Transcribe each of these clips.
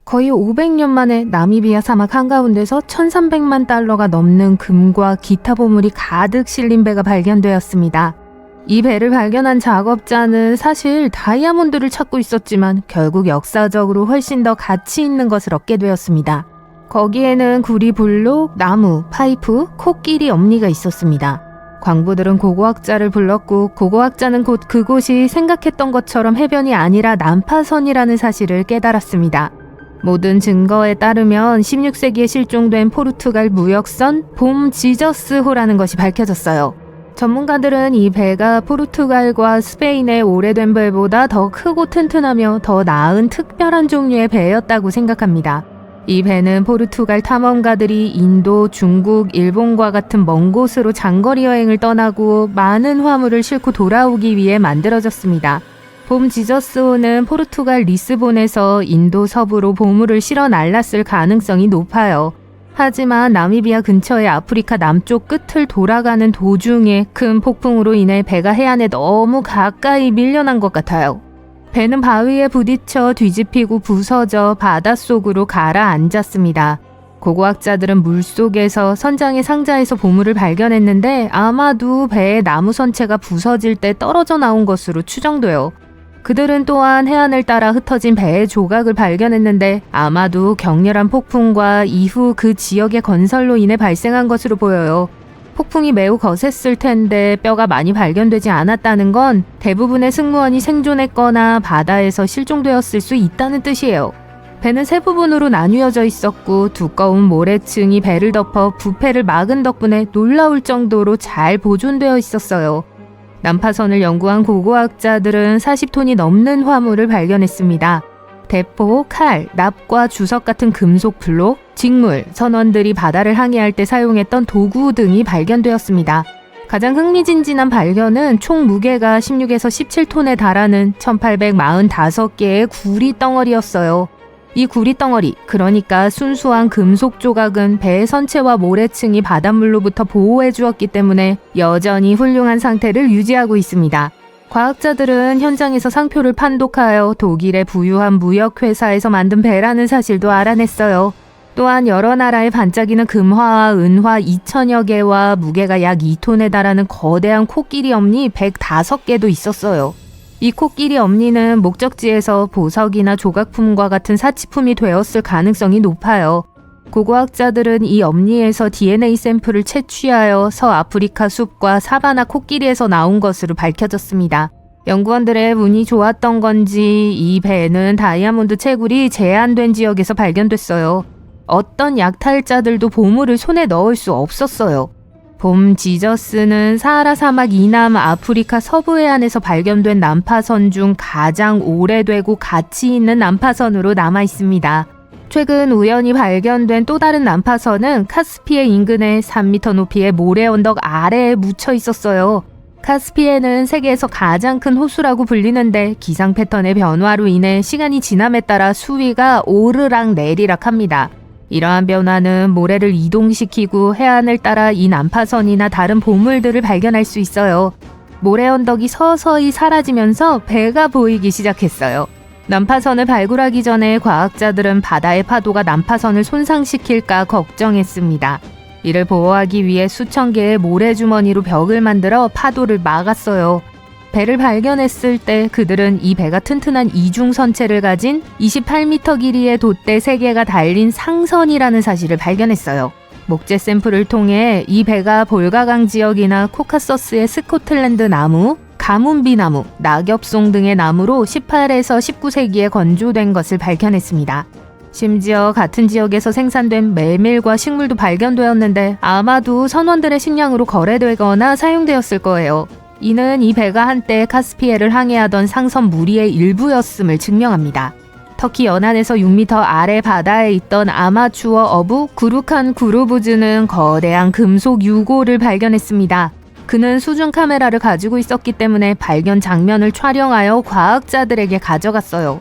거의 500년 만에 나미비아 사막 한가운데서 1300만 달러가 넘는 금과 기타 보물이 가득 실린 배가 발견되었습니다. 이 배를 발견한 작업자는 사실 다이아몬드를 찾고 있었지만 결국 역사적으로 훨씬 더 가치 있는 것을 얻게 되었습니다. 거기에는 구리 블록, 나무, 파이프, 코끼리 엄니가 있었습니다. 광부들은 고고학자를 불렀고 고고학자는 곧 그곳이 생각했던 것처럼 해변이 아니라 난파선이라는 사실을 깨달았습니다. 모든 증거에 따르면 16세기에 실종된 포르투갈 무역선 봄 지저스호라는 것이 밝혀졌어요. 전문가들은 이 배가 포르투갈과 스페인의 오래된 배보다 더 크고 튼튼하며 더 나은 특별한 종류의 배였다고 생각합니다. 이 배는 포르투갈 탐험가들이 인도, 중국, 일본과 같은 먼 곳으로 장거리 여행을 떠나고 많은 화물을 싣고 돌아오기 위해 만들어졌습니다. 봄 지저스호는 포르투갈 리스본에서 인도 서부로 보물을 실어 날랐을 가능성이 높아요. 하지만 나미비아 근처의 아프리카 남쪽 끝을 돌아가는 도중에 큰 폭풍으로 인해 배가 해안에 너무 가까이 밀려난 것 같아요. 배는 바위에 부딪혀 뒤집히고 부서져 바닷속으로 가라앉았습니다. 고고학자들은 물속에서 선장의 상자에서 보물을 발견했는데 아마도 배의 나무 선체가 부서질 때 떨어져 나온 것으로 추정돼요. 그들은 또한 해안을 따라 흩어진 배의 조각을 발견했는데 아마도 격렬한 폭풍과 이후 그 지역의 건설로 인해 발생한 것으로 보여요. 폭풍이 매우 거셌을 텐데 뼈가 많이 발견되지 않았다는 건 대부분의 승무원이 생존했거나 바다에서 실종되었을 수 있다는 뜻이에요. 배는 세 부분으로 나뉘어져 있었고 두꺼운 모래층이 배를 덮어 부패를 막은 덕분에 놀라울 정도로 잘 보존되어 있었어요. 난파선을 연구한 고고학자들은 40톤이 넘는 화물을 발견했습니다. 대포, 칼, 납과 주석 같은 금속 블록, 직물, 선원들이 바다를 항해할 때 사용했던 도구 등이 발견되었습니다. 가장 흥미진진한 발견은 총 무게가 16에서 17톤에 달하는 1845개의 구리 덩어리였어요. 이 구리 덩어리, 그러니까 순수한 금속 조각은 배의 선체와 모래층이 바닷물로부터 보호해 주었기 때문에 여전히 훌륭한 상태를 유지하고 있습니다. 과학자들은 현장에서 상표를 판독하여 독일의 부유한 무역회사에서 만든 배라는 사실도 알아냈어요. 또한 여러 나라의 반짝이는 금화와 은화 2,000여 개와 무게가 약 2톤에 달하는 거대한 코끼리 엄니 105개도 있었어요. 이 코끼리 엄니는 목적지에서 보석이나 조각품과 같은 사치품이 되었을 가능성이 높아요. 고고학자들은 이 엄니에서 DNA 샘플을 채취하여 서아프리카 숲과 사바나 코끼리에서 나온 것으로 밝혀졌습니다. 연구원들의 운이 좋았던 건지 이 배는 다이아몬드 채굴이 제한된 지역에서 발견됐어요. 어떤 약탈자들도 보물을 손에 넣을 수 없었어요. 봄 지저스는 사하라 사막 이남 아프리카 서부 해안에서 발견된 난파선 중 가장 오래되고 가치 있는 난파선으로 남아 있습니다. 최근 우연히 발견된 또 다른 난파선은 카스피해 인근의 3m 높이의 모래 언덕 아래에 묻혀 있었어요. 카스피해는 세계에서 가장 큰 호수라고 불리는데 기상 패턴의 변화로 인해 시간이 지남에 따라 수위가 오르락 내리락 합니다. 이러한 변화는 모래를 이동시키고 해안을 따라 이 난파선이나 다른 보물들을 발견할 수 있어요. 모래 언덕이 서서히 사라지면서 배가 보이기 시작했어요. 난파선을 발굴하기 전에 과학자들은 바다의 파도가 난파선을 손상시킬까 걱정했습니다. 이를 보호하기 위해 수천 개의 모래주머니로 벽을 만들어 파도를 막았어요. 배를 발견했을 때 그들은 이 배가 튼튼한 이중 선체를 가진 28m 길이의 돛대 3개가 달린 상선이라는 사실을 발견했어요. 목재 샘플을 통해 이 배가 볼가강 지역이나 코카서스의 스코틀랜드 나무, 가문비 나무, 낙엽송 등의 나무로 18에서 19세기에 건조된 것을 발견했습니다. 심지어 같은 지역에서 생산된 메밀과 식물도 발견되었는데 아마도 선원들의 식량으로 거래되거나 사용되었을 거예요. 이는 이 배가 한때 카스피해를 항해하던 상선 무리의 일부였음을 증명합니다. 터키 연안에서 6m 아래 바다에 있던 아마추어 어부 구루칸 구루부즈는 거대한 금속 유골을 발견했습니다. 그는 수중 카메라를 가지고 있었기 때문에 발견 장면을 촬영하여 과학자들에게 가져갔어요.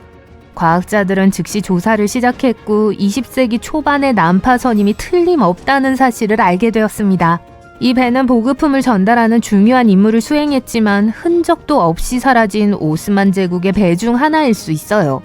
과학자들은 즉시 조사를 시작했고 20세기 초반의 난파선임이 틀림없다는 사실을 알게 되었습니다. 이 배는 보급품을 전달하는 중요한 임무를 수행했지만 흔적도 없이 사라진 오스만 제국의 배 중 하나일 수 있어요.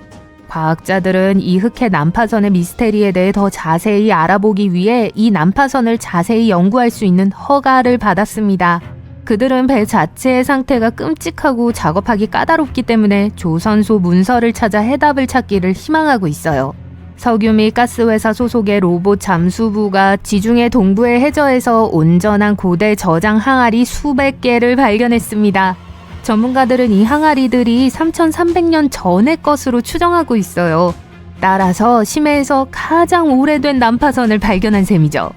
과학자들은 이 흑해 난파선의 미스테리에 대해 더 자세히 알아보기 위해 이 난파선을 자세히 연구할 수 있는 허가를 받았습니다. 그들은 배 자체의 상태가 끔찍하고 작업하기 까다롭기 때문에 조선소 문서를 찾아 해답을 찾기를 희망하고 있어요. 석유 및 가스회사 소속의 로봇 잠수부가 지중해 동부의 해저에서 온전한 고대 저장 항아리 수백 개를 발견했습니다. 전문가들은 이 항아리들이 3,300년 전의 것으로 추정하고 있어요. 따라서 심해에서 가장 오래된 난파선을 발견한 셈이죠.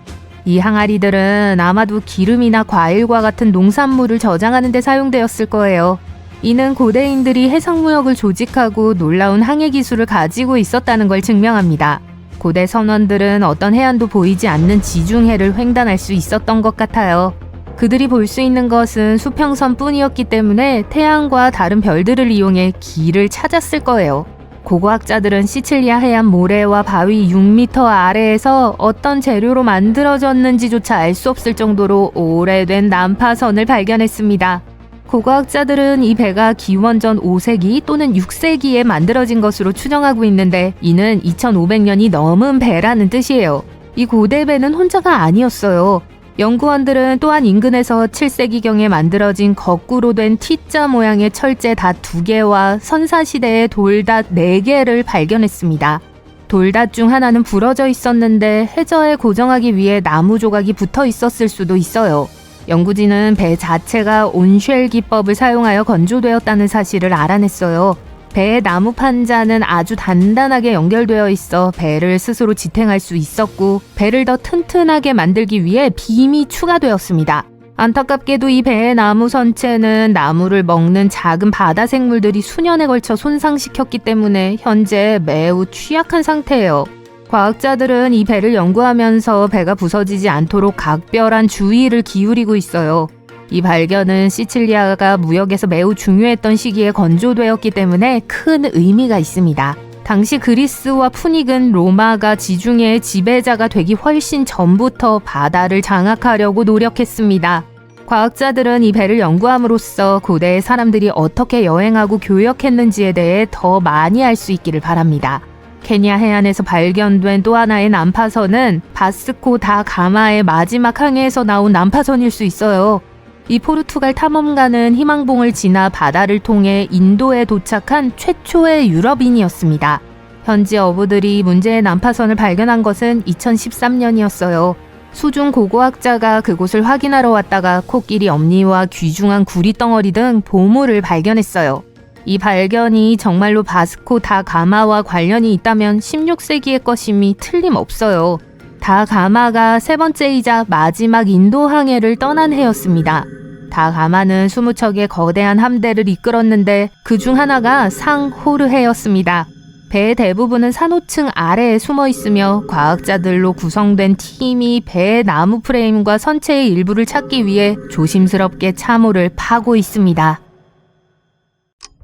이 항아리들은 아마도 기름이나 과일과 같은 농산물을 저장하는 데 사용되었을 거예요. 이는 고대인들이 해상무역을 조직하고 놀라운 항해 기술을 가지고 있었다는 걸 증명합니다. 고대 선원들은 어떤 해안도 보이지 않는 지중해를 횡단할 수 있었던 것 같아요. 그들이 볼 수 있는 것은 수평선 뿐이었기 때문에 태양과 다른 별들을 이용해 길을 찾았을 거예요. 고고학자들은 시칠리아 해안 모래와 바위 6m 아래에서 어떤 재료로 만들어졌는지조차 알 수 없을 정도로 오래된 난파선을 발견했습니다. 고고학자들은 이 배가 기원전 5세기 또는 6세기에 만들어진 것으로 추정하고 있는데 이는 2500년이 넘은 배라는 뜻이에요. 이 고대 배는 혼자가 아니었어요. 연구원들은 또한 인근에서 7세기경에 만들어진 거꾸로 된 T자 모양의 철제 닷 2개와 선사시대의 돌닷 4개를 발견했습니다. 돌닷 중 하나는 부러져 있었는데 해저에 고정하기 위해 나무 조각이 붙어 있었을 수도 있어요. 연구진은 배 자체가 온쉘 기법을 사용하여 건조되었다는 사실을 알아냈어요. 배의 나무 판자는 아주 단단하게 연결되어 있어 배를 스스로 지탱할 수 있었고 배를 더 튼튼하게 만들기 위해 빔이 추가되었습니다. 안타깝게도 이 배의 나무 선체는 나무를 먹는 작은 바다 생물들이 수년에 걸쳐 손상시켰기 때문에 현재 매우 취약한 상태예요. 과학자들은 이 배를 연구하면서 배가 부서지지 않도록 각별한 주의를 기울이고 있어요. 이 발견은 시칠리아가 무역에서 매우 중요했던 시기에 건조되었기 때문에 큰 의미가 있습니다. 당시 그리스와 푸닉은 로마가 지중해의 지배자가 되기 훨씬 전부터 바다를 장악하려고 노력했습니다. 과학자들은 이 배를 연구함으로써 고대의 사람들이 어떻게 여행하고 교역했는지에 대해 더 많이 알 수 있기를 바랍니다. 케냐 해안에서 발견된 또 하나의 난파선은 바스코 다 가마의 마지막 항해에서 나온 난파선일 수 있어요. 이 포르투갈 탐험가는 희망봉을 지나 바다를 통해 인도에 도착한 최초의 유럽인이었습니다. 현지 어부들이 문제의 난파선을 발견한 것은 2013년이었어요. 수중 고고학자가 그곳을 확인하러 왔다가 코끼리 엄니와 귀중한 구리덩어리 등 보물을 발견했어요. 이 발견이 정말로 바스코 다 가마와 관련이 있다면 16세기의 것임이 틀림없어요. 다 가마가 세 번째이자 마지막 인도 항해를 떠난 해였습니다. 다 가마는 20척의 거대한 함대를 이끌었는데 그중 하나가 상호르해였습니다. 배의 대부분은 산호층 아래에 숨어 있으며 과학자들로 구성된 팀이 배의 나무 프레임과 선체의 일부를 찾기 위해 조심스럽게 참호를 파고 있습니다.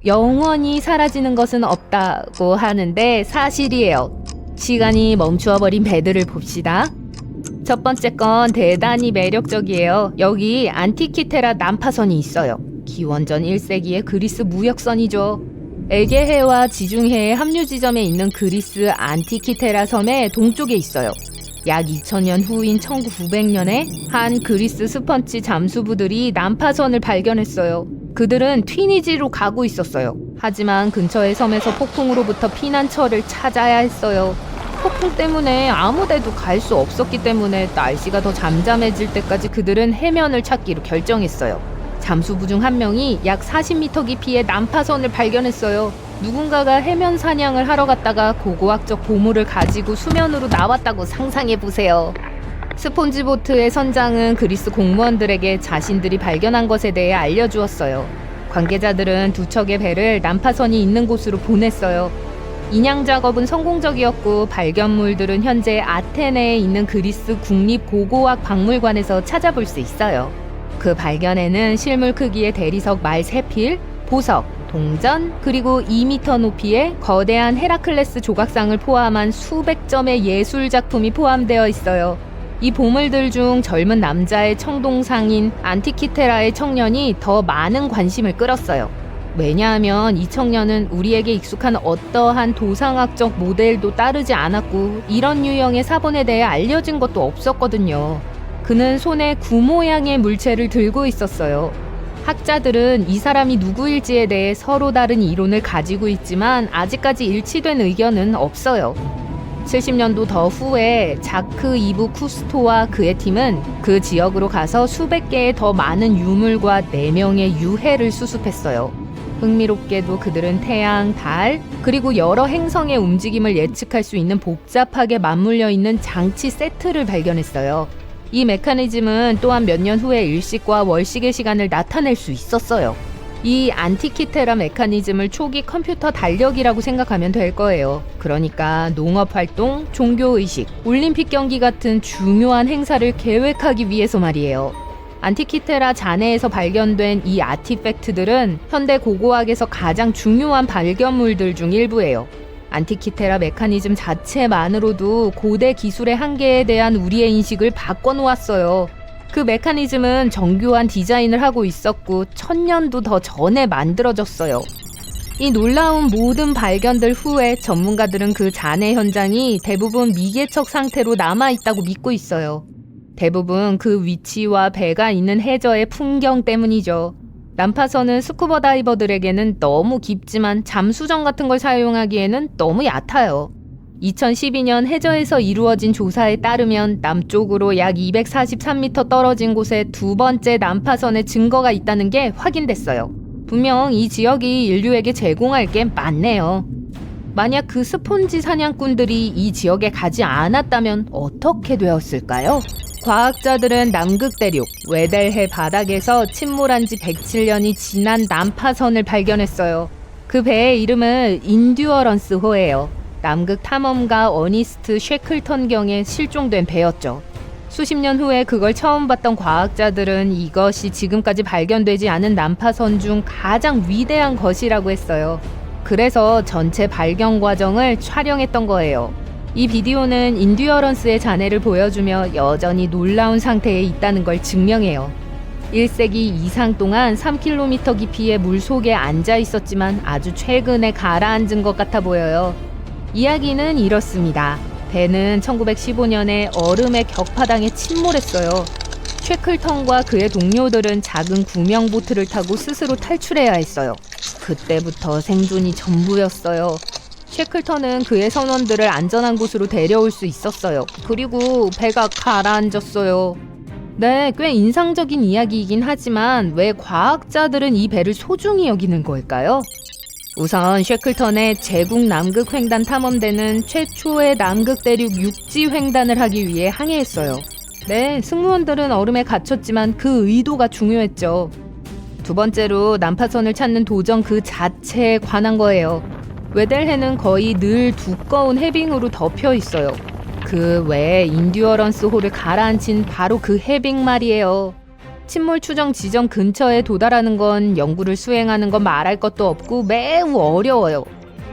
영원히 사라지는 것은 없다고 하는데 사실이에요. 시간이 멈추어버린 배들을 봅시다. 첫 번째 건 대단히 매력적이에요. 여기 안티키테라 난파선이 있어요. 기원전 1세기의 그리스 무역선이죠. 에게해와 지중해의 합류 지점에 있는 그리스 안티키테라 섬의 동쪽에 있어요. 약 2000년 후인 1900년에 한 그리스 스펀지 잠수부들이 난파선을 발견했어요. 그들은 튀니지로 가고 있었어요. 하지만 근처의 섬에서 폭풍으로부터 피난처를 찾아야 했어요. 폭풍 때문에 아무데도 갈 수 없었기 때문에 날씨가 더 잠잠해질 때까지 그들은 해면을 찾기로 결정했어요. 잠수부 중 한 명이 약 40m 깊이의 난파선을 발견했어요. 누군가가 해면 사냥을 하러 갔다가 고고학적 보물을 가지고 수면으로 나왔다고 상상해보세요. 스폰지보트의 선장은 그리스 공무원들에게 자신들이 발견한 것에 대해 알려주었어요. 관계자들은 두 척의 배를 난파선이 있는 곳으로 보냈어요. 인양 작업은 성공적이었고 발견물들은 현재 아테네에 있는 그리스 국립고고학 박물관에서 찾아볼 수 있어요. 그 발견에는 실물 크기의 대리석 말 3필, 보석, 동전, 그리고 2m 높이의 거대한 헤라클레스 조각상을 포함한 수백 점의 예술 작품이 포함되어 있어요. 이 보물들 중 젊은 남자의 청동상인 안티키테라의 청년이 더 많은 관심을 끌었어요. 왜냐하면 이 청년은 우리에게 익숙한 어떠한 도상학적 모델도 따르지 않았고 이런 유형의 사본에 대해 알려진 것도 없었거든요. 그는 손에 구 모양의 물체를 들고 있었어요. 학자들은 이 사람이 누구일지에 대해 서로 다른 이론을 가지고 있지만 아직까지 일치된 의견은 없어요. 70년도 더 후에 자크 이브 쿠스토와 그의 팀은 그 지역으로 가서 수백 개의 더 많은 유물과 4명의 유해를 수습했어요. 흥미롭게도 그들은 태양, 달, 그리고 여러 행성의 움직임을 예측할 수 있는 복잡하게 맞물려 있는 장치 세트를 발견했어요. 이 메커니즘은 또한 몇 년 후에 일식과 월식의 시간을 나타낼 수 있었어요. 이 안티키테라 메커니즘을 초기 컴퓨터 달력이라고 생각하면 될 거예요. 그러니까 농업활동, 종교의식, 올림픽 경기 같은 중요한 행사를 계획하기 위해서 말이에요. 안티키테라 잔해에서 발견된 이 아티팩트들은 현대 고고학에서 가장 중요한 발견물들 중 일부예요. 안티키테라 메커니즘 자체만으로도 고대 기술의 한계에 대한 우리의 인식을 바꿔놓았어요. 그 메커니즘은 정교한 디자인을 하고 있었고 1000년도 더 전에 만들어졌어요. 이 놀라운 모든 발견들 후에 전문가들은 그 잔해 현장이 대부분 미개척 상태로 남아있다고 믿고 있어요. 대부분 그 위치와 배가 있는 해저의 풍경 때문이죠. 난파선은 스쿠버 다이버들에게는 너무 깊지만 잠수정 같은 걸 사용하기에는 너무 얕아요. 2012년 해저에서 이루어진 조사에 따르면 남쪽으로 약 243m 떨어진 곳에 두 번째 난파선의 증거가 있다는 게 확인됐어요. 분명 이 지역이 인류에게 제공할 게 많네요. 만약 그 스폰지 사냥꾼들이 이 지역에 가지 않았다면 어떻게 되었을까요? 과학자들은 남극 대륙 웨델해 바닥에서 침몰한 지 107년이 지난 난파선을 발견했어요. 그 배의 이름은 인듀어런스호예요. 남극 탐험가 어니스트 쉐클턴 경에 실종된 배였죠. 수십 년 후에 그걸 처음 봤던 과학자들은 이것이 지금까지 발견되지 않은 난파선 중 가장 위대한 것이라고 했어요. 그래서 전체 발견 과정을 촬영했던 거예요. 이 비디오는 인듀어런스의 잔해를 보여주며 여전히 놀라운 상태에 있다는 걸 증명해요. 1세기 이상 동안 3km 깊이의 물속에 앉아 있었지만 아주 최근에 가라앉은 것 같아 보여요. 이야기는 이렇습니다. 배는 1915년에 얼음의 격파당해 침몰했어요. 쉐클턴과 그의 동료들은 작은 구명보트를 타고 스스로 탈출해야 했어요. 그때부터 생존이 전부였어요. 쉐클턴은 그의 선원들을 안전한 곳으로 데려올 수 있었어요. 그리고 배가 가라앉았어요. 네, 꽤 인상적인 이야기이긴 하지만 왜 과학자들은 이 배를 소중히 여기는 걸까요? 우선 쉐클턴의 제국 남극 횡단 탐험대는 최초의 남극 대륙 육지 횡단을 하기 위해 항해했어요. 네, 승무원들은 얼음에 갇혔지만 그 의도가 중요했죠. 두 번째로 난파선을 찾는 도전 그 자체에 관한 거예요. 웨델해는 거의 늘 두꺼운 해빙으로 덮여 있어요. 그 외에 인듀어런스 호를 가라앉힌 바로 그 해빙 말이에요. 침몰 추정 지점 근처에 도달하는 건 연구를 수행하는 건 말할 것도 없고 매우 어려워요.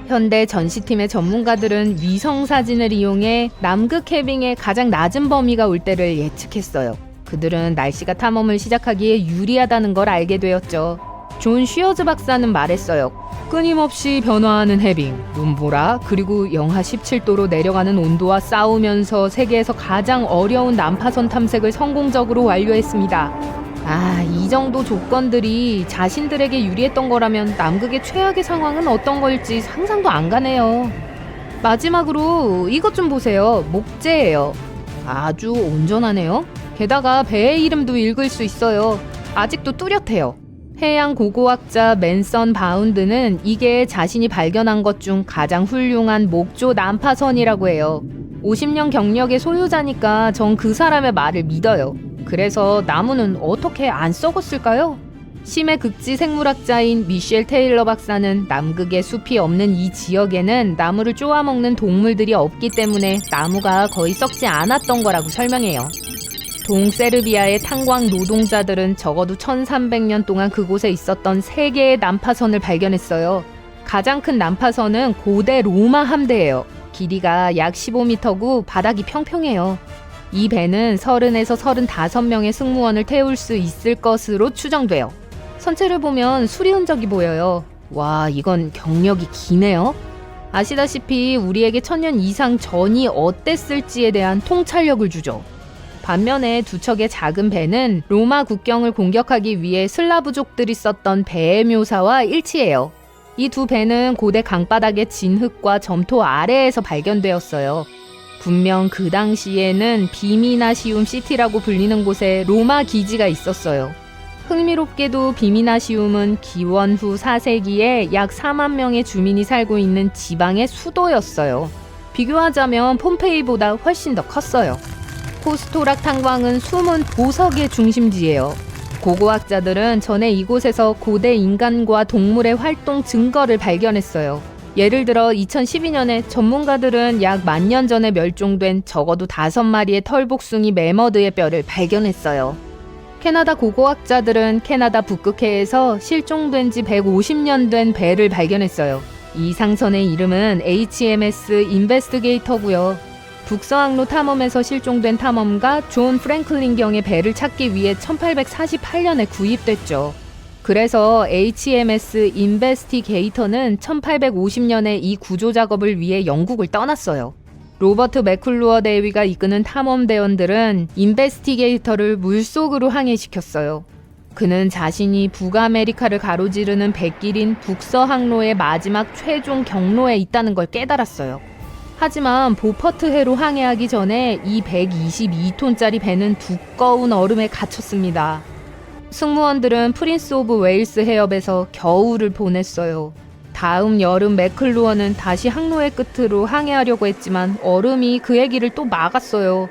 현대 전시팀의 전문가들은 위성 사진을 이용해 남극 해빙의 가장 낮은 범위가 올 때를 예측했어요. 그들은 날씨가 탐험을 시작하기에 유리하다는 걸 알게 되었죠. 존 쉬어즈 박사는 말했어요. 끊임없이 변화하는 해빙, 눈보라, 그리고 영하 17도로 내려가는 온도와 싸우면서 세계에서 가장 어려운 난파선 탐색을 성공적으로 완료했습니다. 이 정도 조건들이 자신들에게 유리했던 거라면 남극의 최악의 상황은 어떤 걸지 상상도 안 가네요. 마지막으로 이것 좀 보세요. 목재예요. 아주 온전하네요. 게다가 배의 이름도 읽을 수 있어요. 아직도 뚜렷해요. 해양 고고학자 맨선 바운드는 이게 자신이 발견한 것 중 가장 훌륭한 목조 난파선이라고 해요. 50년 경력의 소유자니까 전 그 사람의 말을 믿어요. 그래서 나무는 어떻게 안 썩었을까요? 심해 극지 생물학자인 미셸 테일러 박사는 남극에 숲이 없는 이 지역에는 나무를 쪼아먹는 동물들이 없기 때문에 나무가 거의 썩지 않았던 거라고 설명해요. 동세르비아의 탄광 노동자들은 적어도 1300년 동안 그곳에 있었던 3개의 난파선을 발견했어요. 가장 큰 난파선은 고대 로마 함대예요. 길이가 약 15m고 바닥이 평평해요. 이 배는 30에서 35명의 승무원을 태울 수 있을 것으로 추정돼요. 선체를 보면 수리 흔적이 보여요. 와, 이건 경력이 기네요. 아시다시피 우리에게 1000년 이상 전이 어땠을지에 대한 통찰력을 주죠. 반면에 두 척의 작은 배는 로마 국경을 공격하기 위해 슬라브족들이 썼던 배의 묘사와 일치해요. 이 두 배는 고대 강바닥의 진흙과 점토 아래에서 발견되었어요. 분명 그 당시에는 비미나시움 시티라고 불리는 곳에 로마 기지가 있었어요. 흥미롭게도 비미나시움은 기원 후 4세기에 약 4만 명의 주민이 살고 있는 지방의 수도였어요. 비교하자면 폼페이보다 훨씬 더 컸어요. 포스토락 탄광은 숨은 보석의 중심지예요. 고고학자들은 전에 이곳에서 고대 인간과 동물의 활동 증거를 발견했어요. 예를 들어 2012년에 전문가들은 약 10,000년 전에 멸종된 적어도 5마리의 털복숭이 매머드의 뼈를 발견했어요. 캐나다 고고학자들은 캐나다 북극해에서 실종된 지 150년 된 배를 발견했어요. 이 상선의 이름은 HMS 인베스티게이터고요. 북서항로 탐험에서 실종된 탐험가 존 프랭클린 경의 배를 찾기 위해 1848년에 구입됐죠. 그래서 HMS 인베스티게이터는 1850년에 이 구조 작업을 위해 영국을 떠났어요. 로버트 맥클루어 대위가 이끄는 탐험대원들은 인베스티게이터를 물속으로 항해시켰어요. 그는 자신이 북아메리카를 가로지르는 백길인 북서항로의 마지막 최종 경로에 있다는 걸 깨달았어요. 하지만 보퍼트해로 항해하기 전에 이 122톤짜리 배는 두꺼운 얼음에 갇혔습니다. 승무원들은 프린스 오브 웨일스 해협에서 겨울을 보냈어요. 다음 여름 맥클루어는 다시 항로의 끝으로 항해하려고 했지만 얼음이 그의 길을 또 막았어요.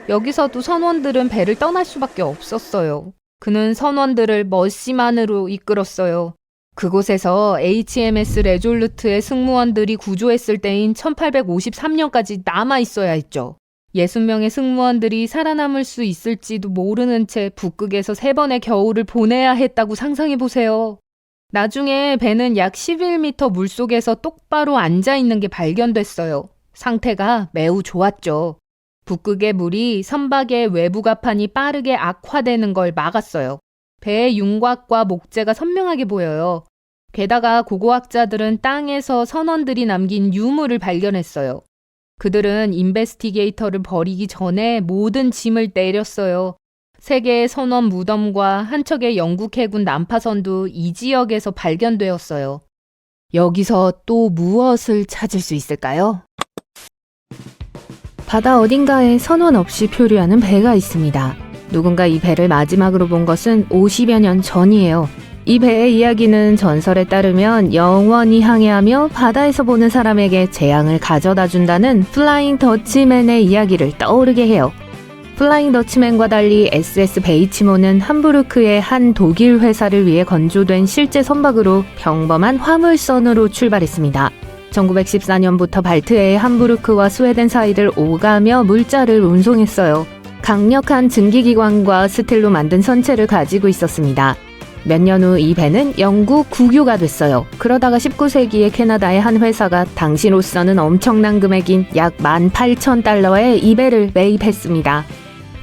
여기서도 선원들은 배를 떠날 수밖에 없었어요. 그는 선원들을 머시만으로 이끌었어요. 그곳에서 HMS 레졸루트의 승무원들이 구조했을 때인 1853년까지 남아 있어야 했죠. 60명의 승무원들이 살아남을 수 있을지도 모르는 채 북극에서 3번의 겨울을 보내야 했다고 상상해보세요. 나중에 배는 약 11m 물속에서 똑바로 앉아있는 게 발견됐어요. 상태가 매우 좋았죠. 북극의 물이 선박의 외부 가판이 빠르게 악화되는 걸 막았어요. 배의 윤곽과 목재가 선명하게 보여요. 게다가 고고학자들은 땅에서 선원들이 남긴 유물을 발견했어요. 그들은 인베스티게이터를 버리기 전에 모든 짐을 내렸어요. 3개의 선원 무덤과 한 척의 영국 해군 난파선도 이 지역에서 발견되었어요. 여기서 또 무엇을 찾을 수 있을까요? 바다 어딘가에 선원 없이 표류하는 배가 있습니다. 누군가 이 배를 마지막으로 본 것은 50여 년 전이에요. 이 배의 이야기는 전설에 따르면 영원히 항해하며 바다에서 보는 사람에게 재앙을 가져다 준다는 플라잉 더치맨의 이야기를 떠오르게 해요. 플라잉 더치맨과 달리 SS 베이치모는 함부르크의 한 독일 회사를 위해 건조된 실제 선박으로 평범한 화물선으로 출발했습니다. 1914년부터 발트해의 함부르크와 스웨덴 사이를 오가며 물자를 운송했어요. 강력한 증기기관과 스틸로 만든 선체를 가지고 있었습니다. 몇 년 후 이 배는 영국 국유가 됐어요. 그러다가 19세기에 캐나다의 한 회사가 당시로서는 엄청난 금액인 약 18,000달러에 이 배를 매입했습니다.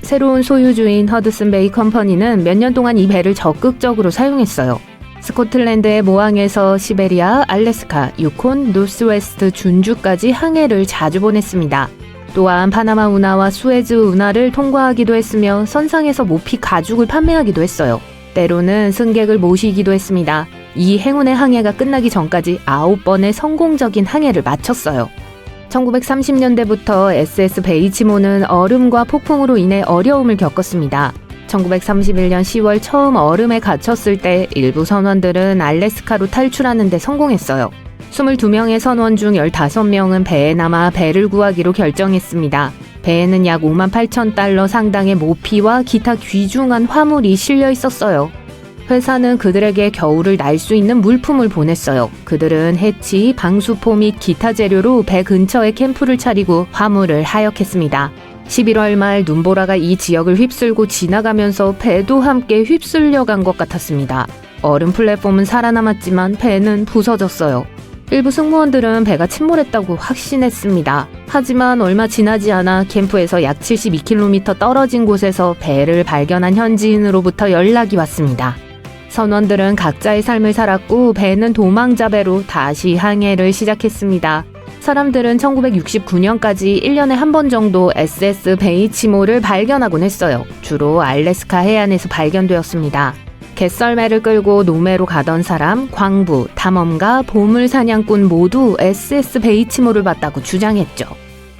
새로운 소유주인 허드슨 베이 컴퍼니는 몇 년 동안 이 배를 적극적으로 사용했어요. 스코틀랜드의 모항에서 시베리아, 알래스카, 유콘, 노스웨스트, 준주까지 항해를 자주 보냈습니다. 또한 파나마 운하와 수에즈 운하를 통과하기도 했으며 선상에서 모피 가죽을 판매하기도 했어요. 때로는 승객을 모시기도 했습니다. 이 행운의 항해가 끝나기 전까지 9번의 성공적인 항해를 마쳤어요. 1930년대부터 SS 베이치모는 얼음과 폭풍으로 인해 어려움을 겪었습니다. 1931년 10월 처음 얼음에 갇혔을 때 일부 선원들은 알래스카로 탈출하는 데 성공했어요. 22명의 선원 중 15명은 배에 남아 배를 구하기로 결정했습니다. 배에는 약 58,000달러 상당의 모피와 기타 귀중한 화물이 실려 있었어요. 회사는 그들에게 겨울을 날 수 있는 물품을 보냈어요. 그들은 해치, 방수포 및 기타 재료로 배 근처에 캠프를 차리고 화물을 하역했습니다. 11월 말 눈보라가 이 지역을 휩쓸고 지나가면서 배도 함께 휩쓸려 간 것 같았습니다. 얼음 플랫폼은 살아남았지만 배는 부서졌어요. 일부 승무원들은 배가 침몰했다고 확신했습니다. 하지만 얼마 지나지 않아 캠프에서 약 72km 떨어진 곳에서 배를 발견한 현지인으로부터 연락이 왔습니다. 선원들은 각자의 삶을 살았고 배는 도망자 배로 다시 항해를 시작했습니다. 사람들은 1969년까지 1년에 한 번 정도 SS 베이치모를 발견하곤 했어요. 주로 알래스카 해안에서 발견되었습니다. 갯썰매를 끌고 노매로 가던 사람, 광부, 탐험가, 보물 사냥꾼 모두 SS 베이치모를 봤다고 주장했죠.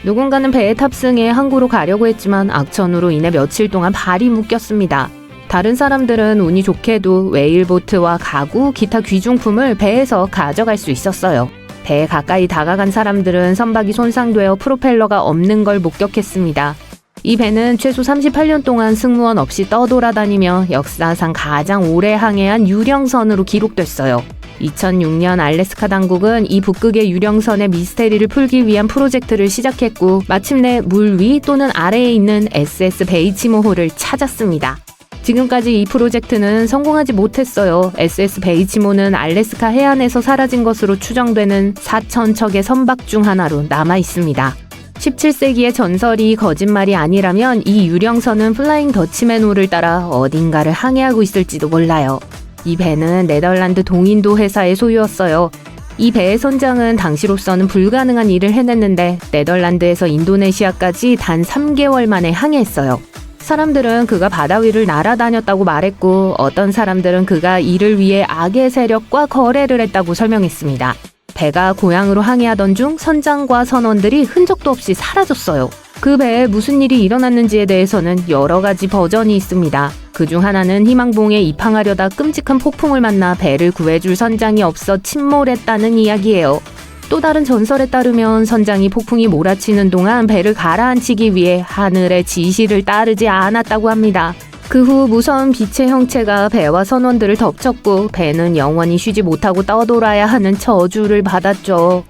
누군가는 배에 탑승해 항구로 가려고 했지만 악천후로 인해 며칠 동안 발이 묶였습니다. 다른 사람들은 운이 좋게도 웨일보트와 가구, 기타 귀중품을 배에서 가져갈 수 있었어요. 배에 가까이 다가간 사람들은 선박이 손상되어 프로펠러가 없는 걸 목격했습니다. 이 배는 최소 38년 동안 승무원 없이 떠돌아다니며 역사상 가장 오래 항해한 유령선으로 기록됐어요. 2006년 알래스카 당국은 이 북극의 유령선의 미스테리를 풀기 위한 프로젝트를 시작했고 마침내 물 위 또는 아래에 있는 SS 베이치모호를 찾았습니다. 지금까지 이 프로젝트는 성공하지 못했어요. SS 베이치모는 알래스카 해안에서 사라진 것으로 추정되는 4,000척의 선박 중 하나로 남아 있습니다. 17세기의 전설이 거짓말이 아니라면 이 유령선은 플라잉 더치맨호를 따라 어딘가를 항해하고 있을지도 몰라요. 이 배는 네덜란드 동인도 회사의 소유였어요. 이 배의 선장은 당시로서는 불가능한 일을 해냈는데 네덜란드에서 인도네시아까지 단 3개월 만에 항해했어요. 사람들은 그가 바다 위를 날아다녔다고 말했고 어떤 사람들은 그가 이를 위해 악의 세력과 거래를 했다고 설명했습니다. 배가 고향으로 항해하던 중 선장과 선원들이 흔적도 없이 사라졌어요. 그 배에 무슨 일이 일어났는지에 대해서는 여러 가지 버전이 있습니다. 그중 하나는 희망봉에 입항하려다 끔찍한 폭풍을 만나 배를 구해줄 선장이 없어 침몰했다는 이야기예요. 또 다른 전설에 따르면 선장이 폭풍이 몰아치는 동안 배를 가라앉히기 위해 하늘의 지시를 따르지 않았다고 합니다. 그 후 무서운 빛의 형체가 배와 선원들을 덮쳤고 배는 영원히 쉬지 못하고 떠돌아야 하는 저주를 받았죠.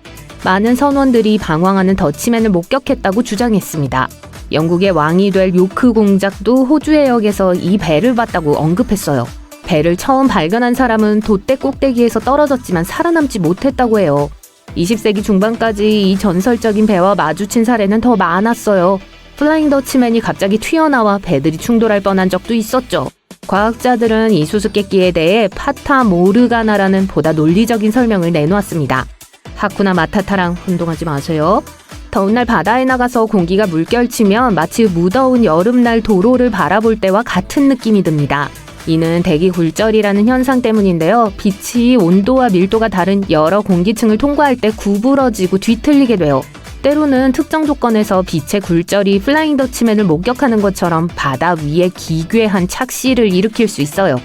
많은 선원들이 방황하는 더치맨을 목격했다고 주장했습니다. 영국의 왕이 될 요크 공작도 호주의 역에서 이 배를 봤다고 언급했어요. 배를 처음 발견한 사람은 돛대 꼭대기에서 떨어졌지만 살아남지 못했다고 해요. 20세기 중반까지 이 전설적인 배와 마주친 사례는 더 많았어요. 플라잉 더치맨이 갑자기 튀어나와 배들이 충돌할 뻔한 적도 있었죠. 과학자들은 이 수수께끼에 대해 파타 모르가나라는 보다 논리적인 설명을 내놓았습니다. 하쿠나 마타타랑 혼동하지 마세요. 더운 날 바다에 나가서 공기가 물결치면 마치 무더운 여름날 도로를 바라볼 때와 같은 느낌이 듭니다. 이는 대기 굴절이라는 현상 때문인데요. 빛이 온도와 밀도가 다른 여러 공기층을 통과할 때 구부러지고 뒤틀리게 돼요. 때로는 특정 조건에서 빛의 굴절이 플라잉 더치맨을 목격하는 것처럼 바다 위에 기괴한 착시를 일으킬 수 있어요.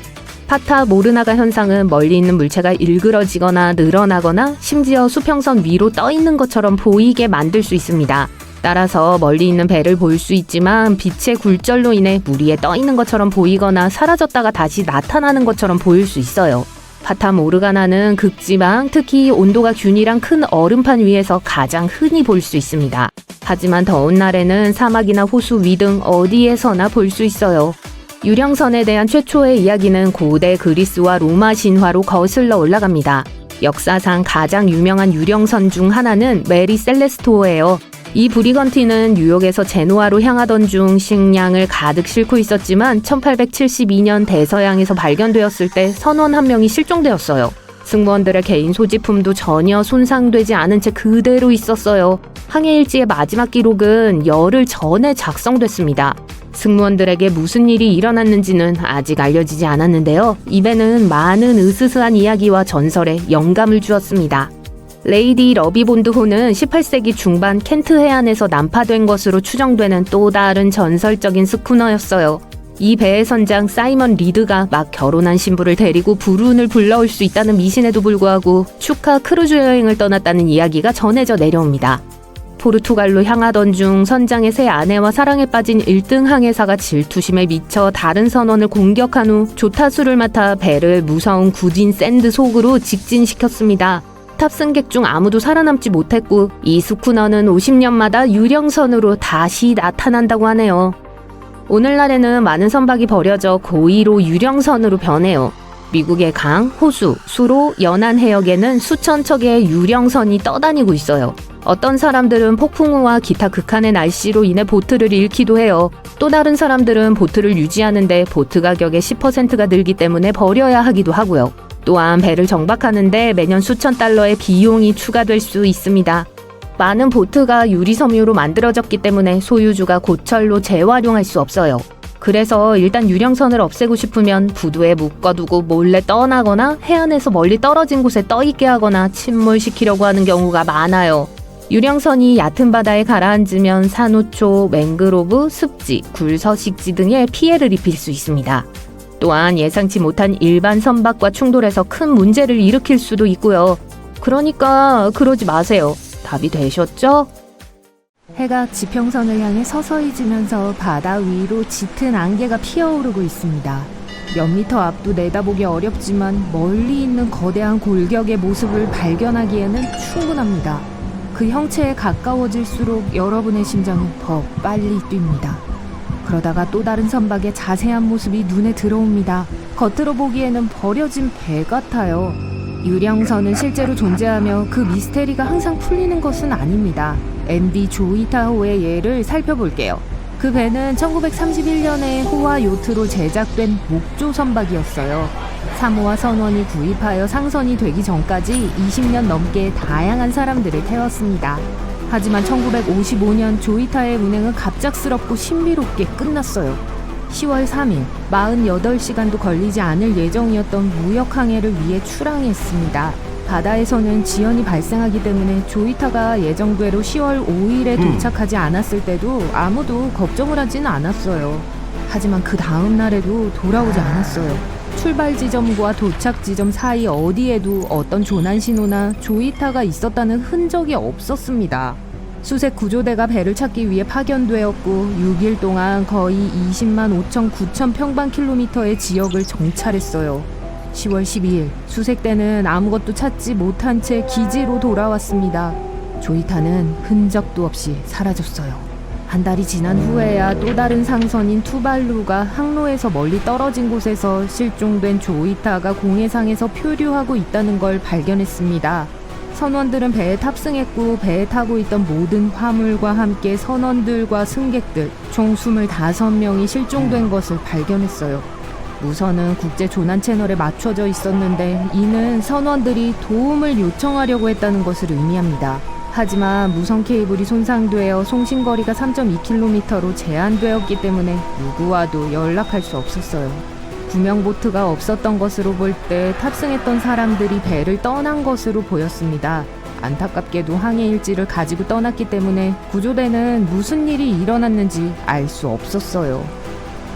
파타 모르나가 현상은 멀리 있는 물체가 일그러지거나 늘어나거나 심지어 수평선 위로 떠 있는 것처럼 보이게 만들 수 있습니다. 따라서 멀리 있는 배를 볼 수 있지만 빛의 굴절로 인해 물 위에 떠 있는 것처럼 보이거나 사라졌다가 다시 나타나는 것처럼 보일 수 있어요. 파타 모르가나는 극지방, 특히 온도가 균일한 큰 얼음판 위에서 가장 흔히 볼 수 있습니다. 하지만 더운 날에는 사막이나 호수 위 등 어디에서나 볼 수 있어요. 유령선에 대한 최초의 이야기는 고대 그리스와 로마 신화로 거슬러 올라갑니다. 역사상 가장 유명한 유령선 중 하나는 메리 셀레스토어예요. 이 브리건티는 뉴욕에서 제노아로 향하던 중 식량을 가득 싣고 있었지만 1872년 대서양에서 발견되었을 때 선원 한 명이 실종되었어요. 승무원들의 개인 소지품도 전혀 손상되지 않은 채 그대로 있었어요. 항해 일지의 마지막 기록은 열흘 전에 작성됐습니다. 승무원들에게 무슨 일이 일어났는지는 아직 알려지지 않았는데요. 이 배는 많은 으스스한 이야기와 전설에 영감을 주었습니다. 레이디 러비본드호는 18세기 중반 켄트 해안에서 난파된 것으로 추정되는 또 다른 전설적인 스쿠너였어요. 이 배의 선장 사이먼 리드가 막 결혼한 신부를 데리고 불운을 불러올 수 있다는 미신에도 불구하고 축하 크루즈 여행을 떠났다는 이야기가 전해져 내려옵니다. 포르투갈로 향하던 중 선장의 새 아내와 사랑에 빠진 1등 항해사가 질투심에 미쳐 다른 선원을 공격한 후 조타수를 맡아 배를 무서운 굳은 샌드 속으로 직진시켰습니다. 탑승객 중 아무도 살아남지 못했고 이 스쿠너는 50년마다 유령선으로 다시 나타난다고 하네요. 오늘날에는 많은 선박이 버려져 고의로 유령선으로 변해요. 미국의 강, 호수, 수로, 연안 해역에는 수천 척의 유령선이 떠다니고 있어요. 어떤 사람들은 폭풍우와 기타 극한의 날씨로 인해 보트를 잃기도 해요. 또 다른 사람들은 보트를 유지하는데 보트 가격의 10%가 늘기 때문에 버려야 하기도 하고요. 또한 배를 정박하는데 매년 수천 달러의 비용이 추가될 수 있습니다. 많은 보트가 유리섬유로 만들어졌기 때문에 소유주가 고철로 재활용할 수 없어요. 그래서 일단 유령선을 없애고 싶으면 부두에 묶어두고 몰래 떠나거나 해안에서 멀리 떨어진 곳에 떠있게 하거나 침몰시키려고 하는 경우가 많아요. 유령선이 얕은 바다에 가라앉으면 산호초, 맹그로브, 습지, 굴서식지 등에 피해를 입힐 수 있습니다. 또한 예상치 못한 일반 선박과 충돌해서 큰 문제를 일으킬 수도 있고요. 그러니까 그러지 마세요. 답이 되셨죠? 해가 지평선을 향해 서서히 지면서 바다 위로 짙은 안개가 피어오르고 있습니다. 몇 미터 앞도 내다보기 어렵지만 멀리 있는 거대한 골격의 모습을 발견하기에는 충분합니다. 그 형체에 가까워질수록 여러분의 심장은 더 빨리 뜁니다. 그러다가 또 다른 선박의 자세한 모습이 눈에 들어옵니다. 겉으로 보기에는 버려진 배 같아요. 유령선은 실제로 존재하며 그 미스테리가 항상 풀리는 것은 아닙니다. MV 조이타호의 예를 살펴볼게요. 그 배는 1931년에 호화 요트로 제작된 목조 선박이었어요. 사모아 선원이 구입하여 상선이 되기 전까지 20년 넘게 다양한 사람들을 태웠습니다. 하지만 1955년 조이타의 운행은 갑작스럽고 신비롭게 끝났어요. 10월 3일, 48시간도 걸리지 않을 예정이었던 무역항해를 위해 출항했습니다. 바다에서는 지연이 발생하기 때문에 조이타가 예정대로 10월 5일에 도착하지 않았을 때도 아무도 걱정을 하지는 않았어요. 하지만 그 다음 날에도 돌아오지 않았어요. 출발 지점과 도착 지점 사이 어디에도 어떤 조난 신호나 조이타가 있었다는 흔적이 없었습니다. 수색 구조대가 배를 찾기 위해 파견되었고 6일 동안 거의 20만 5천 9천 평방킬로미터의 지역을 정찰했어요. 10월 12일 수색대는 아무것도 찾지 못한 채 기지로 돌아왔습니다. 조이타는 흔적도 없이 사라졌어요. 한 달이 지난 후에야 또 다른 상선인 투발루가 항로에서 멀리 떨어진 곳에서 실종된 조이타가 공해상에서 표류하고 있다는 걸 발견했습니다. 선원들은 배에 탑승했고 배에 타고 있던 모든 화물과 함께 선원들과 승객들 총 25명이 실종된 것을 발견했어요. 무선은 국제 조난 채널에 맞춰져 있었는데 이는 선원들이 도움을 요청하려고 했다는 것을 의미합니다. 하지만 무선 케이블이 손상되어 송신거리가 3.2km로 제한되었기 때문에 누구와도 연락할 수 없었어요. 구명보트가 없었던 것으로 볼 때 탑승했던 사람들이 배를 떠난 것으로 보였습니다. 안타깝게도 항해 일지를 가지고 떠났기 때문에 구조대는 무슨 일이 일어났는지 알 수 없었어요.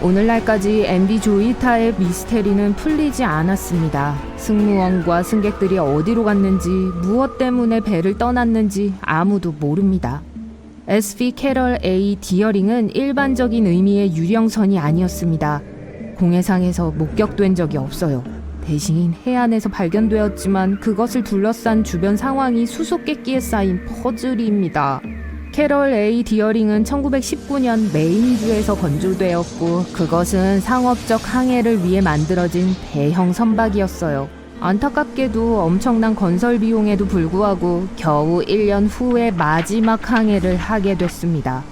오늘날까지 MV 조이타의 미스테리는 풀리지 않았습니다. 승무원과 승객들이 어디로 갔는지, 무엇 때문에 배를 떠났는지 아무도 모릅니다. SV 캐럴 A 디어링은 일반적인 의미의 유령선이 아니었습니다. 공해상에서 목격된 적이 없어요. 대신 해안에서 발견되었지만 그것을 둘러싼 주변 상황이 수수께끼에 쌓인 퍼즐입니다. 캐럴 A 디어링은 1919년 메인주에서 건조되었고 그것은 상업적 항해를 위해 만들어진 대형 선박이었어요. 안타깝게도 엄청난 건설 비용에도 불구하고 겨우 1년 후에 마지막 항해를 하게 됐습니다.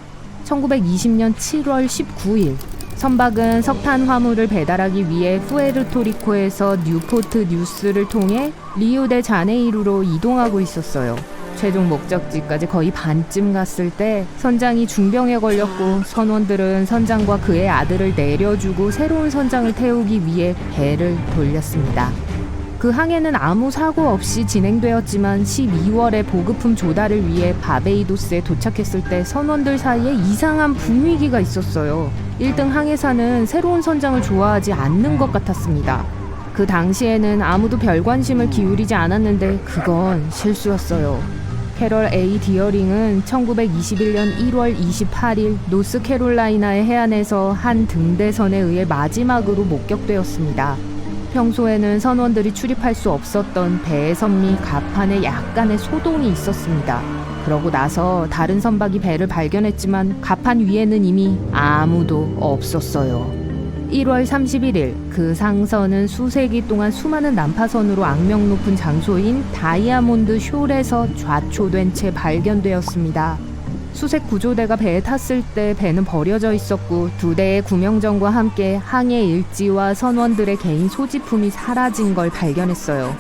1920년 7월 19일 선박은 석탄 화물을 배달하기 위해 푸에르토리코에서 뉴포트 뉴스를 통해 리우데자네이루로 이동하고 있었어요. 최종 목적지까지 거의 반쯤 갔을 때 선장이 중병에 걸렸고 선원들은 선장과 그의 아들을 내려주고 새로운 선장을 태우기 위해 배를 돌렸습니다. 그 항해는 아무 사고 없이 진행되었지만 12월에 보급품 조달을 위해 바베이도스에 도착했을 때 선원들 사이에 이상한 분위기가 있었어요. 1등 항해사는 새로운 선장을 좋아하지 않는 것 같았습니다. 그 당시에는 아무도 별 관심을 기울이지 않았는데 그건 실수였어요. 캐럴 A 디어링은 1921년 1월 28일 노스캐롤라이나의 해안에서 한 등대선에 의해 마지막으로 목격되었습니다. 평소에는 선원들이 출입할 수 없었던 배의 선미 갑판에 약간의 소동이 있었습니다. 그러고 나서 다른 선박이 배를 발견했지만 갑판 위에는 이미 아무도 없었어요. 1월 31일 그 상선은 수세기 동안 수많은 난파선으로 악명 높은 장소인 다이아몬드 숄에서 좌초된 채 발견되었습니다. 수색 구조대가 배에 탔을 때 배는 버려져 있었고 2대의 구명정과 함께 항해 일지와 선원들의 개인 소지품이 사라진 걸 발견했어요.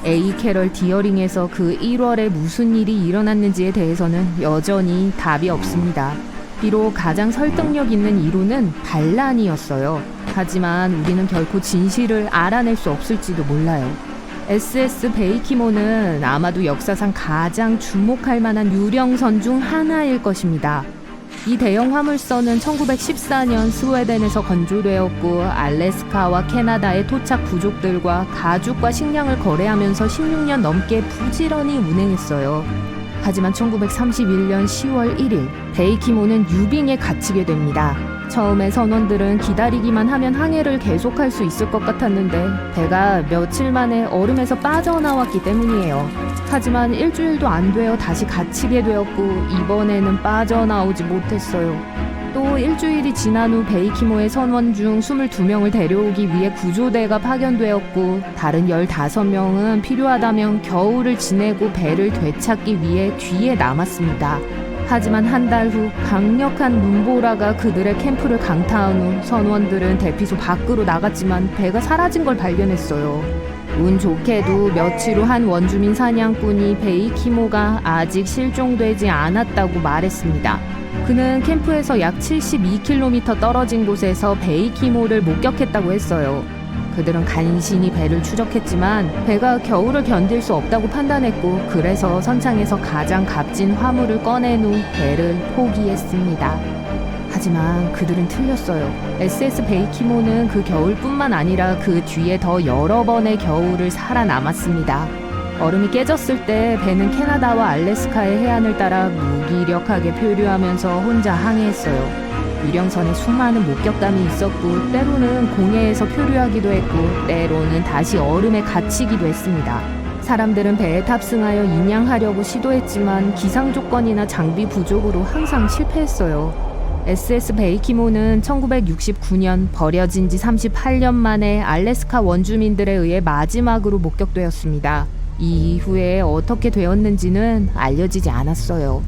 A 캐럴 디어링에서 그 1월에 무슨 일이 일어났는지에 대해서는 여전히 답이 없습니다. 비록 가장 설득력 있는 이론은 반란이었어요. 하지만 우리는 결코 진실을 알아낼 수 없을지도 몰라요. SS 베이키모는 아마도 역사상 가장 주목할 만한 유령선 중 하나일 것입니다. 이 대형 화물선은 1914년 스웨덴에서 건조되었고 알래스카와 캐나다의 토착 부족들과 가죽과 식량을 거래하면서 16년 넘게 부지런히 운행했어요. 하지만 1931년 10월 1일 베이키모는 유빙에 갇히게 됩니다. 처음에 선원들은 기다리기만 하면 항해를 계속할 수 있을 것 같았는데 배가 며칠 만에 얼음에서 빠져나왔기 때문이에요. 하지만 일주일도 안 되어 다시 갇히게 되었고 이번에는 빠져나오지 못했어요. 또 일주일이 지난 후 베이키모의 선원 중 22명을 데려오기 위해 구조대가 파견되었고 다른 15명은 필요하다면 겨울을 지내고 배를 되찾기 위해 뒤에 남았습니다. 하지만 한 달 후 강력한 눈보라가 그들의 캠프를 강타한 후 선원들은 대피소 밖으로 나갔지만 배가 사라진 걸 발견했어요. 운 좋게도 며칠 후 한 원주민 사냥꾼이 베이키모가 아직 실종되지 않았다고 말했습니다. 그는 캠프에서 약 72km 떨어진 곳에서 베이키모를 목격했다고 했어요. 그들은 간신히 배를 추적했지만 배가 겨울을 견딜 수 없다고 판단했고 그래서 선창에서 가장 값진 화물을 꺼낸 후 배를 포기했습니다. 하지만 그들은 틀렸어요. SS 베이키모는 그 겨울뿐만 아니라 그 뒤에 더 여러 번의 겨울을 살아남았습니다. 얼음이 깨졌을 때 배는 캐나다와 알래스카의 해안을 따라 무기력하게 표류하면서 혼자 항해했어요. 유령선에 수많은 목격담이 있었고 때로는 공해에서 표류하기도 했고 때로는 다시 얼음에 갇히기도 했습니다. 사람들은 배에 탑승하여 인양하려고 시도했지만 기상 조건이나 장비 부족으로 항상 실패했어요. SS 베이키모는 1969년 버려진 지 38년 만에 알래스카 원주민들에 의해 마지막으로 목격되었습니다. 이 이후에 어떻게 되었는지는 알려지지 않았어요.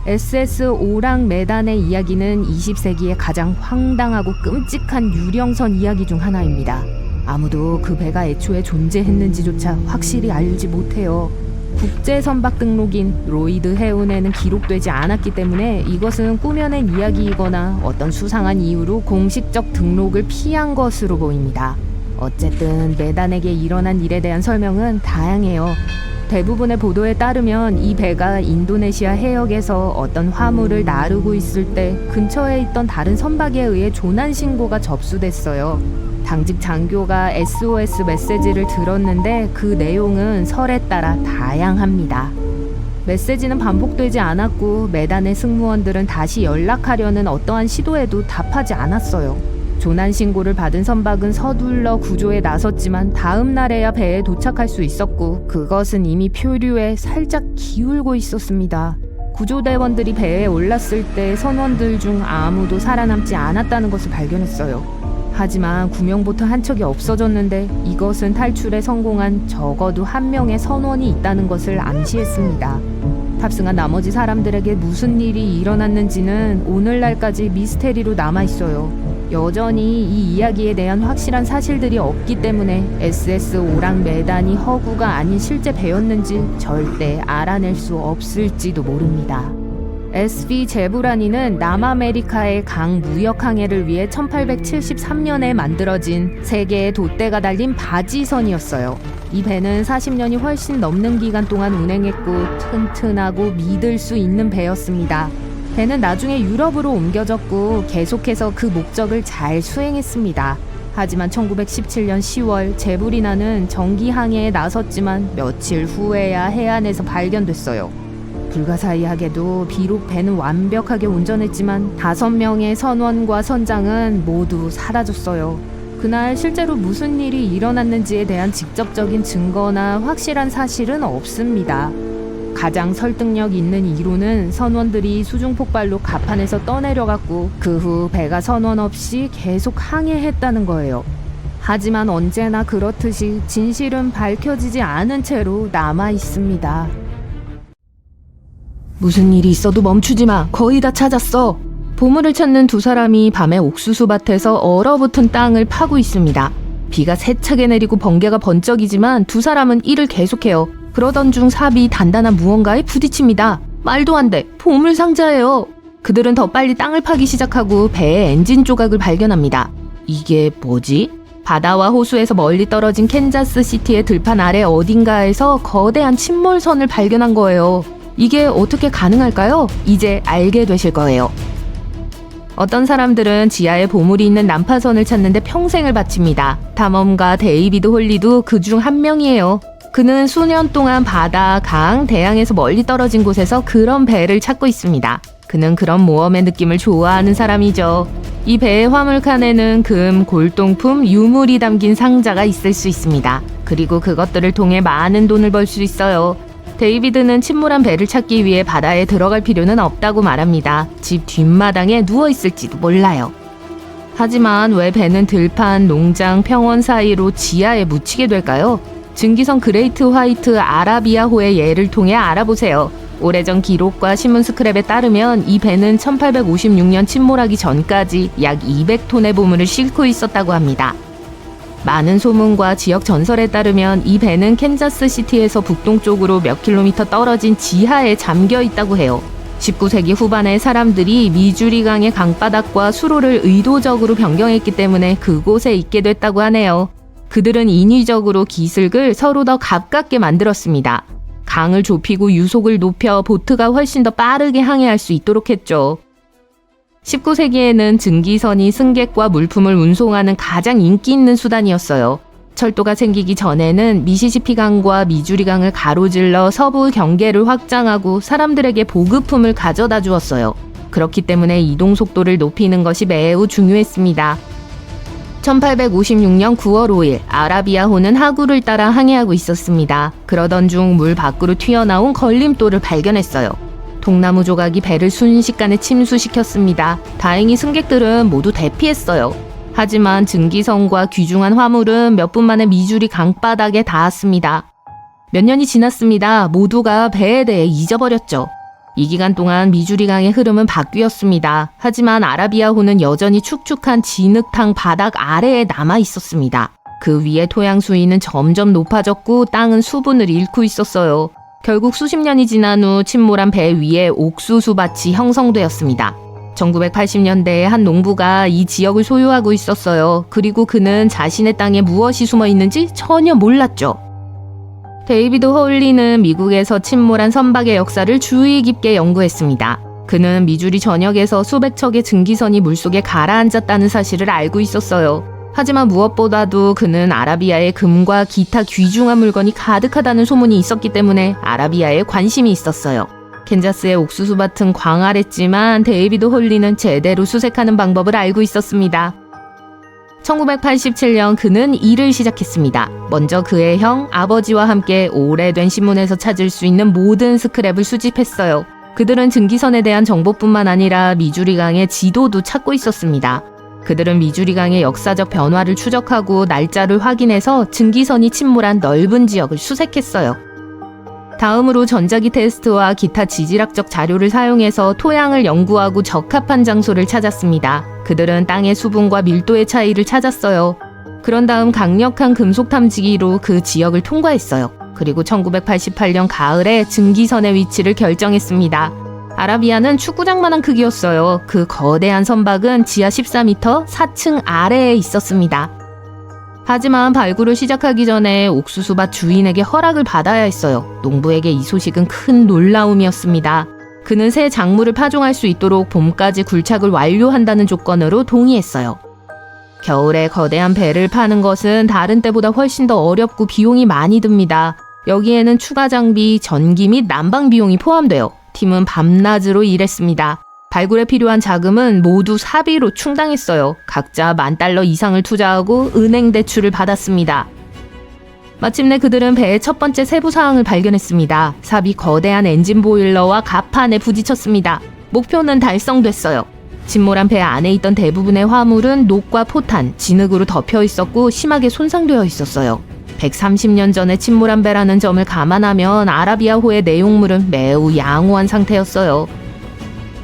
SS 오랑 메단의 이야기는 20세기의 가장 황당하고 끔찍한 유령선 이야기 중 하나입니다. 아무도 그 배가 애초에 존재했는지조차 확실히 알지 못해요. 국제선박 등록인 로이드 해운에는 기록되지 않았기 때문에 이것은 꾸며낸 이야기이거나 어떤 수상한 이유로 공식적 등록을 피한 것으로 보입니다. 어쨌든 메단에게 일어난 일에 대한 설명은 다양해요. 대부분의 보도에 따르면 이 배가 인도네시아 해역에서 어떤 화물을 나르고 있을 때 근처에 있던 다른 선박에 의해 조난 신고가 접수됐어요. 당직 장교가 SOS 메시지를 들었는데 그 내용은 설에 따라 다양합니다. 메시지는 반복되지 않았고 메단의 승무원들은 다시 연락하려는 어떠한 시도에도 답하지 않았어요. 조난 신고를 받은 선박은 서둘러 구조에 나섰지만 다음 날에야 배에 도착할 수 있었고 그것은 이미 표류에 살짝 기울고 있었습니다. 구조대원들이 배에 올랐을 때 선원들 중 아무도 살아남지 않았다는 것을 발견했어요. 하지만 구명보트 한 척이 없어졌는데 이것은 탈출에 성공한 적어도 한 명의 선원이 있다는 것을 암시했습니다. 탑승한 나머지 사람들에게 무슨 일이 일어났는지는 오늘날까지 미스테리로 남아있어요. 여전히 이 이야기에 대한 확실한 사실들이 없기 때문에 SS 오랑 메단이 허구가 아닌 실제 배였는지 절대 알아낼 수 없을지도 모릅니다. SV 제브라니는 남아메리카의 강 무역 항해를 위해 1873년에 만들어진 3개의 돛대가 달린 바지선이었어요. 이 배는 40년이 훨씬 넘는 기간 동안 운행했고 튼튼하고 믿을 수 있는 배였습니다. 배는 나중에 유럽으로 옮겨졌고 계속해서 그 목적을 잘 수행했습니다. 하지만 1917년 10월 제브리나는 정기 항해에 나섰지만 며칠 후에야 해안에서 발견됐어요. 불가사의하게도 비록 배는 완벽하게 운전했지만 5명의 선원과 선장은 모두 사라졌어요. 그날 실제로 무슨 일이 일어났는지에 대한 직접적인 증거나 확실한 사실은 없습니다. 가장 설득력 있는 이론은 선원들이 수중폭발로 갑판에서 떠내려갔고 그 후 배가 선원 없이 계속 항해했다는 거예요. 하지만 언제나 그렇듯이 진실은 밝혀지지 않은 채로 남아 있습니다. 무슨 일이 있어도 멈추지 마. 거의 다 찾았어. 보물을 찾는 두 사람이 밤에 옥수수밭에서 얼어붙은 땅을 파고 있습니다. 비가 세차게 내리고 번개가 번쩍이지만 두 사람은 일을 계속해요. 그러던 중 삽이 단단한 무언가에 부딪힙니다. 말도 안 돼. 보물 상자예요. 그들은 더 빨리 땅을 파기 시작하고 배의 엔진 조각을 발견합니다. 이게 뭐지? 바다와 호수에서 멀리 떨어진 캔자스 시티의 들판 아래 어딘가에서 거대한 침몰선을 발견한 거예요. 이게 어떻게 가능할까요? 이제 알게 되실 거예요. 어떤 사람들은 지하에 보물이 있는 난파선을 찾는데 평생을 바칩니다. 탐험가 데이비드 홀리도 그 중 한 명이에요. 그는 수년 동안 바다, 강, 대양에서 멀리 떨어진 곳에서 그런 배를 찾고 있습니다. 그는 그런 모험의 느낌을 좋아하는 사람이죠. 이 배의 화물칸에는 금, 골동품, 유물이 담긴 상자가 있을 수 있습니다. 그리고 그것들을 통해 많은 돈을 벌 수 있어요. 데이비드는 침몰한 배를 찾기 위해 바다에 들어갈 필요는 없다고 말합니다. 집 뒷마당에 누워있을지도 몰라요. 하지만 왜 배는 들판, 농장, 평원 사이로 지하에 묻히게 될까요? 증기선 그레이트 화이트 아라비아호의 예를 통해 알아보세요. 오래전 기록과 신문 스크랩에 따르면 이 배는 1856년 침몰하기 전까지 약 200톤의 보물을 싣고 있었다고 합니다. 많은 소문과 지역 전설에 따르면 이 배는 캔자스 시티에서 북동쪽으로 몇 킬로미터 떨어진 지하에 잠겨 있다고 해요. 19세기 후반에 사람들이 미주리 강의 강바닥과 수로를 의도적으로 변경했기 때문에 그곳에 있게 됐다고 하네요. 그들은 인위적으로 기슭을 서로 더 가깝게 만들었습니다. 강을 좁히고 유속을 높여 보트가 훨씬 더 빠르게 항해할 수 있도록 했죠. 19세기에는 증기선이 승객과 물품을 운송하는 가장 인기 있는 수단이었어요. 철도가 생기기 전에는 미시시피 강과 미주리 강을 가로질러 서부 경계를 확장하고 사람들에게 보급품을 가져다 주었어요. 그렇기 때문에 이동 속도를 높이는 것이 매우 중요했습니다. 1856년 9월 5일 아라비아호는 하구를 따라 항해하고 있었습니다. 그러던 중 물 밖으로 튀어나온 걸림돌을 발견했어요. 통나무 조각이 배를 순식간에 침수시켰습니다. 다행히 승객들은 모두 대피했어요. 하지만 증기선과 귀중한 화물은 몇 분 만에 미주리 강바닥에 닿았습니다. 몇 년이 지났습니다. 모두가 배에 대해 잊어버렸죠. 이 기간 동안 미주리 강의 흐름은 바뀌었습니다. 하지만 아라비아호는 여전히 축축한 진흙탕 바닥 아래에 남아 있었습니다. 그 위에 토양 수위는 점점 높아졌고 땅은 수분을 잃고 있었어요. 결국 수십 년이 지난 후 침몰한 배 위에 옥수수밭이 형성되었습니다. 1980년대에 한 농부가 이 지역을 소유하고 있었어요. 그리고 그는 자신의 땅에 무엇이 숨어 있는지 전혀 몰랐죠. 데이비드 홀리는 미국에서 침몰한 선박의 역사를 주의 깊게 연구했습니다. 그는 미주리 전역에서 수백 척의 증기선이 물속에 가라앉았다는 사실을 알고 있었어요. 하지만 무엇보다도 그는 아라비아의 금과 기타 귀중한 물건이 가득하다는 소문이 있었기 때문에 아라비아에 관심이 있었어요. 캔자스의 옥수수밭은 광활했지만 데이비드 홀리는 제대로 수색하는 방법을 알고 있었습니다. 1987년 그는 일을 시작했습니다. 먼저 그의 형, 아버지와 함께 오래된 신문에서 찾을 수 있는 모든 스크랩을 수집했어요. 그들은 증기선에 대한 정보뿐만 아니라 미주리 강의 지도도 찾고 있었습니다. 그들은 미주리 강의 역사적 변화를 추적하고 날짜를 확인해서 증기선이 침몰한 넓은 지역을 수색했어요. 다음으로 전자기 테스트와 기타 지질학적 자료를 사용해서 토양을 연구하고 적합한 장소를 찾았습니다. 그들은 땅의 수분과 밀도의 차이를 찾았어요. 그런 다음 강력한 금속 탐지기로 그 지역을 통과했어요. 그리고 1988년 가을에 증기선의 위치를 결정했습니다. 아라비아는 축구장만한 크기였어요. 그 거대한 선박은 지하 14m 4층 아래에 있었습니다. 하지만 발굴을 시작하기 전에 옥수수밭 주인에게 허락을 받아야 했어요. 농부에게 이 소식은 큰 놀라움이었습니다. 그는 새 작물을 파종할 수 있도록 봄까지 굴착을 완료한다는 조건으로 동의했어요. 겨울에 거대한 배를 파는 것은 다른 때보다 훨씬 더 어렵고 비용이 많이 듭니다. 여기에는 추가 장비, 전기 및 난방 비용이 포함돼요. 팀은 밤낮으로 일했습니다. 발굴에 필요한 자금은 모두 사비로 충당했어요. 각자 $10,000 이상을 투자하고 은행 대출을 받았습니다. 마침내 그들은 배의 첫 번째 세부 사항을 발견했습니다. 삽이 거대한 엔진 보일러와 갑판에 부딪혔습니다. 목표는 달성됐어요. 침몰한 배 안에 있던 대부분의 화물은 녹과 포탄, 진흙으로 덮여 있었고 심하게 손상되어 있었어요. 130년 전에 침몰한 배라는 점을 감안하면 아라비아호의 내용물은 매우 양호한 상태였어요.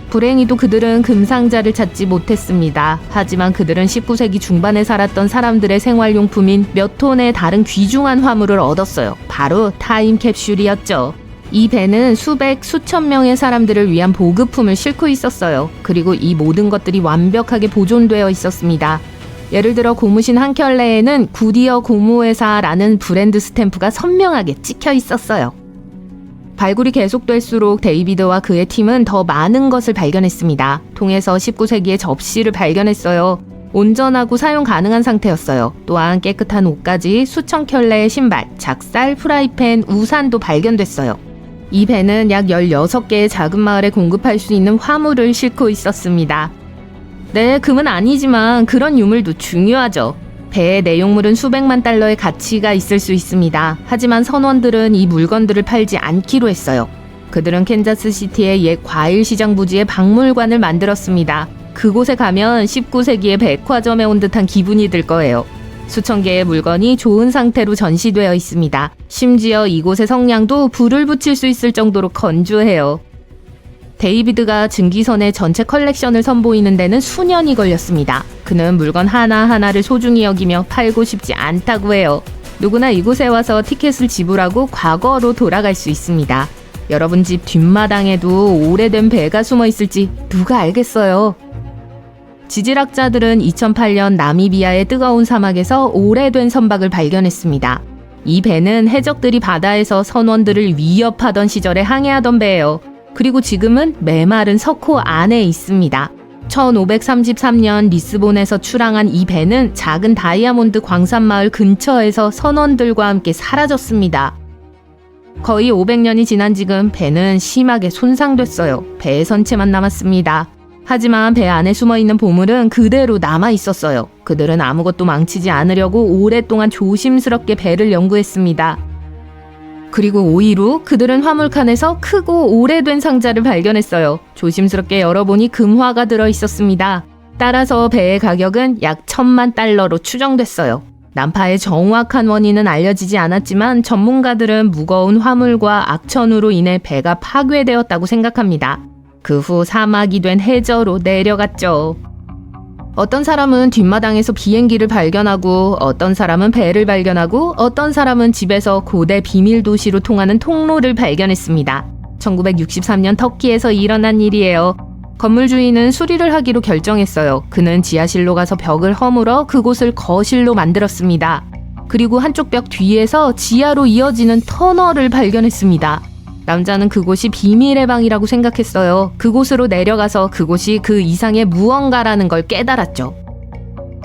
불행히도 그들은 금상자를 찾지 못했습니다. 하지만 그들은 19세기 중반에 살았던 사람들의 생활용품인 몇 톤의 다른 귀중한 화물을 얻었어요. 바로 타임캡슐이었죠. 이 배는 수천 명의 사람들을 위한 보급품을 싣고 있었어요. 그리고 이 모든 것들이 완벽하게 보존되어 있었습니다. 예를 들어 고무신 한 켤레에는 구디어 고무회사라는 브랜드 스탬프가 선명하게 찍혀 있었어요. 발굴이 계속될수록 데이비드와 그의 팀은 더 많은 것을 발견했습니다. 통에서 19세기의 접시를 발견했어요. 온전하고 사용 가능한 상태였어요. 또한 깨끗한 옷까지 수천 켤레의 신발, 작살, 프라이팬, 우산도 발견됐어요. 이 배는 약 16개의 작은 마을에 공급할 수 있는 화물을 싣고 있었습니다. 네, 금은 아니지만 그런 유물도 중요하죠. 배의 내용물은 수백만 달러의 가치가 있을 수 있습니다. 하지만 선원들은 이 물건들을 팔지 않기로 했어요. 그들은 캔자스시티의 옛 과일시장 부지에 박물관을 만들었습니다. 그곳에 가면 19세기의 백화점에 온 듯한 기분이 들 거예요. 수천 개의 물건이 좋은 상태로 전시되어 있습니다. 심지어 이곳의 성냥도 불을 붙일 수 있을 정도로 건조해요. 데이비드가 증기선의 전체 컬렉션을 선보이는 데는 수년이 걸렸습니다. 그는 물건 하나하나를 소중히 여기며 팔고 싶지 않다고 해요. 누구나 이곳에 와서 티켓을 지불하고 과거로 돌아갈 수 있습니다. 여러분 집 뒷마당에도 오래된 배가 숨어 있을지 누가 알겠어요. 지질학자들은 2008년 나미비아의 뜨거운 사막에서 오래된 선박을 발견했습니다. 이 배는 해적들이 바다에서 선원들을 위협하던 시절에 항해하던 배예요. 그리고 지금은 메마른 석호 안에 있습니다. 1533년 리스본에서 출항한 이 배는 작은 다이아몬드 광산마을 근처에서 선원들과 함께 사라졌습니다. 거의 500년이 지난 지금 배는 심하게 손상됐어요. 배의 선체만 남았습니다. 하지만 배 안에 숨어있는 보물은 그대로 남아있었어요. 그들은 아무것도 망치지 않으려고 오랫동안 조심스럽게 배를 연구했습니다. 그리고 5일 후 그들은 화물칸에서 크고 오래된 상자를 발견했어요. 조심스럽게 열어보니 금화가 들어있었습니다. 따라서 배의 가격은 약 1,000만 달러로 추정됐어요. 난파의 정확한 원인은 알려지지 않았지만 전문가들은 무거운 화물과 악천후로 인해 배가 파괴되었다고 생각합니다. 그 후 사막이 된 해저로 내려갔죠. 어떤 사람은 뒷마당에서 비행기를 발견하고 어떤 사람은 배를 발견하고 어떤 사람은 집에서 고대 비밀 도시로 통하는 통로를 발견했습니다. 1963년 터키에서 일어난 일이에요. 건물 주인은 수리를 하기로 결정했어요. 그는 지하실로 가서 벽을 허물어 그곳을 거실로 만들었습니다. 그리고 한쪽 벽 뒤에서 지하로 이어지는 터널을 발견했습니다. 남자는 그곳이 비밀의 방이라고 생각했어요. 그곳으로 내려가서 그곳이 그 이상의 무언가라는 걸 깨달았죠.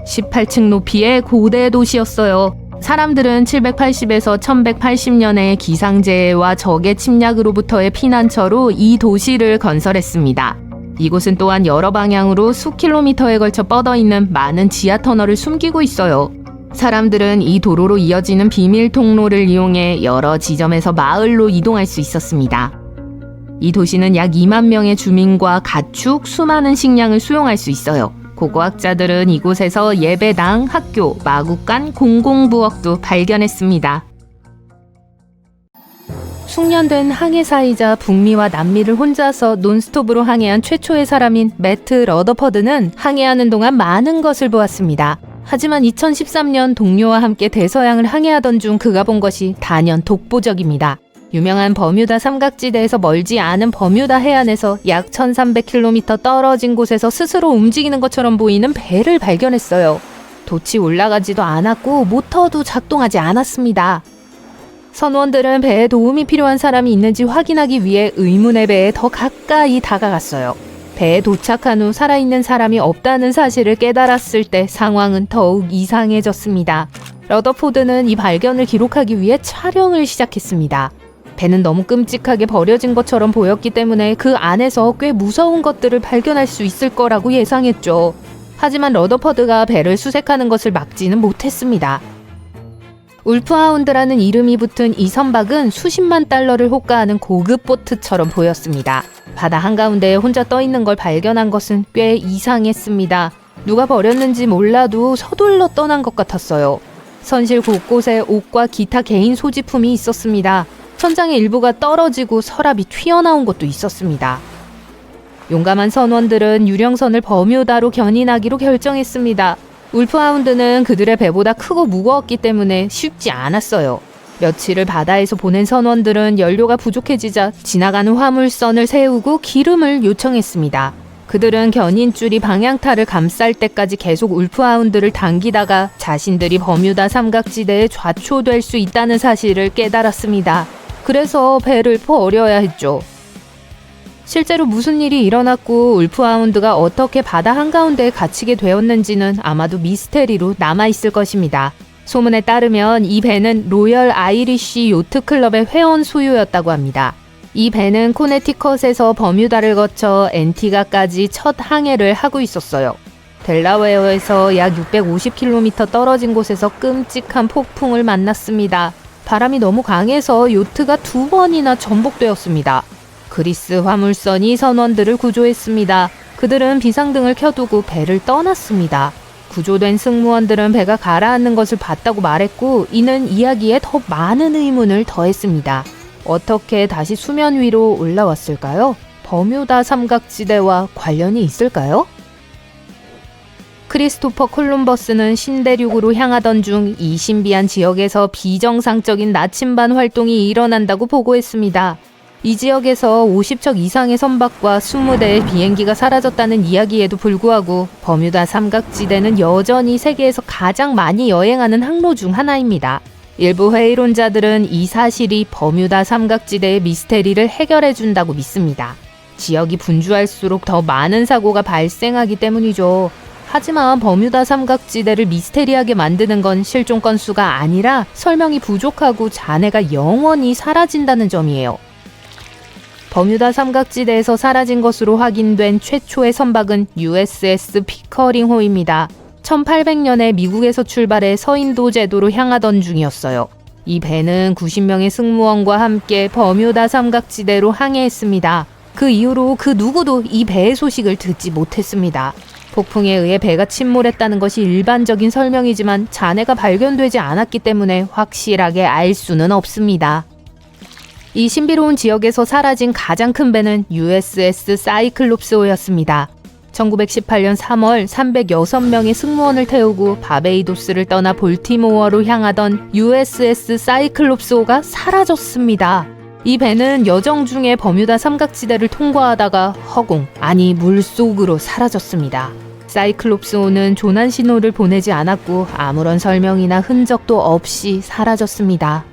18층 높이의 고대 도시였어요. 사람들은 780에서 1180년의 기상재해와 적의 침략으로부터의 피난처로 이 도시를 건설했습니다. 이곳은 또한 여러 방향으로 수킬로미터에 걸쳐 뻗어있는 많은 지하터널을 숨기고 있어요. 사람들은 이 도로로 이어지는 비밀 통로를 이용해 여러 지점에서 마을로 이동할 수 있었습니다. 이 도시는 약 2만 명의 주민과 가축, 수많은 식량을 수용할 수 있어요. 고고학자들은 이곳에서 예배당, 학교, 마구간, 공공부엌도 발견했습니다. 숙련된 항해사이자 북미와 남미를 혼자서 논스톱으로 항해한 최초의 사람인 매트 러더퍼드는 항해하는 동안 많은 것을 보았습니다. 하지만 2013년 동료와 함께 대서양을 항해하던 중 그가 본 것이 단연 독보적입니다. 유명한 버뮤다 삼각지대에서 멀지 않은 버뮤다 해안에서 약 1300km 떨어진 곳에서 스스로 움직이는 것처럼 보이는 배를 발견했어요. 돛이 올라가지도 않았고 모터도 작동하지 않았습니다. 선원들은 배에 도움이 필요한 사람이 있는지 확인하기 위해 의문의 배에 더 가까이 다가갔어요. 배에 도착한 후 살아있는 사람이 없다는 사실을 깨달았을 때 상황은 더욱 이상해졌습니다. 러더포드는 이 발견을 기록하기 위해 촬영을 시작했습니다. 배는 너무 끔찍하게 버려진 것처럼 보였기 때문에 그 안에서 꽤 무서운 것들을 발견할 수 있을 거라고 예상했죠. 하지만 러더퍼드가 배를 수색하는 것을 막지는 못했습니다. 울프하운드라는 이름이 붙은 이 선박은 수십만 달러를 호가하는 고급 보트처럼 보였습니다. 바다 한가운데에 혼자 떠있는 걸 발견한 것은 꽤 이상했습니다. 누가 버렸는지 몰라도 서둘러 떠난 것 같았어요. 선실 곳곳에 옷과 기타 개인 소지품이 있었습니다. 천장의 일부가 떨어지고 서랍이 튀어나온 것도 있었습니다. 용감한 선원들은 유령선을 버뮤다로 견인하기로 결정했습니다. 울프하운드는 그들의 배보다 크고 무거웠기 때문에 쉽지 않았어요. 며칠을 바다에서 보낸 선원들은 연료가 부족해지자 지나가는 화물선을 세우고 기름을 요청했습니다. 그들은 견인줄이 방향타를 감쌀 때까지 계속 울프하운드를 당기다가 자신들이 버뮤다 삼각지대에 좌초될 수 있다는 사실을 깨달았습니다. 그래서 배를 버려야 했죠. 실제로 무슨 일이 일어났고 울프하운드가 어떻게 바다 한가운데에 갇히게 되었는지는 아마도 미스테리로 남아있을 것입니다. 소문에 따르면 이 배는 로열 아이리쉬 요트클럽의 회원 소유였다고 합니다. 이 배는 코네티컷에서 버뮤다를 거쳐 앤티가까지 첫 항해를 하고 있었어요. 델라웨어에서 약 650km 떨어진 곳에서 끔찍한 폭풍을 만났습니다. 바람이 너무 강해서 요트가 2번이나 전복되었습니다. 그리스 화물선이 선원들을 구조했습니다. 그들은 비상등을 켜두고 배를 떠났습니다. 구조된 승무원들은 배가 가라앉는 것을 봤다고 말했고 이는 이야기에 더 많은 의문을 더했습니다. 어떻게 다시 수면 위로 올라왔을까요? 버뮤다 삼각지대와 관련이 있을까요? 크리스토퍼 콜럼버스는 신대륙으로 향하던 중 이 신비한 지역에서 비정상적인 나침반 활동이 일어난다고 보고했습니다. 이 지역에서 50척 이상의 선박과 20대의 비행기가 사라졌다는 이야기에도 불구하고 버뮤다 삼각지대는 여전히 세계에서 가장 많이 여행하는 항로 중 하나입니다. 일부 회의론자들은 이 사실이 버뮤다 삼각지대의 미스테리를 해결해준다고 믿습니다. 지역이 분주할수록 더 많은 사고가 발생하기 때문이죠. 하지만 버뮤다 삼각지대를 미스테리하게 만드는 건 실종 건수가 아니라 설명이 부족하고 잔해가 영원히 사라진다는 점이에요. 버뮤다 삼각지대에서 사라진 것으로 확인된 최초의 선박은 USS 피커링호입니다. 1800년에 미국에서 출발해 서인도 제도로 향하던 중이었어요. 이 배는 90명의 승무원과 함께 버뮤다 삼각지대로 항해했습니다. 그 이후로 그 누구도 이 배의 소식을 듣지 못했습니다. 폭풍에 의해 배가 침몰했다는 것이 일반적인 설명이지만 잔해가 발견되지 않았기 때문에 확실하게 알 수는 없습니다. 이 신비로운 지역에서 사라진 가장 큰 배는 USS 사이클롭스호였습니다. 1918년 3월 306명의 승무원을 태우고 바베이도스를 떠나 볼티모어로 향하던 USS 사이클롭스호가 사라졌습니다. 이 배는 여정 중에 버뮤다 삼각지대를 통과하다가 물속으로 사라졌습니다. 사이클롭스호는 조난 신호를 보내지 않았고 아무런 설명이나 흔적도 없이 사라졌습니다.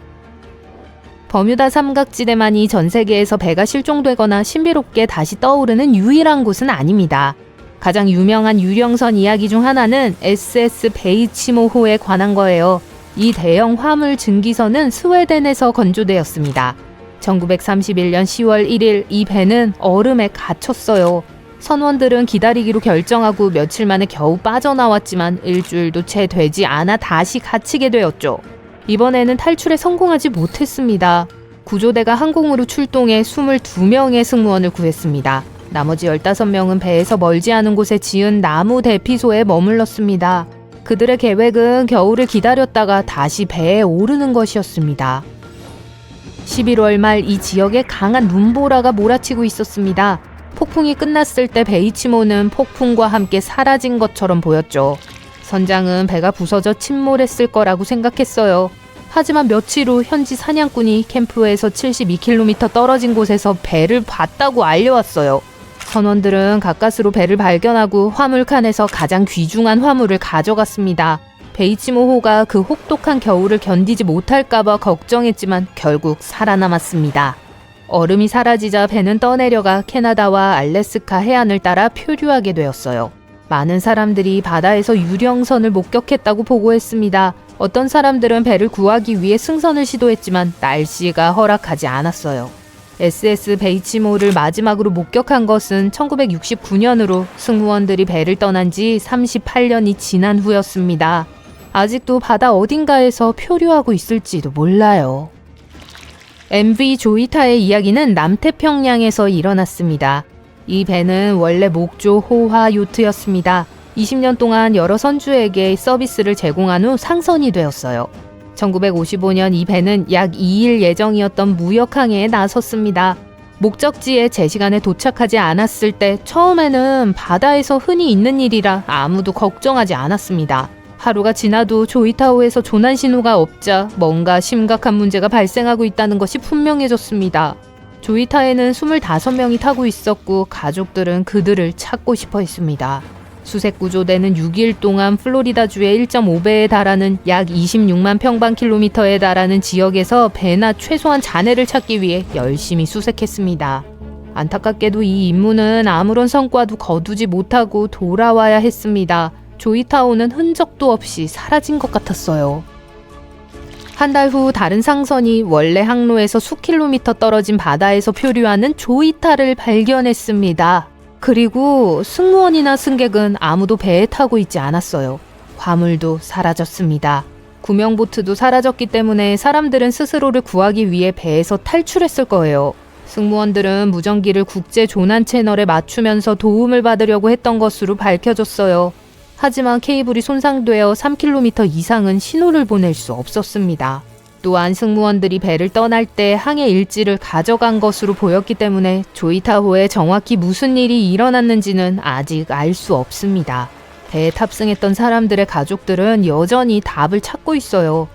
버뮤다 삼각지대만이 전 세계에서 배가 실종되거나 신비롭게 다시 떠오르는 유일한 곳은 아닙니다. 가장 유명한 유령선 이야기 중 하나는 SS 베이치모호에 관한 거예요. 이 대형 화물 증기선은 스웨덴에서 건조되었습니다. 1931년 10월 1일 이 배는 얼음에 갇혔어요. 선원들은 기다리기로 결정하고 며칠 만에 겨우 빠져나왔지만 일주일도 채 되지 않아 다시 갇히게 되었죠. 이번에는 탈출에 성공하지 못했습니다. 구조대가 항공으로 출동해 22명의 승무원을 구했습니다. 나머지 15명은 배에서 멀지 않은 곳에 지은 나무 대피소에 머물렀습니다. 그들의 계획은 겨울을 기다렸다가 다시 배에 오르는 것이었습니다. 11월 말 이 지역에 강한 눈보라가 몰아치고 있었습니다. 폭풍이 끝났을 때 베이치모는 폭풍과 함께 사라진 것처럼 보였죠. 선장은 배가 부서져 침몰했을 거라고 생각했어요. 하지만 며칠 후 현지 사냥꾼이 캠프에서 72km 떨어진 곳에서 배를 봤다고 알려왔어요. 선원들은 가까스로 배를 발견하고 화물칸에서 가장 귀중한 화물을 가져갔습니다. 베이치모호가 그 혹독한 겨울을 견디지 못할까봐 걱정했지만 결국 살아남았습니다. 얼음이 사라지자 배는 떠내려가 캐나다와 알래스카 해안을 따라 표류하게 되었어요. 많은 사람들이 바다에서 유령선을 목격했다고 보고했습니다. 어떤 사람들은 배를 구하기 위해 승선을 시도했지만 날씨가 허락하지 않았어요. SS 베이치모를 마지막으로 목격한 것은 1969년으로 승무원들이 배를 떠난 지 38년이 지난 후였습니다. 아직도 바다 어딘가에서 표류하고 있을지도 몰라요. MV 조이타의 이야기는 남태평양에서 일어났습니다. 이 배는 원래 목조 호화 요트였습니다. 20년 동안 여러 선주에게 서비스를 제공한 후 상선이 되었어요. 1955년 이 배는 약 2일 예정이었던 무역항해에 나섰습니다. 목적지에 제 시간에 도착하지 않았을 때 처음에는 바다에서 흔히 있는 일이라 아무도 걱정하지 않았습니다. 하루가 지나도 조이타호에서 조난 신호가 없자 뭔가 심각한 문제가 발생하고 있다는 것이 분명해졌습니다. 조이타에는 25명이 타고 있었고 가족들은 그들을 찾고 싶어 했습니다. 수색 구조대는 6일 동안 플로리다주의 1.5배에 달하는 약 26만 평방킬로미터에 달하는 지역에서 배나 최소한 잔해를 찾기 위해 열심히 수색했습니다. 안타깝게도 이 임무는 아무런 성과도 거두지 못하고 돌아와야 했습니다. 조이타호는 흔적도 없이 사라진 것 같았어요. 한 달 후 다른 상선이 원래 항로에서 수킬로미터 떨어진 바다에서 표류하는 조이타를 발견했습니다. 그리고 승무원이나 승객은 아무도 배에 타고 있지 않았어요. 화물도 사라졌습니다. 구명보트도 사라졌기 때문에 사람들은 스스로를 구하기 위해 배에서 탈출했을 거예요. 승무원들은 무전기를 국제 조난 채널에 맞추면서 도움을 받으려고 했던 것으로 밝혀졌어요. 하지만 케이블이 손상되어 3km 이상은 신호를 보낼 수 없었습니다. 또한 승무원들이 배를 떠날 때 항해 일지를 가져간 것으로 보였기 때문에 조이타호에 정확히 무슨 일이 일어났는지는 아직 알 수 없습니다. 배에 탑승했던 사람들의 가족들은 여전히 답을 찾고 있어요.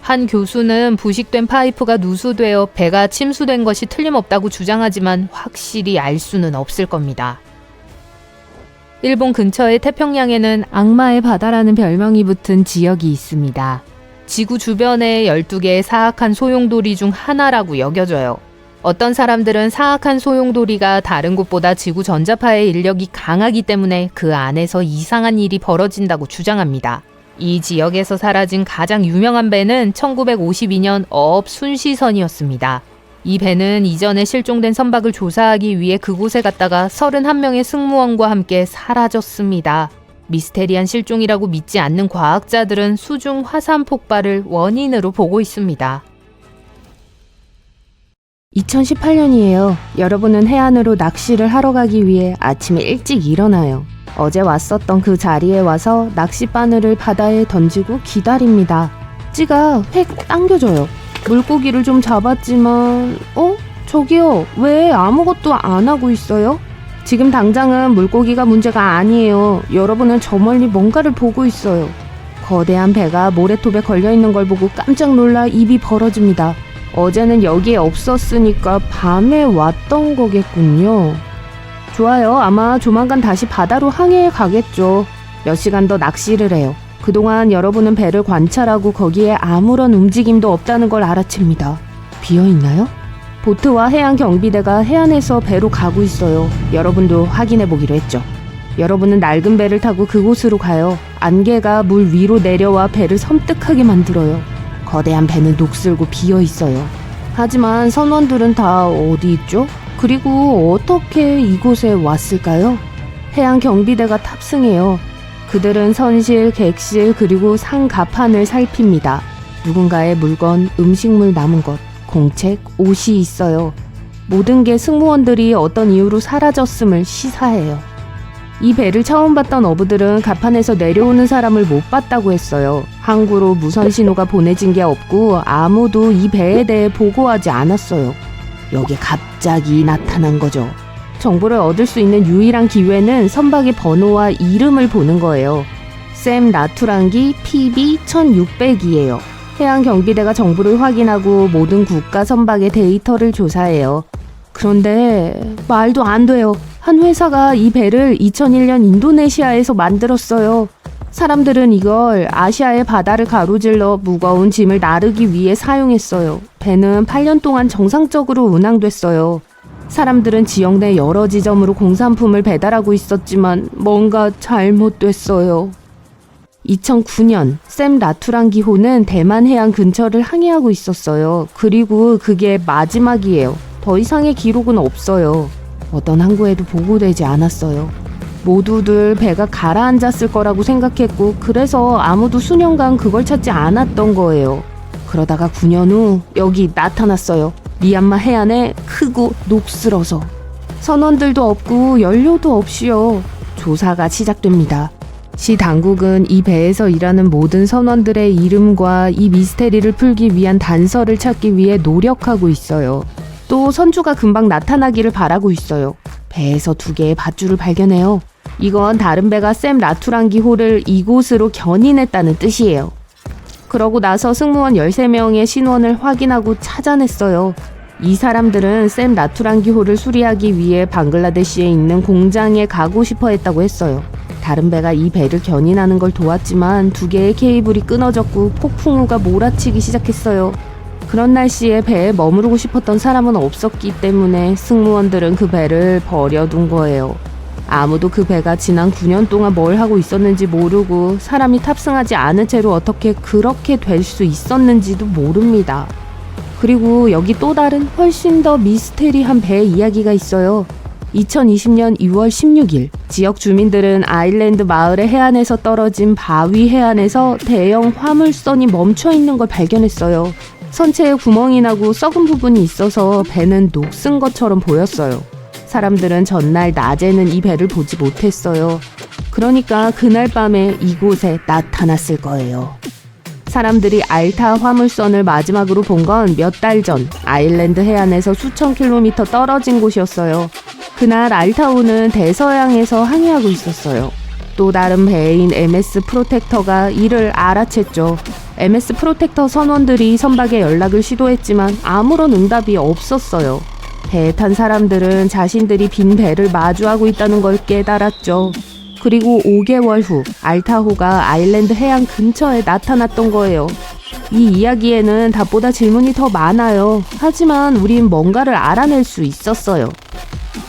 한 교수는 부식된 파이프가 누수되어 배가 침수된 것이 틀림없다고 주장하지만 확실히 알 수는 없을 겁니다. 일본 근처의 태평양에는 악마의 바다라는 별명이 붙은 지역이 있습니다. 지구 주변에 12개의 사악한 소용돌이 중 하나라고 여겨져요. 어떤 사람들은 사악한 소용돌이가 다른 곳보다 지구 전자파의 인력이 강하기 때문에 그 안에서 이상한 일이 벌어진다고 주장합니다. 이 지역에서 사라진 가장 유명한 배는 1952년 어업 순시선이었습니다. 이 배는 이전에 실종된 선박을 조사하기 위해 그곳에 갔다가 31명의 승무원과 함께 사라졌습니다. 미스테리한 실종이라고 믿지 않는 과학자들은 수중 화산 폭발을 원인으로 보고 있습니다. 2018년이에요. 여러분은 해안으로 낚시를 하러 가기 위해 아침에 일찍 일어나요. 어제 왔었던 그 자리에 와서 낚싯바늘을 바다에 던지고 기다립니다. 찌가 획 당겨져요. 물고기를 좀 잡았지만 저기요, 왜 아무것도 안 하고 있어요? 지금 당장은 물고기가 문제가 아니에요. 여러분은 저 멀리 뭔가를 보고 있어요. 거대한 배가 모래톱에 걸려있는 걸 보고 깜짝 놀라 입이 벌어집니다. 어제는 여기에 없었으니까 밤에 왔던 거겠군요. 좋아요. 아마 조만간 다시 바다로 항해해 가겠죠. 몇 시간 더 낚시를 해요. 그동안 여러분은 배를 관찰하고 거기에 아무런 움직임도 없다는 걸 알아챕니다. 비어있나요? 보트와 해양 경비대가 해안에서 배로 가고 있어요. 여러분도 확인해 보기로 했죠. 여러분은 낡은 배를 타고 그곳으로 가요. 안개가 물 위로 내려와 배를 섬뜩하게 만들어요. 거대한 배는 녹슬고 비어 있어요. 하지만 선원들은 다 어디 있죠? 그리고 어떻게 이곳에 왔을까요? 해양 경비대가 탑승해요. 그들은 선실, 객실, 그리고 상가판을 살핍니다. 누군가의 물건, 음식물 남은 것, 공책, 옷이 있어요. 모든 게 승무원들이 어떤 이유로 사라졌음을 시사해요. 이 배를 처음 봤던 어부들은 갑판에서 내려오는 사람을 못 봤다고 했어요. 항구로 무선 신호가 보내진 게 없고 아무도 이 배에 대해 보고하지 않았어요. 여기 갑자기 나타난 거죠. 정보를 얻을 수 있는 유일한 기회는 선박의 번호와 이름을 보는 거예요. 샘 라투랑기 PB-1600이에요. 해양 경비대가 정보를 확인하고 모든 국가 선박의 데이터를 조사해요. 그런데 말도 안 돼요. 한 회사가 이 배를 2001년 인도네시아에서 만들었어요. 사람들은 이걸 아시아의 바다를 가로질러 무거운 짐을 나르기 위해 사용했어요. 배는 8년 동안 정상적으로 운항됐어요. 사람들은 지역 내 여러 지점으로 공산품을 배달하고 있었지만 뭔가 잘못됐어요. 2009년 샘 라투랑기호는 대만 해안 근처를 항해하고 있었어요. 그리고 그게 마지막이에요. 더 이상의 기록은 없어요. 어떤 항구에도 보고되지 않았어요. 모두들 배가 가라앉았을 거라고 생각했고 그래서 아무도 수년간 그걸 찾지 않았던 거예요. 그러다가 9년 후 여기 나타났어요. 미얀마 해안에 크고 녹슬어서. 선원들도 없고 연료도 없이요. 조사가 시작됩니다. 시 당국은 이 배에서 일하는 모든 선원들의 이름과 이 미스테리를 풀기 위한 단서를 찾기 위해 노력하고 있어요. 또 선주가 금방 나타나기를 바라고 있어요. 배에서 2개의 밧줄을 발견해요. 이건 다른 배가 샘 라투랑기호를 이곳으로 견인했다는 뜻이에요. 그러고 나서 승무원 13명의 신원을 확인하고 찾아냈어요. 이 사람들은 샘 라투랑기호를 수리하기 위해 방글라데시에 있는 공장에 가고 싶어 했다고 했어요. 다른 배가 이 배를 견인하는 걸 도왔지만 2개의 케이블이 끊어졌고 폭풍우가 몰아치기 시작했어요. 그런 날씨에 배에 머무르고 싶었던 사람은 없었기 때문에 승무원들은 그 배를 버려둔 거예요. 아무도 그 배가 지난 9년 동안 뭘 하고 있었는지 모르고 사람이 탑승하지 않은 채로 어떻게 그렇게 될 수 있었는지도 모릅니다. 그리고 여기 또 다른 훨씬 더 미스테리한 배 이야기가 있어요. 2020년 2월 16일 지역 주민들은 아일랜드 마을의 해안에서 떨어진 바위 해안에서 대형 화물선이 멈춰 있는 걸 발견했어요. 선체에 구멍이 나고 썩은 부분이 있어서 배는 녹슨 것처럼 보였어요. 사람들은 전날 낮에는 이 배를 보지 못했어요. 그러니까 그날 밤에 이곳에 나타났을 거예요. 사람들이 알타 화물선을 마지막으로 본 건 몇 달 전 아일랜드 해안에서 수천 킬로미터 떨어진 곳이었어요. 그날 알타호는 대서양에서 항해하고 있었어요. 또 다른 배인 MS 프로텍터가 이를 알아챘죠. MS 프로텍터 선원들이 선박에 연락을 시도했지만 아무런 응답이 없었어요. 배에 탄 사람들은 자신들이 빈 배를 마주하고 있다는 걸 깨달았죠. 그리고 5개월 후 알타호가 아일랜드 해안 근처에 나타났던 거예요. 이 이야기에는 답보다 질문이 더 많아요. 하지만 우린 뭔가를 알아낼 수 있었어요.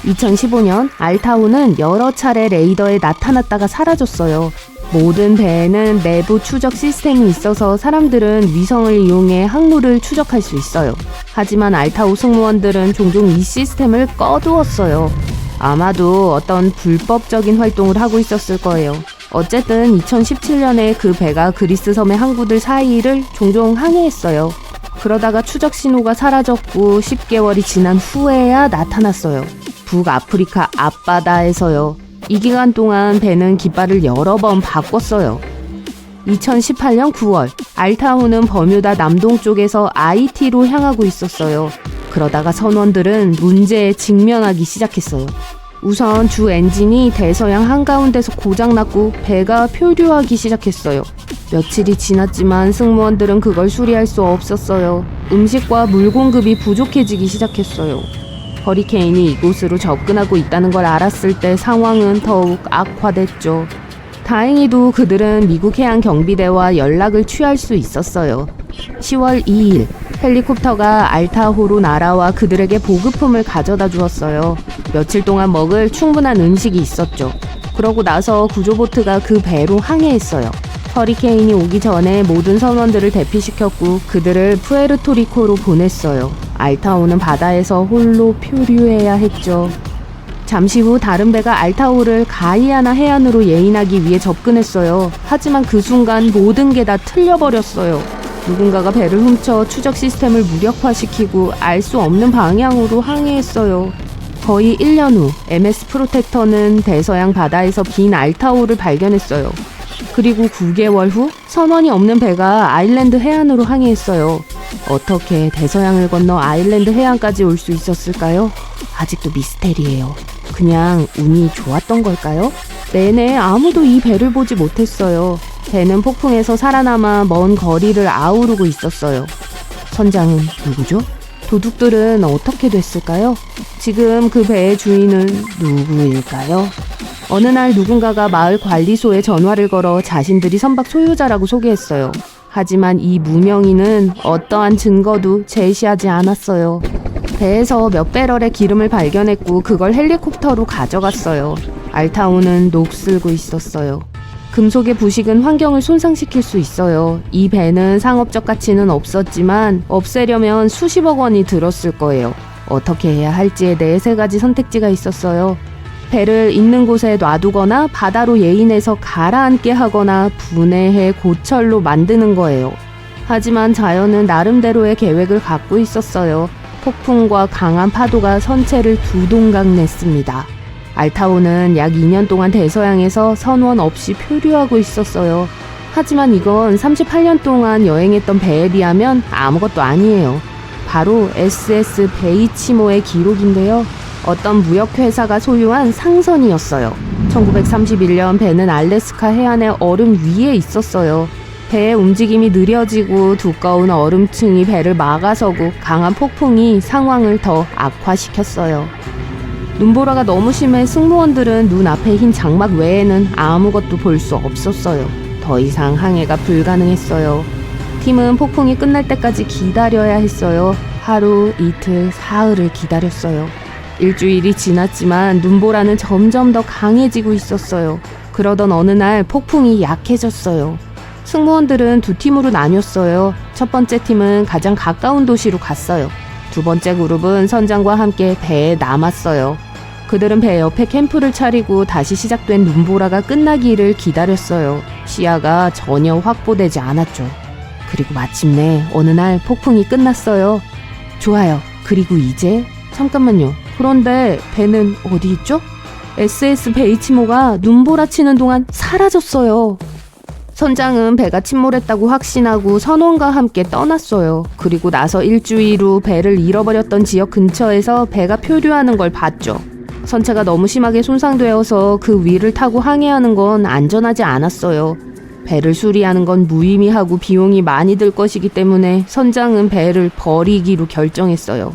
2015년 알타호는 여러 차례 레이더에 나타났다가 사라졌어요. 모든 배에는 내부 추적 시스템이 있어서 사람들은 위성을 이용해 항로를 추적할 수 있어요. 하지만 알타호 승무원들은 종종 이 시스템을 꺼두었어요. 아마도 어떤 불법적인 활동을 하고 있었을 거예요. 어쨌든 2017년에 그 배가 그리스 섬의 항구들 사이를 종종 항해했어요. 그러다가 추적 신호가 사라졌고 10개월이 지난 후에야 나타났어요. 북아프리카 앞바다에서요. 이 기간 동안 배는 깃발을 여러 번 바꿨어요. 2018년 9월 알타호는 버뮤다 남동쪽에서 IT로 향하고 있었어요. 그러다가 선원들은 문제에 직면하기 시작했어요. 우선 주 엔진이 대서양 한가운데서 고장났고 배가 표류하기 시작했어요. 며칠이 지났지만 승무원들은 그걸 수리할 수 없었어요. 음식과 물 공급이 부족해지기 시작했어요. 허리케인이 이곳으로 접근하고 있다는 걸 알았을 때 상황은 더욱 악화됐죠. 다행히도 그들은 미국 해안 경비대와 연락을 취할 수 있었어요. 10월 2일 헬리콥터가 알타호로 날아와 그들에게 보급품을 가져다 주었어요. 며칠 동안 먹을 충분한 음식이 있었죠. 그러고 나서 구조보트가 그 배로 항해했어요. 허리케인이 오기 전에 모든 선원들을 대피시켰고 그들을 푸에르토리코로 보냈어요. 알타호는 바다에서 홀로 표류해야 했죠. 잠시 후 다른 배가 알타호를 가이아나 해안으로 예인하기 위해 접근했어요. 하지만 그 순간 모든 게 다 틀려버렸어요. 누군가가 배를 훔쳐 추적 시스템을 무력화시키고 알 수 없는 방향으로 항해했어요. 거의 1년 후 MS 프로텍터는 대서양 바다에서 빈 알타호를 발견했어요. 그리고 9개월 후 선원이 없는 배가 아일랜드 해안으로 항해했어요. 어떻게 대서양을 건너 아일랜드 해안까지 올 수 있었을까요? 아직도 미스테리예요. 그냥 운이 좋았던 걸까요? 내내 아무도 이 배를 보지 못했어요. 배는 폭풍에서 살아남아 먼 거리를 아우르고 있었어요. 선장은 누구죠? 도둑들은 어떻게 됐을까요? 지금 그 배의 주인은 누구일까요? 어느 날 누군가가 마을 관리소에 전화를 걸어 자신들이 선박 소유자라고 소개했어요. 하지만 이 무명인은 어떠한 증거도 제시하지 않았어요. 배에서 몇 배럴의 기름을 발견했고 그걸 헬리콥터로 가져갔어요. 알타호는 녹슬고 있었어요. 금속의 부식은 환경을 손상시킬 수 있어요. 이 배는 상업적 가치는 없었지만 없애려면 수십억 원이 들었을 거예요. 어떻게 해야 할지에 대해 3가지 선택지가 있었어요. 배를 있는 곳에 놔두거나 바다로 예인해서 가라앉게 하거나 분해해 고철로 만드는 거예요. 하지만 자연은 나름대로의 계획을 갖고 있었어요. 폭풍과 강한 파도가 선체를 두 동강 냈습니다. 알타오는 약 2년 동안 대서양에서 선원 없이 표류하고 있었어요. 하지만 이건 38년 동안 여행했던 배에 비하면 아무것도 아니에요. 바로 SS 베이치모의 기록인데요. 어떤 무역회사가 소유한 상선이었어요. 1931년 배는 알래스카 해안의 얼음 위에 있었어요. 배의 움직임이 느려지고 두꺼운 얼음층이 배를 막아서고 강한 폭풍이 상황을 더 악화시켰어요. 눈보라가 너무 심해 승무원들은 눈앞에 흰 장막 외에는 아무것도 볼 수 없었어요. 더 이상 항해가 불가능했어요. 팀은 폭풍이 끝날 때까지 기다려야 했어요. 하루, 이틀, 사흘을 기다렸어요. 일주일이 지났지만 눈보라는 점점 더 강해지고 있었어요. 그러던 어느 날 폭풍이 약해졌어요. 승무원들은 두 팀으로 나뉘었어요. 첫 번째 팀은 가장 가까운 도시로 갔어요. 두 번째 그룹은 선장과 함께 배에 남았어요. 그들은 배 옆에 캠프를 차리고 다시 시작된 눈보라가 끝나기를 기다렸어요. 시야가 전혀 확보되지 않았죠. 그리고 마침내 어느 날 폭풍이 끝났어요. 좋아요. 그리고 이제? 잠깐만요. 그런데 배는 어디 있죠? SS 베이치모가 눈보라 치는 동안 사라졌어요. 선장은 배가 침몰했다고 확신하고 선원과 함께 떠났어요. 그리고 나서 일주일 후 배를 잃어버렸던 지역 근처에서 배가 표류하는 걸 봤죠. 선체가 너무 심하게 손상되어서 그 위를 타고 항해하는 건 안전하지 않았어요. 배를 수리하는 건 무의미하고 비용이 많이 들 것이기 때문에 선장은 배를 버리기로 결정했어요.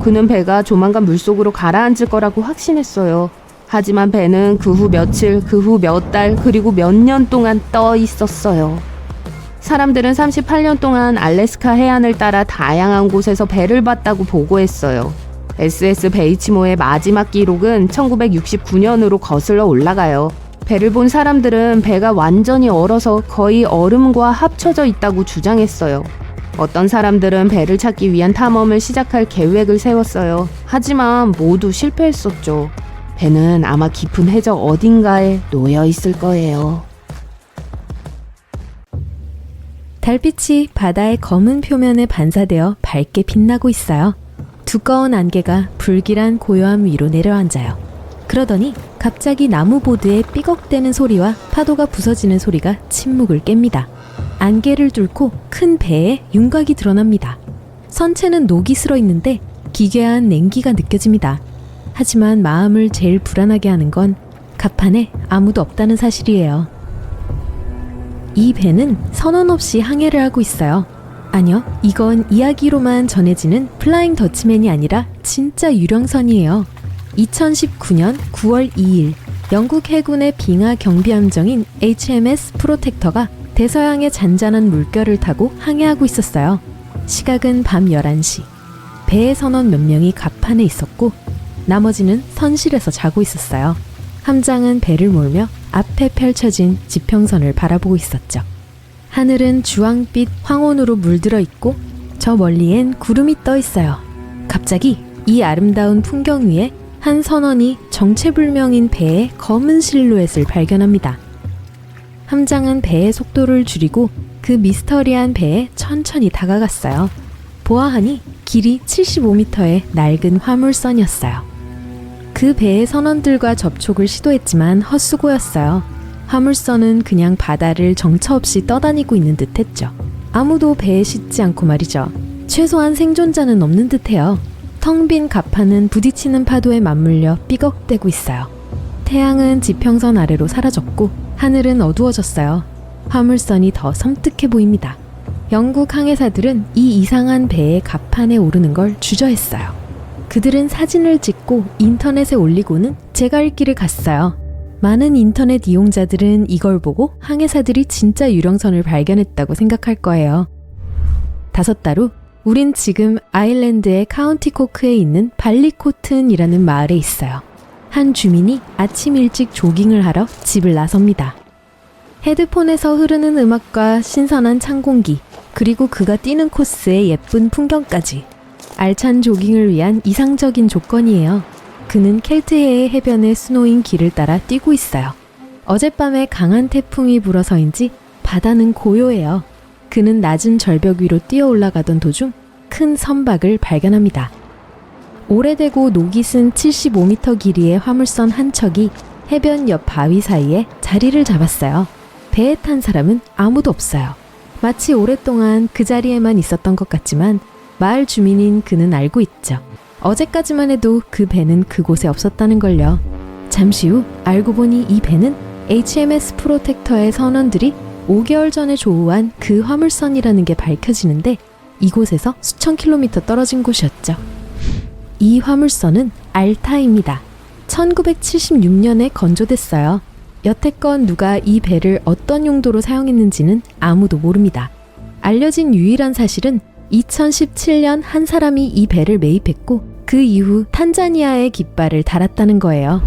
그는 배가 조만간 물속으로 가라앉을 거라고 확신했어요. 하지만 배는 그 후 며칠, 그 후 몇 달, 그리고 몇 년 동안 떠 있었어요. 사람들은 38년 동안 알래스카 해안을 따라 다양한 곳에서 배를 봤다고 보고했어요. SS 베이치모의 마지막 기록은 1969년으로 거슬러 올라가요. 배를 본 사람들은 배가 완전히 얼어서 거의 얼음과 합쳐져 있다고 주장했어요. 어떤 사람들은 배를 찾기 위한 탐험을 시작할 계획을 세웠어요. 하지만 모두 실패했었죠. 배는 아마 깊은 해적 어딘가에 놓여 있을 거예요. 달빛이 바다의 검은 표면에 반사되어 밝게 빛나고 있어요. 두꺼운 안개가 불길한 고요함 위로 내려앉아요. 그러더니 갑자기 나무 보드의 삐걱대는 소리와 파도가 부서지는 소리가 침묵을 깹니다. 안개를 뚫고 큰 배에 윤곽이 드러납니다. 선체는 녹이 슬어 있는데 기괴한 냉기가 느껴집니다. 하지만 마음을 제일 불안하게 하는 건 갑판에 아무도 없다는 사실이에요. 이 배는 선원 없이 항해를 하고 있어요. 아니요, 이건 이야기로만 전해지는 플라잉 더치맨이 아니라 진짜 유령선이에요. 2019년 9월 2일 영국 해군의 빙하 경비함정인 HMS 프로텍터가 대서양의 잔잔한 물결을 타고 항해하고 있었어요. 시각은 밤 11시. 배의 선원 몇 명이 갑판에 있었고 나머지는 선실에서 자고 있었어요. 함장은 배를 몰며 앞에 펼쳐진 지평선을 바라보고 있었죠. 하늘은 주황빛 황혼으로 물들어 있고 저 멀리엔 구름이 떠 있어요. 갑자기 이 아름다운 풍경 위에 한 선원이 정체불명인 배의 검은 실루엣을 발견합니다. 함장은 배의 속도를 줄이고 그 미스터리한 배에 천천히 다가갔어요. 보아하니 길이 75m의 낡은 화물선이었어요. 그 배의 선원들과 접촉을 시도했지만 헛수고였어요. 화물선은 그냥 바다를 정처 없이 떠다니고 있는 듯 했죠. 아무도 배에 싣지 않고 말이죠. 최소한 생존자는 없는 듯해요. 텅 빈 갑판은 부딪히는 파도에 맞물려 삐걱대고 있어요. 태양은 지평선 아래로 사라졌고 하늘은 어두워졌어요. 화물선이 더 섬뜩해 보입니다. 영국 항해사들은 이 이상한 배의 갑판에 오르는 걸 주저했어요. 그들은 사진을 찍고 인터넷에 올리고는 제갈 길을 갔어요. 많은 인터넷 이용자들은 이걸 보고 항해사들이 진짜 유령선을 발견했다고 생각할 거예요. 5달 후 우린 지금 아일랜드의 카운티 코크에 있는 발리코튼이라는 마을에 있어요. 한 주민이 아침 일찍 조깅을 하러 집을 나섭니다. 헤드폰에서 흐르는 음악과 신선한 찬 공기, 그리고 그가 뛰는 코스의 예쁜 풍경까지. 알찬 조깅을 위한 이상적인 조건이에요. 그는 켈트해의 해변에 스노인 길을 따라 뛰고 있어요. 어젯밤에 강한 태풍이 불어서인지 바다는 고요해요. 그는 낮은 절벽 위로 뛰어 올라가던 도중 큰 선박을 발견합니다. 오래되고 녹이 쓴 75m 길이의 화물선 한 척이 해변 옆 바위 사이에 자리를 잡았어요. 배에 탄 사람은 아무도 없어요. 마치 오랫동안 그 자리에만 있었던 것 같지만 마을 주민인 그는 알고 있죠. 어제까지만 해도 그 배는 그곳에 없었다는 걸요. 잠시 후 알고 보니 이 배는 HMS 프로텍터의 선원들이 5개월 전에 조우한 그 화물선이라는 게 밝혀지는데 이곳에서 수천 킬로미터 떨어진 곳이었죠. 이 화물선은 알타입니다. 1976년에 건조됐어요. 여태껏 누가 이 배를 어떤 용도로 사용했는지는 아무도 모릅니다. 알려진 유일한 사실은 2017년 한 사람이 이 배를 매입했고 그 이후 탄자니아에 깃발을 달았다는 거예요.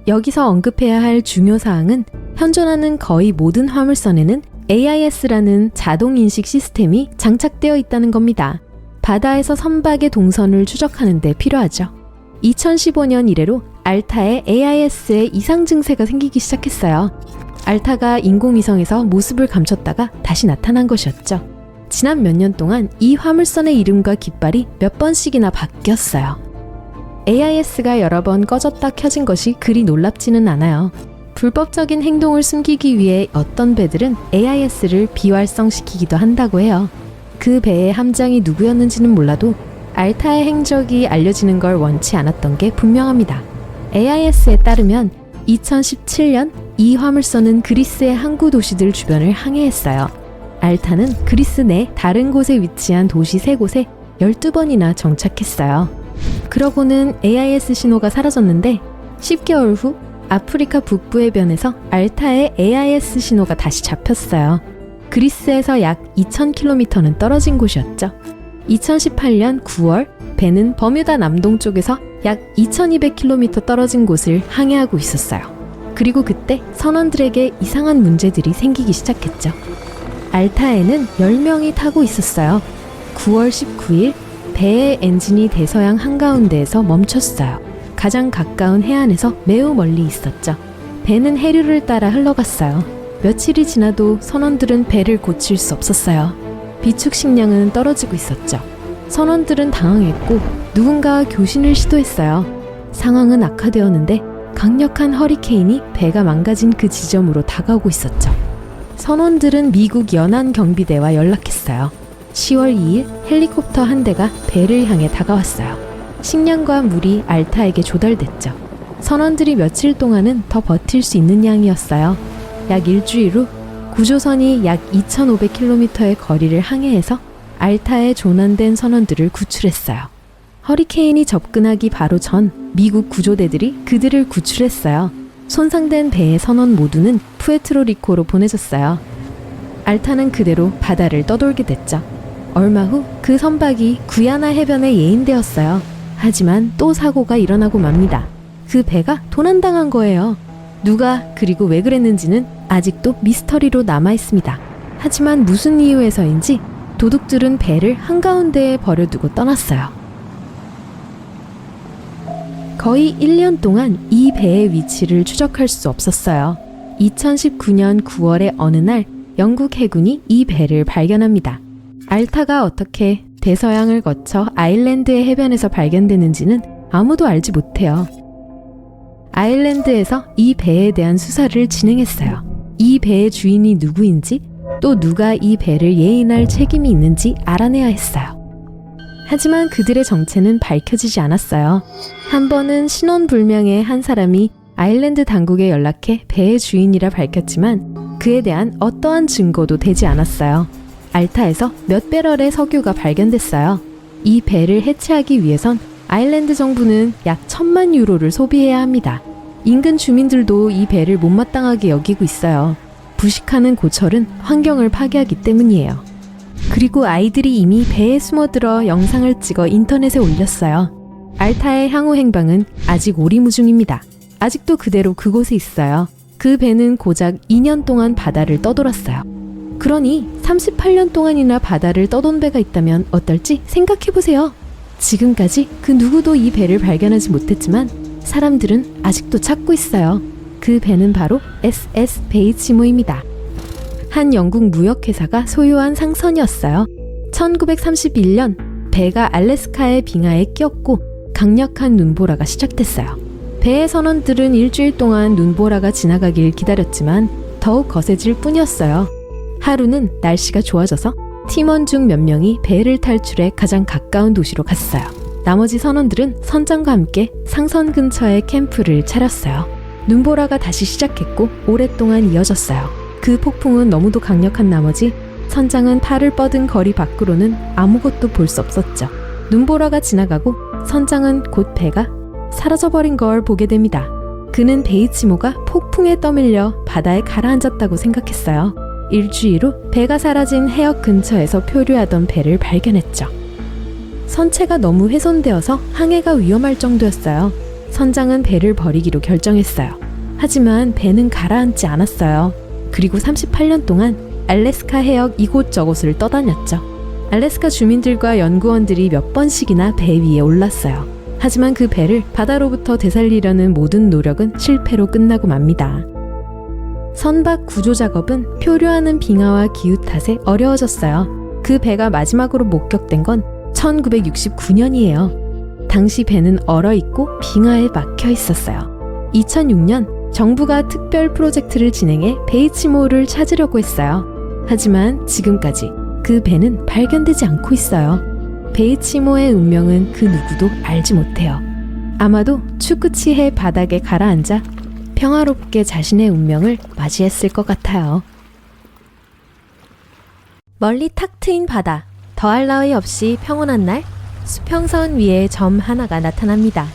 여기서 언급해야 할 중요 사항은 현존하는 거의 모든 화물선에는 AIS라는 자동인식 시스템이 장착되어 있다는 겁니다. 바다에서 선박의 동선을 추적하는 데 필요하죠. 2015년 이래로 알타에 AIS의 이상 증세가 생기기 시작했어요. 알타가 인공위성에서 모습을 감췄다가 다시 나타난 것이었죠. 지난 몇 년 동안 이 화물선의 이름과 깃발이 몇 번씩이나 바뀌었어요. AIS가 여러 번 꺼졌다 켜진 것이 그리 놀랍지는 않아요. 불법적인 행동을 숨기기 위해 어떤 배들은 AIS를 비활성시키기도 한다고 해요. 그 배의 함장이 누구였는지는 몰라도 알타의 행적이 알려지는 걸 원치 않았던 게 분명합니다. AIS에 따르면 2017년 이 화물선은 그리스의 항구 도시들 주변을 항해했어요. 알타는 그리스 내 다른 곳에 위치한 도시 3곳에 12번이나 정착했어요. 그러고는 AIS 신호가 사라졌는데 10개월 후 아프리카 북부 해변에서 알타의 AIS 신호가 다시 잡혔어요. 그리스에서 약 2000km는 떨어진 곳이었죠. 2018년 9월 배는 버뮤다 남동쪽에서 약 2200km 떨어진 곳을 항해하고 있었어요. 그리고 그때 선원들에게 이상한 문제들이 생기기 시작했죠. 알타에는 10명이 타고 있었어요. 9월 19일 배의 엔진이 대서양 한가운데에서 멈췄어요. 가장 가까운 해안에서 매우 멀리 있었죠. 배는 해류를 따라 흘러갔어요. 며칠이 지나도 선원들은 배를 고칠 수 없었어요. 비축 식량은 떨어지고 있었죠. 선원들은 당황했고 누군가 교신을 시도했어요. 상황은 악화되었는데 강력한 허리케인이 배가 망가진 그 지점으로 다가오고 있었죠. 선원들은 미국 연안 경비대와 연락했어요. 10월 2일 헬리콥터 한 대가 배를 향해 다가왔어요. 식량과 물이 알타에게 조달됐죠. 선원들이 며칠 동안은 더 버틸 수 있는 양이었어요. 약 일주일 후 구조선이 약 2500km의 거리를 항해해서 알타에 조난된 선원들을 구출했어요. 허리케인이 접근하기 바로 전 미국 구조대들이 그들을 구출했어요. 손상된 배의 선원 모두는 푸에트로리코로 보내졌어요. 알타는 그대로 바다를 떠돌게 됐죠. 얼마 후 그 선박이 구야나 해변에 예인되었어요. 하지만 또 사고가 일어나고 맙니다. 그 배가 도난당한 거예요. 누가 그리고 왜 그랬는지는 아직도 미스터리로 남아있습니다. 하지만 무슨 이유에서인지 도둑들은 배를 한가운데에 버려두고 떠났어요. 거의 1년 동안 이 배의 위치를 추적할 수 없었어요. 2019년 9월의 어느 날 영국 해군이 이 배를 발견합니다. 알타가 어떻게 대서양을 거쳐 아일랜드의 해변에서 발견되는지는 아무도 알지 못해요. 아일랜드에서 이 배에 대한 수사를 진행했어요. 이 배의 주인이 누구인지 또 누가 이 배를 예인할 책임이 있는지 알아내야 했어요. 하지만 그들의 정체는 밝혀지지 않았어요. 한 번은 신원불명의 한 사람이 아일랜드 당국에 연락해 배의 주인이라 밝혔지만 그에 대한 어떠한 증거도 되지 않았어요. 알타에서 몇 배럴의 석유가 발견됐어요. 이 배를 해체하기 위해선 아일랜드 정부는 약 1000만 유로를 소비해야 합니다. 인근 주민들도 이 배를 못마땅하게 여기고 있어요. 부식하는 고철은 환경을 파괴하기 때문이에요. 그리고 아이들이 이미 배에 숨어들어 영상을 찍어 인터넷에 올렸어요. 알타의 향후 행방은 아직 오리무중입니다. 아직도 그대로 그곳에 있어요. 그 배는 고작 2년 동안 바다를 떠돌았어요. 그러니 38년 동안이나 바다를 떠돈 배가 있다면 어떨지 생각해보세요. 지금까지 그 누구도 이 배를 발견하지 못했지만 사람들은 아직도 찾고 있어요. 그 배는 바로 SS 베이치모입니다. 한 영국 무역회사가 소유한 상선이었어요. 1931년 배가 알래스카의 빙하에 끼었고 강력한 눈보라가 시작됐어요. 배의 선원들은 일주일 동안 눈보라가 지나가길 기다렸지만 더욱 거세질 뿐이었어요. 하루는 날씨가 좋아져서 팀원 중 몇 명이 배를 탈출해 가장 가까운 도시로 갔어요. 나머지 선원들은 선장과 함께 상선 근처에 캠프를 차렸어요. 눈보라가 다시 시작했고 오랫동안 이어졌어요. 그 폭풍은 너무도 강력한 나머지 선장은 팔을 뻗은 거리 밖으로는 아무것도 볼 수 없었죠. 눈보라가 지나가고 선장은 곧 배가 사라져버린 걸 보게 됩니다. 그는 베이치모가 폭풍에 떠밀려 바다에 가라앉았다고 생각했어요. 일주일 후 배가 사라진 해역 근처에서 표류하던 배를 발견했죠. 선체가 너무 훼손되어서 항해가 위험할 정도였어요. 선장은 배를 버리기로 결정했어요. 하지만 배는 가라앉지 않았어요. 그리고 38년 동안 알래스카 해역 이곳저곳을 떠다녔죠. 알래스카 주민들과 연구원들이 몇 번씩이나 배 위에 올랐어요. 하지만 그 배를 바다로부터 되살리려는 모든 노력은 실패로 끝나고 맙니다. 선박 구조 작업은 표류하는 빙하와 기후 탓에 어려워졌어요. 그 배가 마지막으로 목격된 건 1969년이에요. 당시 배는 얼어있고 빙하에 막혀 있었어요. 2006년 정부가 특별 프로젝트를 진행해 베이치모를 찾으려고 했어요. 하지만 지금까지 그 배는 발견되지 않고 있어요. 베이치모의 운명은 그 누구도 알지 못해요. 아마도 추크치 해 바닥에 가라앉아 평화롭게 자신의 운명을 맞이했을 것 같아요. 멀리 탁 트인 바다, 더할 나위 없이 평온한 날, 수평선 위에 점 하나가 나타납니다.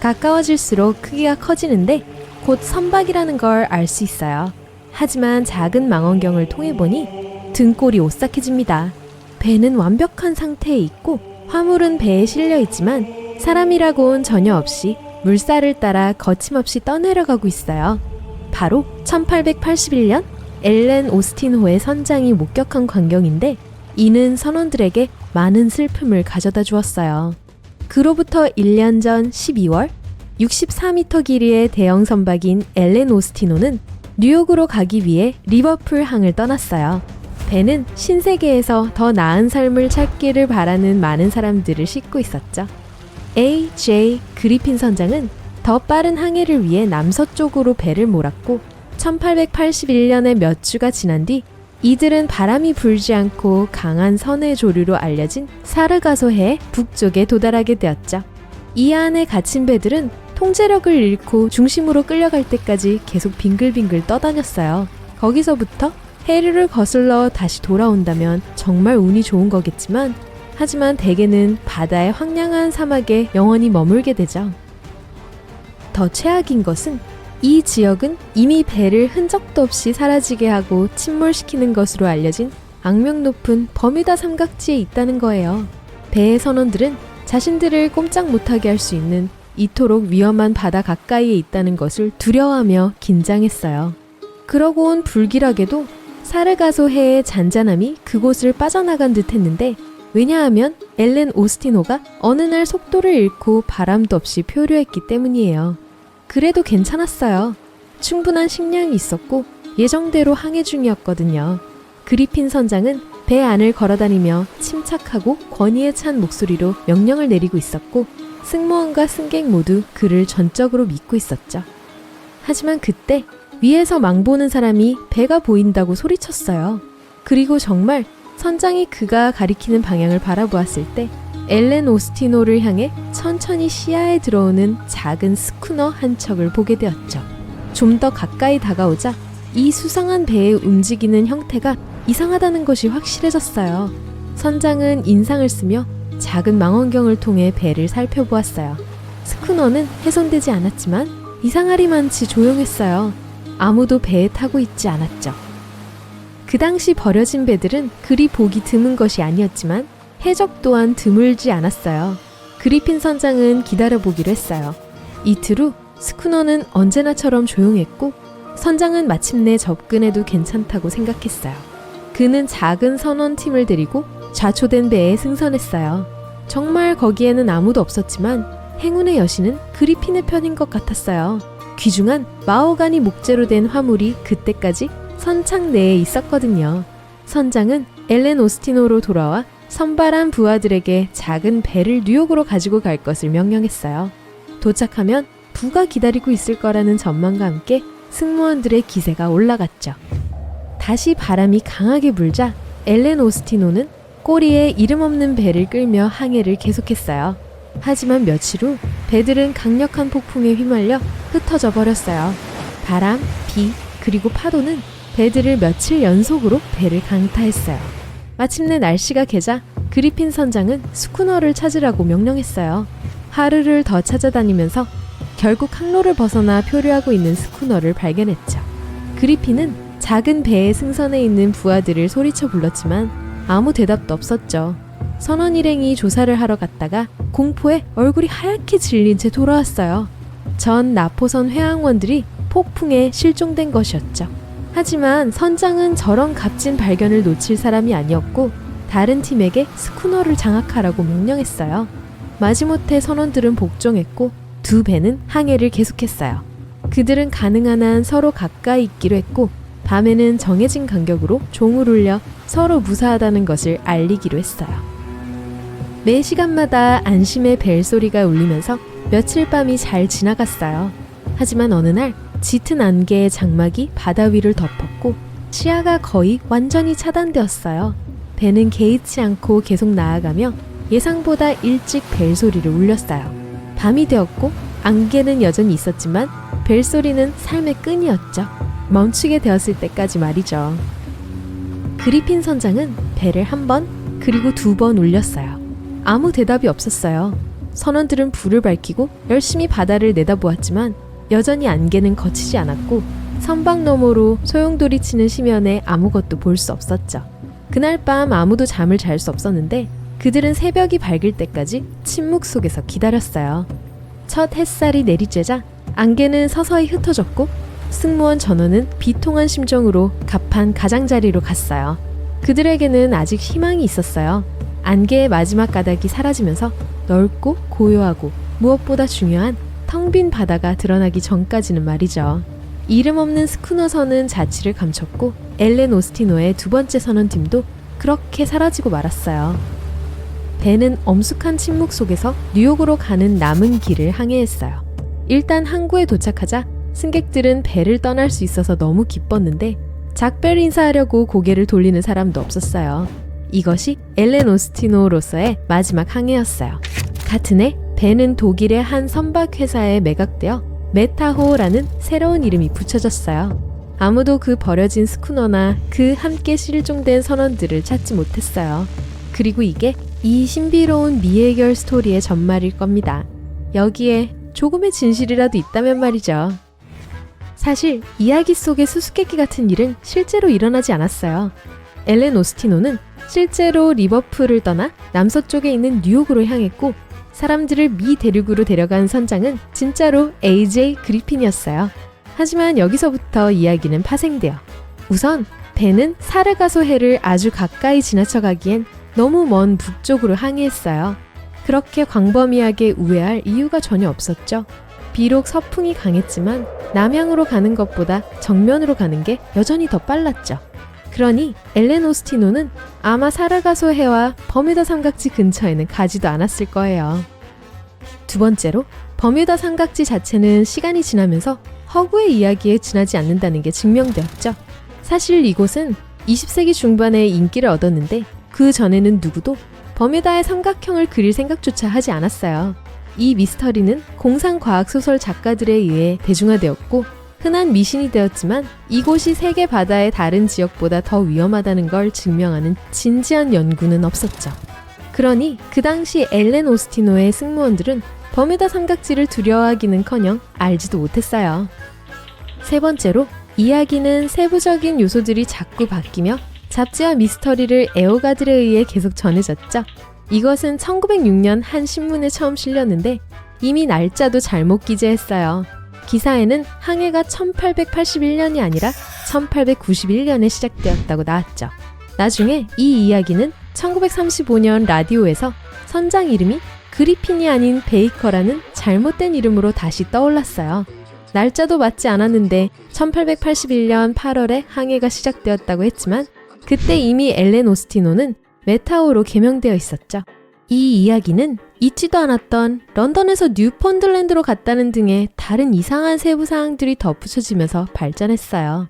가까워질수록 크기가 커지는데 곧 선박이라는 걸 알 수 있어요. 하지만 작은 망원경을 통해 보니 등골이 오싹해집니다. 배는 완벽한 상태에 있고 화물은 배에 실려 있지만 사람이라고는 전혀 없이 물살을 따라 거침없이 떠내려가고 있어요. 바로 1881년 엘렌 오스틴호의 선장이 목격한 광경인데 이는 선원들에게 많은 슬픔을 가져다 주었어요. 그로부터 1년 전 12월 64m 길이의 대형 선박인 엘렌 오스틴호는 뉴욕으로 가기 위해 리버풀 항을 떠났어요. 배는 신세계에서 더 나은 삶을 찾기를 바라는 많은 사람들을 싣고 있었죠. A.J. 그리핀 선장은 더 빠른 항해를 위해 남서쪽으로 배를 몰았고 1881년에 몇 주가 지난 뒤 이들은 바람이 불지 않고 강한 선해 조류로 알려진 사르가소해 북쪽에 도달하게 되었죠. 이 안에 갇힌 배들은 통제력을 잃고 중심으로 끌려갈 때까지 계속 빙글빙글 떠다녔어요. 거기서부터 해류를 거슬러 다시 돌아온다면 정말 운이 좋은 거겠지만 하지만 대개는 바다의 황량한 사막에 영원히 머물게 되죠. 더 최악인 것은 이 지역은 이미 배를 흔적도 없이 사라지게 하고 침몰시키는 것으로 알려진 악명 높은 버뮤다 삼각지에 있다는 거예요. 배의 선원들은 자신들을 꼼짝 못하게 할 수 있는 이토록 위험한 바다 가까이에 있다는 것을 두려워하며 긴장했어요. 그러고 온 불길하게도 사르가소해의 잔잔함이 그곳을 빠져나간 듯 했는데 왜냐하면 엘렌 오스틴호가 어느 날 속도를 잃고 바람도 없이 표류했기 때문이에요. 그래도 괜찮았어요. 충분한 식량이 있었고 예정대로 항해 중이었거든요. 그리핀 선장은 배 안을 걸어다니며 침착하고 권위에 찬 목소리로 명령을 내리고 있었고 승무원과 승객 모두 그를 전적으로 믿고 있었죠. 하지만 그때 위에서 망보는 사람이 배가 보인다고 소리쳤어요. 그리고 정말 선장이 그가 가리키는 방향을 바라보았을 때 엘렌 오스틴호를 향해 천천히 시야에 들어오는 작은 스쿠너 한 척을 보게 되었죠. 좀 더 가까이 다가오자 이 수상한 배의 움직이는 형태가 이상하다는 것이 확실해졌어요. 선장은 인상을 쓰며 작은 망원경을 통해 배를 살펴보았어요. 스쿠너는 훼손되지 않았지만 이상하리만치 조용했어요. 아무도 배에 타고 있지 않았죠. 그 당시 버려진 배들은 그리 보기 드문 것이 아니었지만 해적 또한 드물지 않았어요. 그리핀 선장은 기다려보기로 했어요. 이틀 후 스쿠너는 언제나처럼 조용했고 선장은 마침내 접근해도 괜찮다고 생각했어요. 그는 작은 선원팀을 데리고 좌초된 배에 승선했어요. 정말 거기에는 아무도 없었지만 행운의 여신은 그리핀의 편인 것 같았어요. 귀중한 마호가니 목재로 된 화물이 그때까지 선창 내에 있었거든요. 선장은 엘렌 오스티노로 돌아와 선발한 부하들에게 작은 배를 뉴욕으로 가지고 갈 것을 명령했어요. 도착하면 부가 기다리고 있을 거라는 전망과 함께 승무원들의 기세가 올라갔죠. 다시 바람이 강하게 불자 엘렌 오스티노는 꼬리에 이름 없는 배를 끌며 항해를 계속했어요. 하지만 며칠 후 배들은 강력한 폭풍에 휘말려 흩어져 버렸어요. 바람, 비, 그리고 파도는 배들을 며칠 연속으로 배를 강타했어요. 마침내 날씨가 개자 그리핀 선장은 스쿠너를 찾으라고 명령했어요. 하루를 더 찾아다니면서 결국 항로를 벗어나 표류하고 있는 스쿠너를 발견했죠. 그리핀은 작은 배의 승선에 있는 부하들을 소리쳐 불렀지만 아무 대답도 없었죠. 선원 일행이 조사를 하러 갔다가 공포에 얼굴이 하얗게 질린 채 돌아왔어요. 전 나포선 회항원들이 폭풍에 실종된 것이었죠. 하지만 선장은 저런 값진 발견을 놓칠 사람이 아니었고 다른 팀에게 스쿠너를 장악하라고 명령했어요. 마지못해 선원들은 복종했고 두 배는 항해를 계속했어요. 그들은 가능한 한 서로 가까이 있기로 했고 밤에는 정해진 간격으로 종을 울려 서로 무사하다는 것을 알리기로 했어요. 매 시간마다 안심의 벨소리가 울리면서 며칠 밤이 잘 지나갔어요. 하지만 어느 날 짙은 안개의 장막이 바다 위를 덮었고 시야가 거의 완전히 차단되었어요. 배는 개의치 않고 계속 나아가며 예상보다 일찍 벨소리를 울렸어요. 밤이 되었고 안개는 여전히 있었지만 벨소리는 삶의 끈이었죠. 멈추게 되었을 때까지 말이죠. 그리핀 선장은 배를 한 번 그리고 두 번 울렸어요. 아무 대답이 없었어요. 선원들은 불을 밝히고 열심히 바다를 내다보았지만 여전히 안개는 거치지 않았고 선박 너머로 소용돌이 치는 심연에 아무것도 볼 수 없었죠. 그날 밤 아무도 잠을 잘 수 없었는데 그들은 새벽이 밝을 때까지 침묵 속에서 기다렸어요. 첫 햇살이 내리쬐자 안개는 서서히 흩어졌고 승무원 전원은 비통한 심정으로 갑판 가장자리로 갔어요. 그들에게는 아직 희망이 있었어요. 안개의 마지막 가닥이 사라지면서 넓고 고요하고 무엇보다 중요한 텅 빈 바다가 드러나기 전까지는 말이죠. 이름 없는 스쿠너선은 자취를 감췄고 엘렌 오스티노의 두 번째 선원팀도 그렇게 사라지고 말았어요. 배는 엄숙한 침묵 속에서 뉴욕으로 가는 남은 길을 항해했어요. 일단 항구에 도착하자 승객들은 배를 떠날 수 있어서 너무 기뻤는데 작별 인사하려고 고개를 돌리는 사람도 없었어요. 이것이 엘렌 오스티노로서의 마지막 항해였어요. 같은 해 배는 독일의 한 선박 회사에 매각되어 메타호라는 새로운 이름이 붙여졌어요. 아무도 그 버려진 스쿠너나 그 함께 실종된 선원들을 찾지 못했어요. 그리고 이게 이 신비로운 미해결 스토리의 전말일 겁니다. 여기에 조금의 진실이라도 있다면 말이죠. 사실 이야기 속의 수수께끼 같은 일은 실제로 일어나지 않았어요. 엘렌 오스티노는 실제로 리버풀을 떠나 남서쪽에 있는 뉴욕으로 향했고 사람들을 미 대륙으로 데려간 선장은 진짜로 AJ 그리핀이었어요. 하지만 여기서부터 이야기는 파생돼요. 우선 배는 사르가소 해를 아주 가까이 지나쳐가기엔 너무 먼 북쪽으로 항해했어요. 그렇게 광범위하게 우회할 이유가 전혀 없었죠. 비록 서풍이 강했지만 남향으로 가는 것보다 정면으로 가는 게 여전히 더 빨랐죠. 그러니 엘렌 오스티노는 아마 사르가소 해와 버뮤다 삼각지 근처에는 가지도 않았을 거예요. 두 번째로 버뮤다 삼각지 자체는 시간이 지나면서 허구의 이야기에 지나지 않는다는 게 증명되었죠. 사실 이곳은 20세기 중반에 인기를 얻었는데 그 전에는 누구도 버뮤다의 삼각형을 그릴 생각조차 하지 않았어요. 이 미스터리는 공상과학소설 작가들에 의해 대중화되었고 흔한 미신이 되었지만 이곳이 세계 바다의 다른 지역보다 더 위험하다는 걸 증명하는 진지한 연구는 없었죠. 그러니 그 당시 엘렌 오스티노의 승무원들은 버뮤다 삼각지를 두려워하기는커녕 알지도 못했어요. 세 번째로 이야기는 세부적인 요소들이 자꾸 바뀌며 잡지와 미스터리를 애호가들에 의해 계속 전해졌죠. 이것은 1906년 한 신문에 처음 실렸는데 이미 날짜도 잘못 기재했어요. 기사에는 항해가 1881년이 아니라 1891년에 시작되었다고 나왔죠. 나중에 이 이야기는 1935년 라디오에서 선장 이름이 그리핀이 아닌 베이커라는 잘못된 이름으로 다시 떠올랐어요. 날짜도 맞지 않았는데 1881년 8월에 항해가 시작되었다고 했지만 그때 이미 엘렌 오스티노는 메타오로 개명되어 있었죠. 이 이야기는 잊지도 않았던 런던에서 뉴펀들랜드로 갔다는 등의 다른 이상한 세부 사항들이 덧붙여지면서 발전했어요.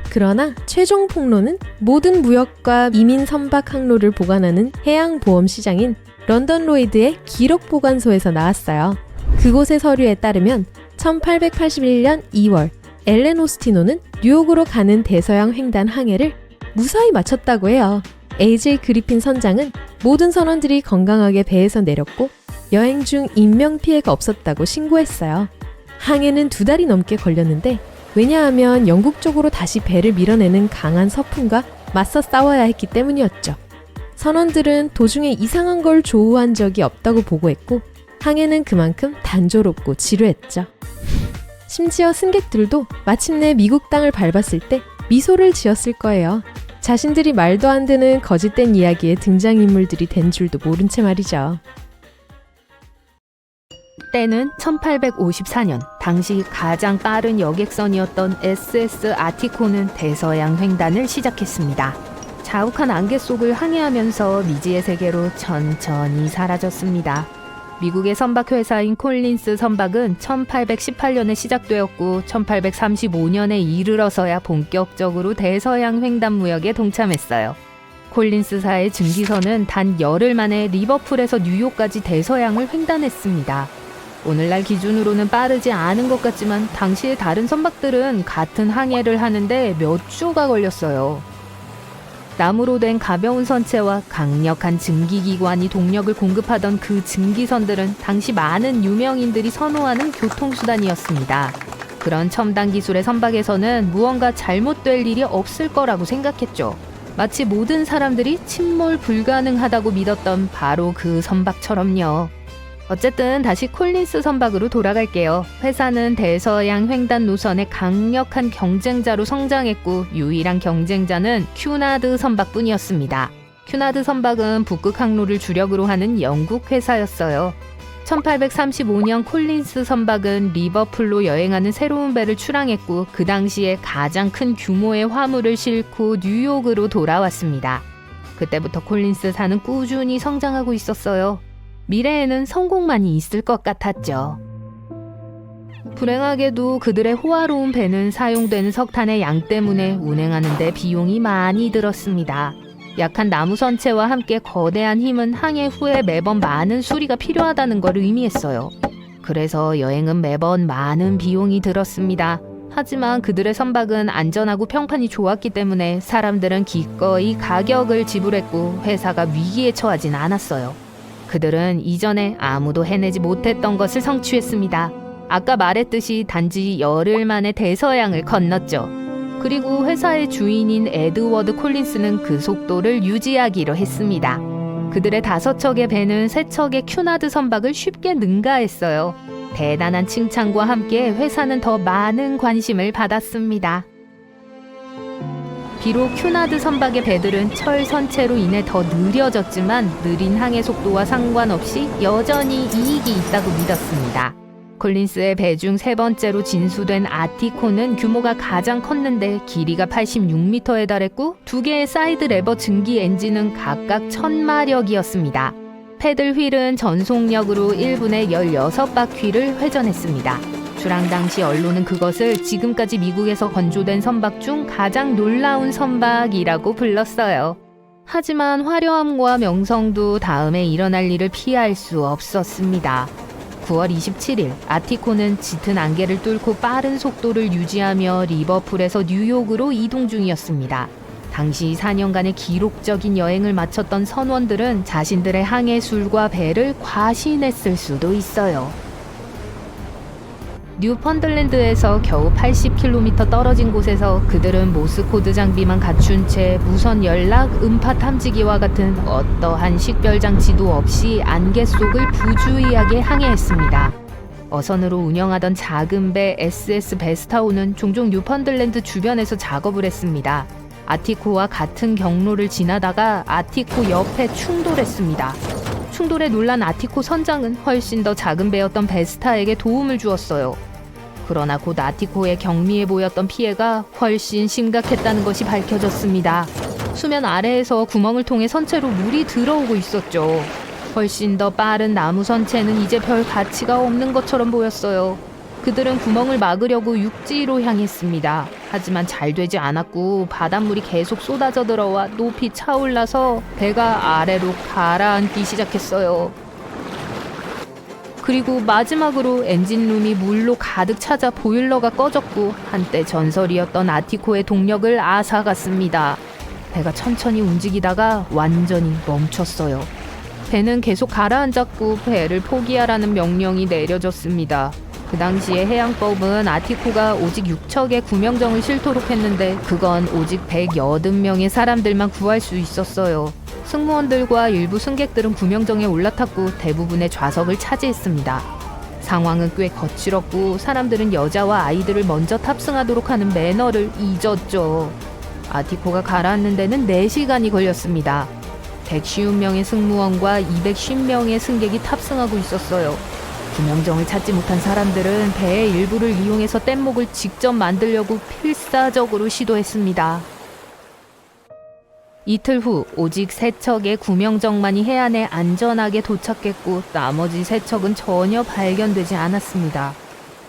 그러나 최종 폭로는 모든 무역과 이민 선박 항로를 보관하는 해양보험 시장인 런던 로이드의 기록 보관소에서 나왔어요. 그곳의 서류에 따르면 1881년 2월 엘렌 오스티노는 뉴욕으로 가는 대서양 횡단 항해를 무사히 마쳤다고 해요. AJ 그리핀 선장은 모든 선원들이 건강하게 배에서 내렸고 여행 중 인명피해가 없었다고 신고했어요. 항해는 2달이 넘게 걸렸는데 왜냐하면 영국 쪽으로 다시 배를 밀어내는 강한 서풍과 맞서 싸워야 했기 때문이었죠. 선원들은 도중에 이상한 걸 조우한 적이 없다고 보고했고 항해는 그만큼 단조롭고 지루했죠. 심지어 승객들도 마침내 미국 땅을 밟았을 때 미소를 지었을 거예요. 자신들이 말도 안 되는 거짓된 이야기의 등장인물들이 된 줄도 모른 채 말이죠. 때는 1854년, 당시 가장 빠른 여객선이었던 SS 아티코는 대서양 횡단을 시작했습니다. 자욱한 안개 속을 항해하면서 미지의 세계로 천천히 사라졌습니다. 미국의 선박회사인 콜린스 선박은 1818년에 시작되었고 1835년에 이르러서야 본격적으로 대서양 횡단 무역에 동참했어요. 콜린스사의 증기선은 단 열흘 만에 리버풀에서 뉴욕까지 대서양을 횡단했습니다. 오늘날 기준으로는 빠르지 않은 것 같지만 당시의 다른 선박들은 같은 항해를 하는데 몇 주가 걸렸어요. 나무로 된 가벼운 선체와 강력한 증기기관이 동력을 공급하던 그 증기선들은 당시 많은 유명인들이 선호하는 교통수단이었습니다. 그런 첨단 기술의 선박에서는 무언가 잘못될 일이 없을 거라고 생각했죠. 마치 모든 사람들이 침몰 불가능하다고 믿었던 바로 그 선박처럼요. 어쨌든 다시 콜린스 선박으로 돌아갈게요. 회사는 대서양 횡단 노선의 강력한 경쟁자로 성장했고 유일한 경쟁자는 큐나드 선박뿐이었습니다. 큐나드 선박은 북극 항로를 주력으로 하는 영국 회사였어요. 1835년 콜린스 선박은 리버풀로 여행하는 새로운 배를 출항했고 그 당시에 가장 큰 규모의 화물을 싣고 뉴욕으로 돌아왔습니다. 그때부터 콜린스사는 꾸준히 성장하고 있었어요. 미래에는 성공만이 있을 것 같았죠. 불행하게도 그들의 호화로운 배는 사용되는 석탄의 양 때문에 운행하는 데 비용이 많이 들었습니다. 약한 나무 선체와 함께 거대한 힘은 항해 후에 매번 많은 수리가 필요하다는 걸 의미했어요. 그래서 여행은 매번 많은 비용이 들었습니다. 하지만 그들의 선박은 안전하고 평판이 좋았기 때문에 사람들은 기꺼이 가격을 지불했고 회사가 위기에 처하진 않았어요. 그들은 이전에 아무도 해내지 못했던 것을 성취했습니다. 아까 말했듯이 단지 열흘 만에 대서양을 건넜죠. 그리고 회사의 주인인 에드워드 콜린스는 그 속도를 유지하기로 했습니다. 그들의 5척의 배는 3척의 큐나드 선박을 쉽게 능가했어요. 대단한 칭찬과 함께 회사는 더 많은 관심을 받았습니다. 비록 큐나드 선박의 배들은 철 선체로 인해 더 느려졌지만 느린 항해 속도와 상관없이 여전히 이익이 있다고 믿었습니다. 콜린스의 배 중 3번째로 진수된 아티코는 규모가 가장 컸는데 길이가 86m에 달했고 2개의 사이드 레버 증기 엔진은 각각 1000마력이었습니다. 패들 휠은 전속력으로 1분에 16바퀴를 회전했습니다. 출항 당시 언론은 그것을 지금까지 미국에서 건조된 선박 중 가장 놀라운 선박이라고 불렀어요. 하지만 화려함과 명성도 다음에 일어날 일을 피할 수 없었습니다. 9월 27일 아티코는 짙은 안개를 뚫고 빠른 속도를 유지하며 리버풀에서 뉴욕으로 이동 중이었습니다. 당시 4년간의 기록적인 여행을 마쳤던 선원들은 자신들의 항해술과 배를 과신했을 수도 있어요. 뉴펀들랜드에서 겨우 80km 떨어진 곳에서 그들은 모스코드 장비만 갖춘 채 무선 연락, 음파 탐지기와 같은 어떠한 식별 장치도 없이 안개 속을 부주의하게 항해했습니다. 어선으로 운영하던 작은 배 SS 베스타오는 종종 뉴펀들랜드 주변에서 작업을 했습니다. 아티코와 같은 경로를 지나다가 아티코 옆에 충돌했습니다. 충돌에 놀란 아티코 선장은 훨씬 더 작은 배였던 베스타에게 도움을 주었어요. 그러나 곧 아티코의 경미해 보였던 피해가 훨씬 심각했다는 것이 밝혀졌습니다. 수면 아래에서 구멍을 통해 선체로 물이 들어오고 있었죠. 훨씬 더 빠른 나무 선체는 이제 별 가치가 없는 것처럼 보였어요. 그들은 구멍을 막으려고 육지로 향했습니다. 하지만 잘 되지 않았고 바닷물이 계속 쏟아져 들어와 높이 차올라서 배가 아래로 가라앉기 시작했어요. 그리고 마지막으로 엔진룸이 물로 가득 차자 보일러가 꺼졌고 한때 전설이었던 아티코의 동력을 앗아갔습니다. 배가 천천히 움직이다가 완전히 멈췄어요. 배는 계속 가라앉았고 배를 포기하라는 명령이 내려졌습니다. 그 당시에 해양법은 아티코가 오직 6척의 구명정을 싣도록 했는데 그건 오직 180명의 사람들만 구할 수 있었어요. 승무원들과 일부 승객들은 구명정에 올라탔고 대부분의 좌석을 차지했습니다. 상황은 꽤 거칠었고 사람들은 여자와 아이들을 먼저 탑승하도록 하는 매너를 잊었죠. 아티코가 가라앉는 데는 4시간이 걸렸습니다. 150명의 승무원과 250명의 승객이 탑승하고 있었어요. 구명정을 찾지 못한 사람들은 배의 일부를 이용해서 뗏목을 직접 만들려고 필사적으로 시도했습니다. 이틀 후 오직 3척의 구명정만이 해안에 안전하게 도착했고 나머지 3척은 전혀 발견되지 않았습니다.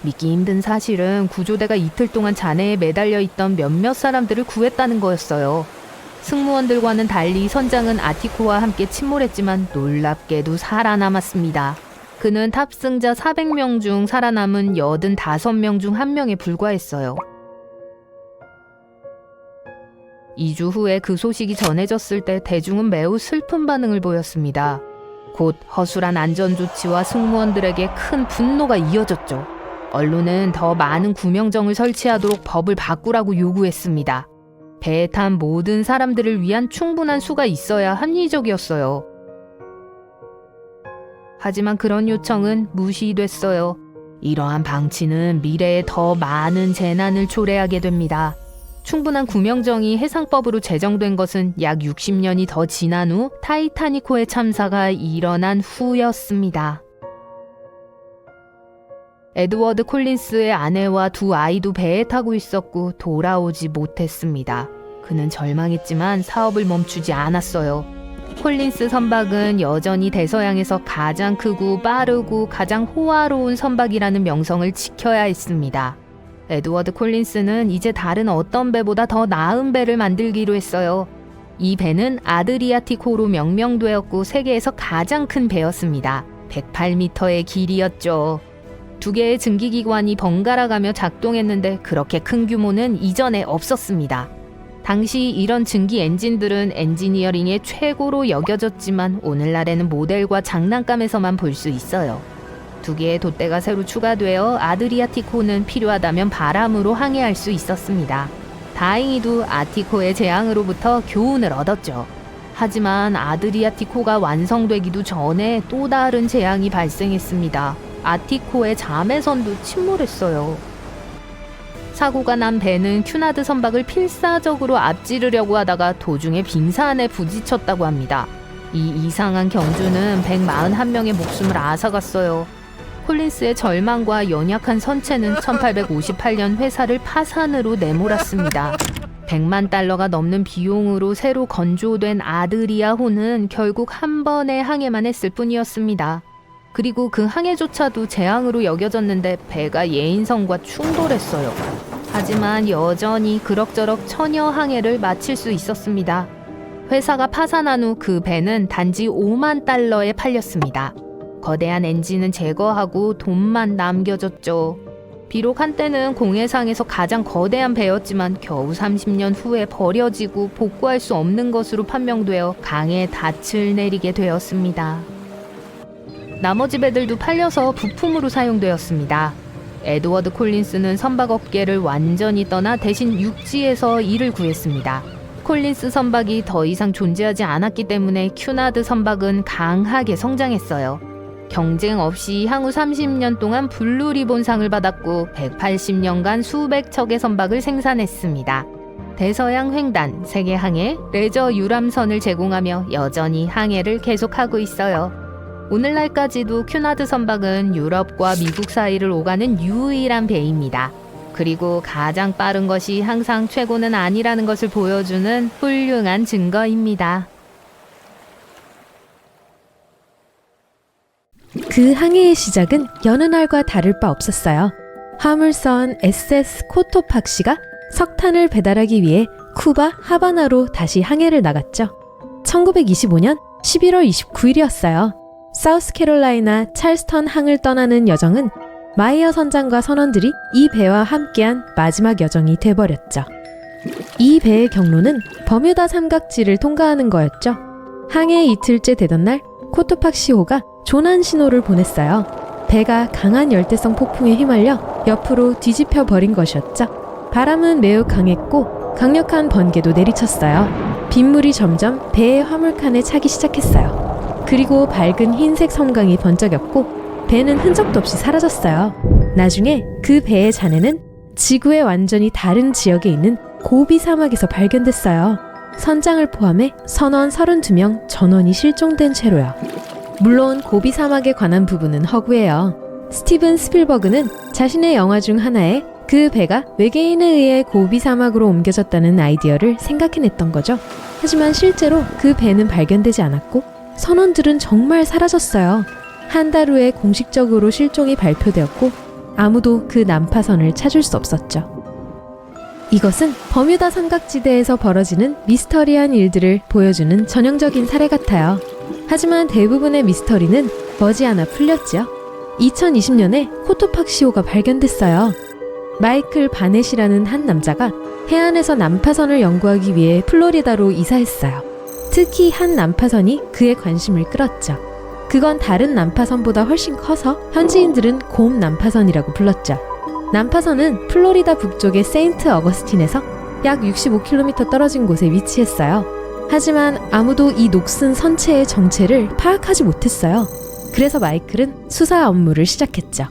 믿기 힘든 사실은 구조대가 이틀 동안 잔해에 매달려 있던 몇몇 사람들을 구했다는 거였어요. 승무원들과는 달리 선장은 아티코와 함께 침몰했지만 놀랍게도 살아남았습니다. 그는 탑승자 400명 중 살아남은 85명 중 1명에 불과했어요. 2주 후에 그 소식이 전해졌을 때 대중은 매우 슬픈 반응을 보였습니다. 곧 허술한 안전조치와 승무원들에게 큰 분노가 이어졌죠. 언론은 더 많은 구명정을 설치하도록 법을 바꾸라고 요구했습니다. 배에 탄 모든 사람들을 위한 충분한 수가 있어야 합리적이었어요. 하지만 그런 요청은 무시됐어요. 이러한 방치는 미래에 더 많은 재난을 초래하게 됩니다. 충분한 구명정이 해상법으로 제정된 것은 약 60년이 더 지난 후 타이타닉호의 참사가 일어난 후였습니다. 에드워드 콜린스의 아내와 2 아이도 배에 타고 있었고 돌아오지 못했습니다. 그는 절망했지만 사업을 멈추지 않았어요. 콜린스 선박은 여전히 대서양에서 가장 크고 빠르고 가장 호화로운 선박이라는 명성을 지켜야 했습니다. 에드워드 콜린스는 이제 다른 어떤 배보다 더 나은 배를 만들기로 했어요. 이 배는 아드리아티코로 명명되었고 세계에서 가장 큰 배였습니다. 108m의 길이였죠. 2개의 증기기관이 번갈아가며 작동했는데 그렇게 큰 규모는 이전에 없었습니다. 당시 이런 증기 엔진들은 엔지니어링의 최고로 여겨졌지만 오늘날에는 모델과 장난감에서만 볼 수 있어요. 2개의 돛대가 새로 추가되어 아드리아티코는 필요하다면 바람으로 항해할 수 있었습니다. 다행히도 아티코의 재앙으로부터 교훈을 얻었죠. 하지만 아드리아티코가 완성되기도 전에 또 다른 재앙이 발생했습니다. 아티코의 자매선도 침몰했어요. 사고가 난 배는 큐나드 선박을 필사적으로 앞지르려고 하다가 도중에 빙산에 부딪혔다고 합니다. 이 이상한 경주는 141명의 목숨을 앗아갔어요. 콜린스의 절망과 연약한 선체는 1858년 회사를 파산으로 내몰았습니다. 100만 달러가 넘는 비용으로 새로 건조된 아드리아호는 결국 한 번의 항해만 했을 뿐이었습니다. 그리고 그 항해조차도 재앙으로 여겨졌는데 배가 예인선과 충돌했어요. 하지만 여전히 그럭저럭 처녀 항해를 마칠 수 있었습니다. 회사가 파산한 후 그 배는 단지 5만 달러에 팔렸습니다. 거대한 엔진은 제거하고 돈만 남겨졌죠. 비록 한때는 공해상에서 가장 거대한 배였지만 겨우 30년 후에 버려지고 복구할 수 없는 것으로 판명되어 강에 닻을 내리게 되었습니다. 나머지 배들도 팔려서 부품으로 사용되었습니다. 에드워드 콜린스는 선박업계를 완전히 떠나 대신 육지에서 일을 구했습니다. 콜린스 선박이 더 이상 존재하지 않았기 때문에 큐나드 선박은 강하게 성장했어요. 경쟁 없이 향후 30년 동안 블루리본상을 받았고 180년간 수백 척의 선박을 생산했습니다. 대서양 횡단, 세계항해, 레저 유람선을 제공하며 여전히 항해를 계속하고 있어요. 오늘날까지도 큐나드 선박은 유럽과 미국 사이를 오가는 유일한 배입니다. 그리고 가장 빠른 것이 항상 최고는 아니라는 것을 보여주는 훌륭한 증거입니다. 그 항해의 시작은 여느 날과 다를 바 없었어요. 화물선 SS 코토팍시가 석탄을 배달하기 위해 쿠바 하바나로 다시 항해를 나갔죠. 1925년 11월 29일이었어요. 사우스캐롤라이나 찰스턴 항을 떠나는 여정은 마이어 선장과 선원들이 이 배와 함께한 마지막 여정이 돼버렸죠. 이 배의 경로는 버뮤다 삼각지를 통과하는 거였죠. 항해 이틀째 되던 날 코토팍시호가 조난 신호를 보냈어요. 배가 강한 열대성 폭풍에 휘말려 옆으로 뒤집혀 버린 것이었죠. 바람은 매우 강했고 강력한 번개도 내리쳤어요. 빗물이 점점 배의 화물칸에 차기 시작했어요. 그리고 밝은 흰색 섬광이 번쩍였고 배는 흔적도 없이 사라졌어요. 나중에 그 배의 잔해는 지구의 완전히 다른 지역에 있는 고비 사막에서 발견됐어요. 선장을 포함해 선원 32명 전원이 실종된 채로요. 물론 고비 사막에 관한 부분은 허구예요. 스티븐 스필버그는 자신의 영화 중 하나에 그 배가 외계인에 의해 고비 사막으로 옮겨졌다는 아이디어를 생각해냈던 거죠. 하지만 실제로 그 배는 발견되지 않았고 선원들은 정말 사라졌어요. 한 달 후에 공식적으로 실종이 발표되었고 아무도 그 난파선을 찾을 수 없었죠. 이것은 버뮤다 삼각지대에서 벌어지는 미스터리한 일들을 보여주는 전형적인 사례 같아요. 하지만 대부분의 미스터리는 머지않아 풀렸죠. 2020년에 코토팍시호가 발견됐어요. 마이클 바넷이라는 한 남자가 해안에서 난파선을 연구하기 위해 플로리다로 이사했어요. 특히 한 난파선이 그의 관심을 끌었죠. 그건 다른 난파선보다 훨씬 커서 현지인들은 곰 난파선이라고 불렀죠. 난파선은 플로리다 북쪽의 세인트 어거스틴에서 약 65km 떨어진 곳에 위치했어요. 하지만 아무도 이 녹슨 선체의 정체를 파악하지 못했어요. 그래서 마이클은 수사 업무를 시작했죠.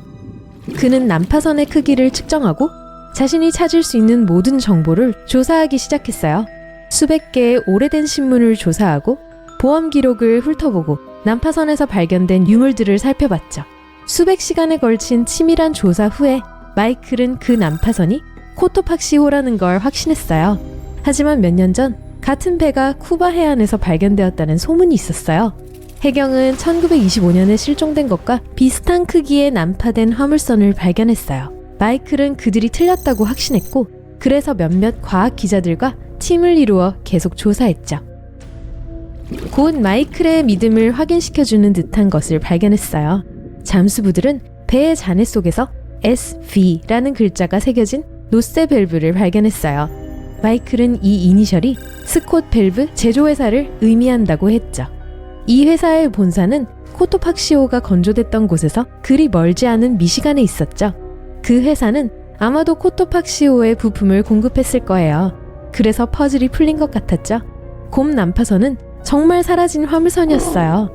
그는 난파선의 크기를 측정하고 자신이 찾을 수 있는 모든 정보를 조사하기 시작했어요. 수백 개의 오래된 신문을 조사하고 보험 기록을 훑어보고 난파선에서 발견된 유물들을 살펴봤죠. 수백 시간에 걸친 치밀한 조사 후에 마이클은 그 난파선이 코토팍시호라는 걸 확신했어요. 하지만 몇 년 전 같은 배가 쿠바 해안에서 발견되었다는 소문이 있었어요. 해경은 1925년에 실종된 것과 비슷한 크기의 난파된 화물선을 발견했어요. 마이클은 그들이 틀렸다고 확신했고 그래서 몇몇 과학 기자들과 팀을 이루어 계속 조사했죠. 곧 마이클의 믿음을 확인시켜주는 듯한 것을 발견했어요. 잠수부들은 배의 잔해 속에서 SV라는 글자가 새겨진 노세 밸브를 발견했어요. 마이클은 이 이니셜이 스콧 밸브 제조회사를 의미한다고 했죠. 이 회사의 본사는 코토팍시호가 건조됐던 곳에서 그리 멀지 않은 미시간에 있었죠. 그 회사는 아마도 코토팍시호의 부품을 공급했을 거예요. 그래서 퍼즐이 풀린 것 같았죠. 곰 난파선은 정말 사라진 화물선이었어요.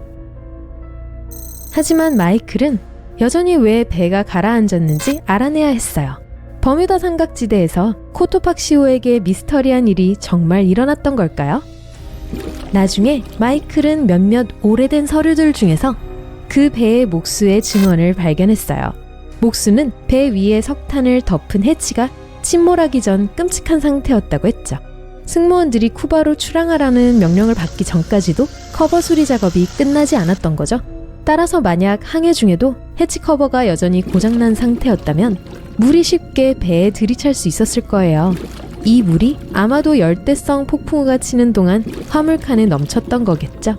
하지만 마이클은 여전히 왜 배가 가라앉았는지 알아내야 했어요. 버뮤다 삼각지대에서 코토팍시호에게 미스터리한 일이 정말 일어났던 걸까요? 나중에 마이클은 몇몇 오래된 서류들 중에서 그 배의 목수의 증언을 발견했어요. 목수는 배 위에 석탄을 덮은 해치가 침몰하기 전 끔찍한 상태였다고 했죠. 승무원들이 쿠바로 출항하라는 명령을 받기 전까지도 커버 수리 작업이 끝나지 않았던 거죠. 따라서 만약 항해 중에도 해치 커버가 여전히 고장난 상태였다면 물이 쉽게 배에 들이찰 수 있었을 거예요. 이 물이 아마도 열대성 폭풍우가 치는 동안 화물칸에 넘쳤던 거겠죠.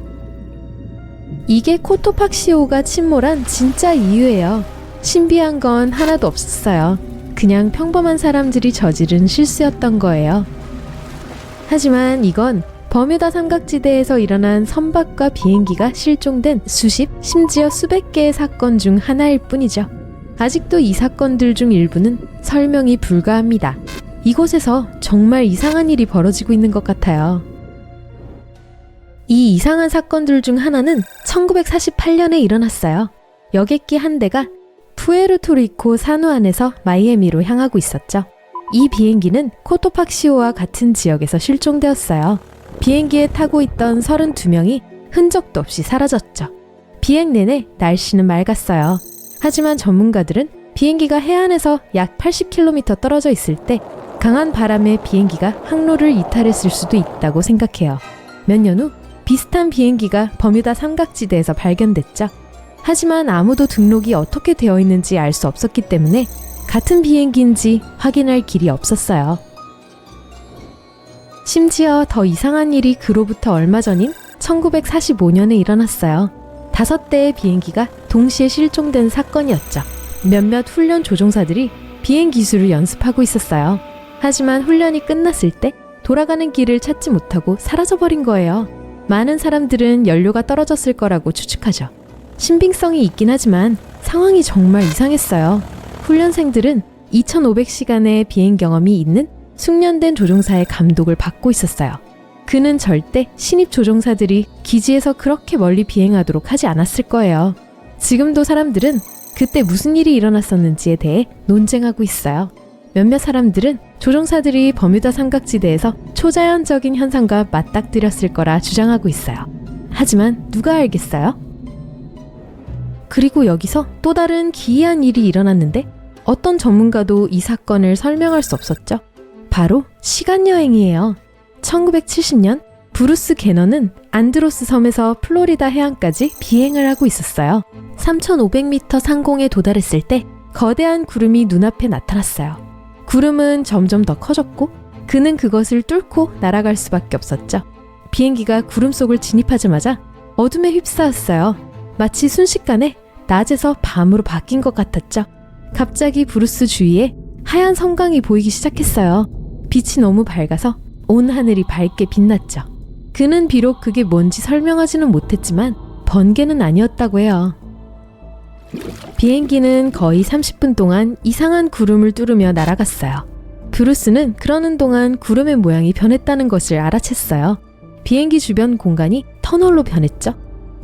이게 코토팍시호가 침몰한 진짜 이유예요. 신비한 건 하나도 없었어요. 그냥 평범한 사람들이 저지른 실수였던 거예요. 하지만 이건 버뮤다 삼각지대에서 일어난 선박과 비행기가 실종된 수십, 심지어 수백 개의 사건 중 하나일 뿐이죠. 아직도 이 사건들 중 일부는 설명이 불가합니다. 이곳에서 정말 이상한 일이 벌어지고 있는 것 같아요. 이 이상한 사건들 중 하나는 1948년에 일어났어요. 여객기 한 대가 푸에르토리코 산호안에서 마이애미로 향하고 있었죠. 이 비행기는 코토팍시호와 같은 지역에서 실종되었어요. 비행기에 타고 있던 32명이 흔적도 없이 사라졌죠. 비행 내내 날씨는 맑았어요. 하지만 전문가들은 비행기가 해안에서 약 80km 떨어져 있을 때 강한 바람에 비행기가 항로를 이탈했을 수도 있다고 생각해요. 몇 년 후 비슷한 비행기가 버뮤다 삼각지대에서 발견됐죠. 하지만 아무도 등록이 어떻게 되어 있는지 알 수 없었기 때문에 같은 비행기인지 확인할 길이 없었어요. 심지어 더 이상한 일이 그로부터 얼마 전인 1945년에 일어났어요. 5대의 비행기가 동시에 실종된 사건이었죠. 몇몇 훈련 조종사들이 비행 기술을 연습하고 있었어요. 하지만 훈련이 끝났을 때 돌아가는 길을 찾지 못하고 사라져버린 거예요. 많은 사람들은 연료가 떨어졌을 거라고 추측하죠. 신빙성이 있긴 하지만 상황이 정말 이상했어요. 훈련생들은 2,500시간의 비행 경험이 있는 숙련된 조종사의 감독을 받고 있었어요. 그는 절대 신입 조종사들이 기지에서 그렇게 멀리 비행하도록 하지 않았을 거예요. 지금도 사람들은 그때 무슨 일이 일어났었는지에 대해 논쟁하고 있어요. 몇몇 사람들은 조종사들이 버뮤다 삼각지대에서 초자연적인 현상과 맞닥뜨렸을 거라 주장하고 있어요. 하지만 누가 알겠어요? 그리고 여기서 또 다른 기이한 일이 일어났는데 어떤 전문가도 이 사건을 설명할 수 없었죠. 바로 시간여행이에요. 1970년 브루스 게너는 안드로스 섬에서 플로리다 해안까지 비행을 하고 있었어요. 3,500m 상공에 도달했을 때 거대한 구름이 눈앞에 나타났어요. 구름은 점점 더 커졌고 그는 그것을 뚫고 날아갈 수밖에 없었죠. 비행기가 구름 속을 진입하자마자 어둠에 휩싸였어요. 마치 순식간에 낮에서 밤으로 바뀐 것 같았죠. 갑자기 브루스 주위에 하얀 섬광이 보이기 시작했어요. 빛이 너무 밝아서 온 하늘이 밝게 빛났죠. 그는 비록 그게 뭔지 설명하지는 못했지만 번개는 아니었다고 해요. 비행기는 거의 30분 동안 이상한 구름을 뚫으며 날아갔어요. 브루스는 그러는 동안 구름의 모양이 변했다는 것을 알아챘어요. 비행기 주변 공간이 터널로 변했죠.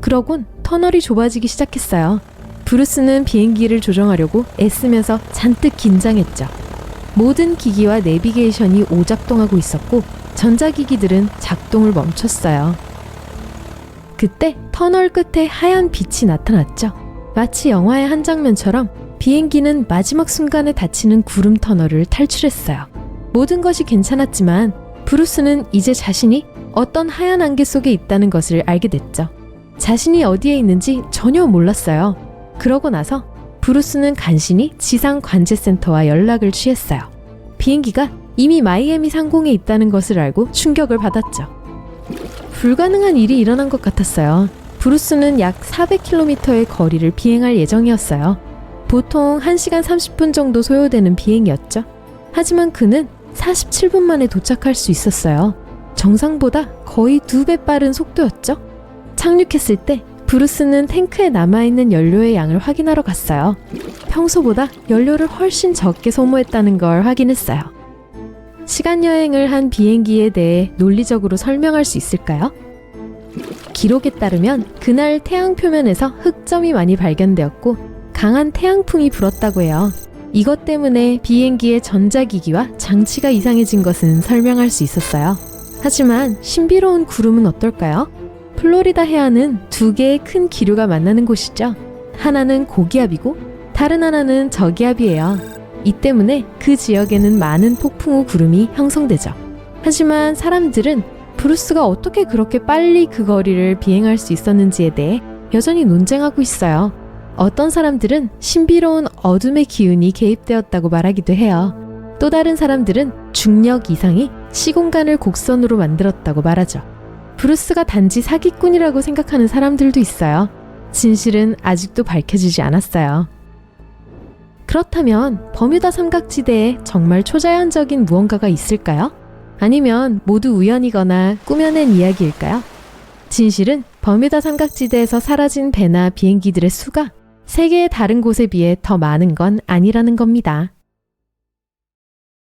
그러곤 터널이 좁아지기 시작했어요. 브루스는 비행기를 조정하려고 애쓰면서 잔뜩 긴장했죠. 모든 기기와 내비게이션이 오작동하고 있었고 전자기기들은 작동을 멈췄어요. 그때 터널 끝에 하얀 빛이 나타났죠. 마치 영화의 한 장면처럼 비행기는 마지막 순간에 닫히는 구름 터널을 탈출했어요. 모든 것이 괜찮았지만 브루스는 이제 자신이 어떤 하얀 안개 속에 있다는 것을 알게 됐죠. 자신이 어디에 있는지 전혀 몰랐어요. 그러고 나서 브루스는 간신히 지상 관제센터와 연락을 취했어요. 비행기가 이미 마이애미 상공에 있다는 것을 알고 충격을 받았죠. 불가능한 일이 일어난 것 같았어요. 브루스는 약 400km의 거리를 비행할 예정이었어요. 보통 1시간 30분 정도 소요되는 비행이었죠. 하지만 그는 47분 만에 도착할 수 있었어요. 정상보다 거의 2배 빠른 속도였죠. 착륙했을 때 브루스는 탱크에 남아있는 연료의 양을 확인하러 갔어요. 평소보다 연료를 훨씬 적게 소모했다는 걸 확인했어요. 시간여행을 한 비행기에 대해 논리적으로 설명할 수 있을까요? 기록에 따르면 그날 태양 표면에서 흑점이 많이 발견되었고 강한 태양풍이 불었다고 해요. 이것 때문에 비행기의 전자기기와 장치가 이상해진 것은 설명할 수 있었어요. 하지만 신비로운 구름은 어떨까요? 플로리다 해안은 2개의 큰 기류가 만나는 곳이죠. 하나는 고기압이고 다른 하나는 저기압이에요. 이 때문에 그 지역에는 많은 폭풍 후 구름이 형성되죠. 하지만 사람들은 브루스가 어떻게 그렇게 빨리 그 거리를 비행할 수 있었는지에 대해 여전히 논쟁하고 있어요. 어떤 사람들은 신비로운 어둠의 기운이 개입되었다고 말하기도 해요. 또 다른 사람들은 중력 이상이 시공간을 곡선으로 만들었다고 말하죠. 브루스가 단지 사기꾼이라고 생각하는 사람들도 있어요. 진실은 아직도 밝혀지지 않았어요. 그렇다면 버뮤다 삼각지대에 정말 초자연적인 무언가가 있을까요? 아니면 모두 우연이거나 꾸며낸 이야기일까요? 진실은 버뮤다 삼각지대에서 사라진 배나 비행기들의 수가 세계의 다른 곳에 비해 더 많은 건 아니라는 겁니다.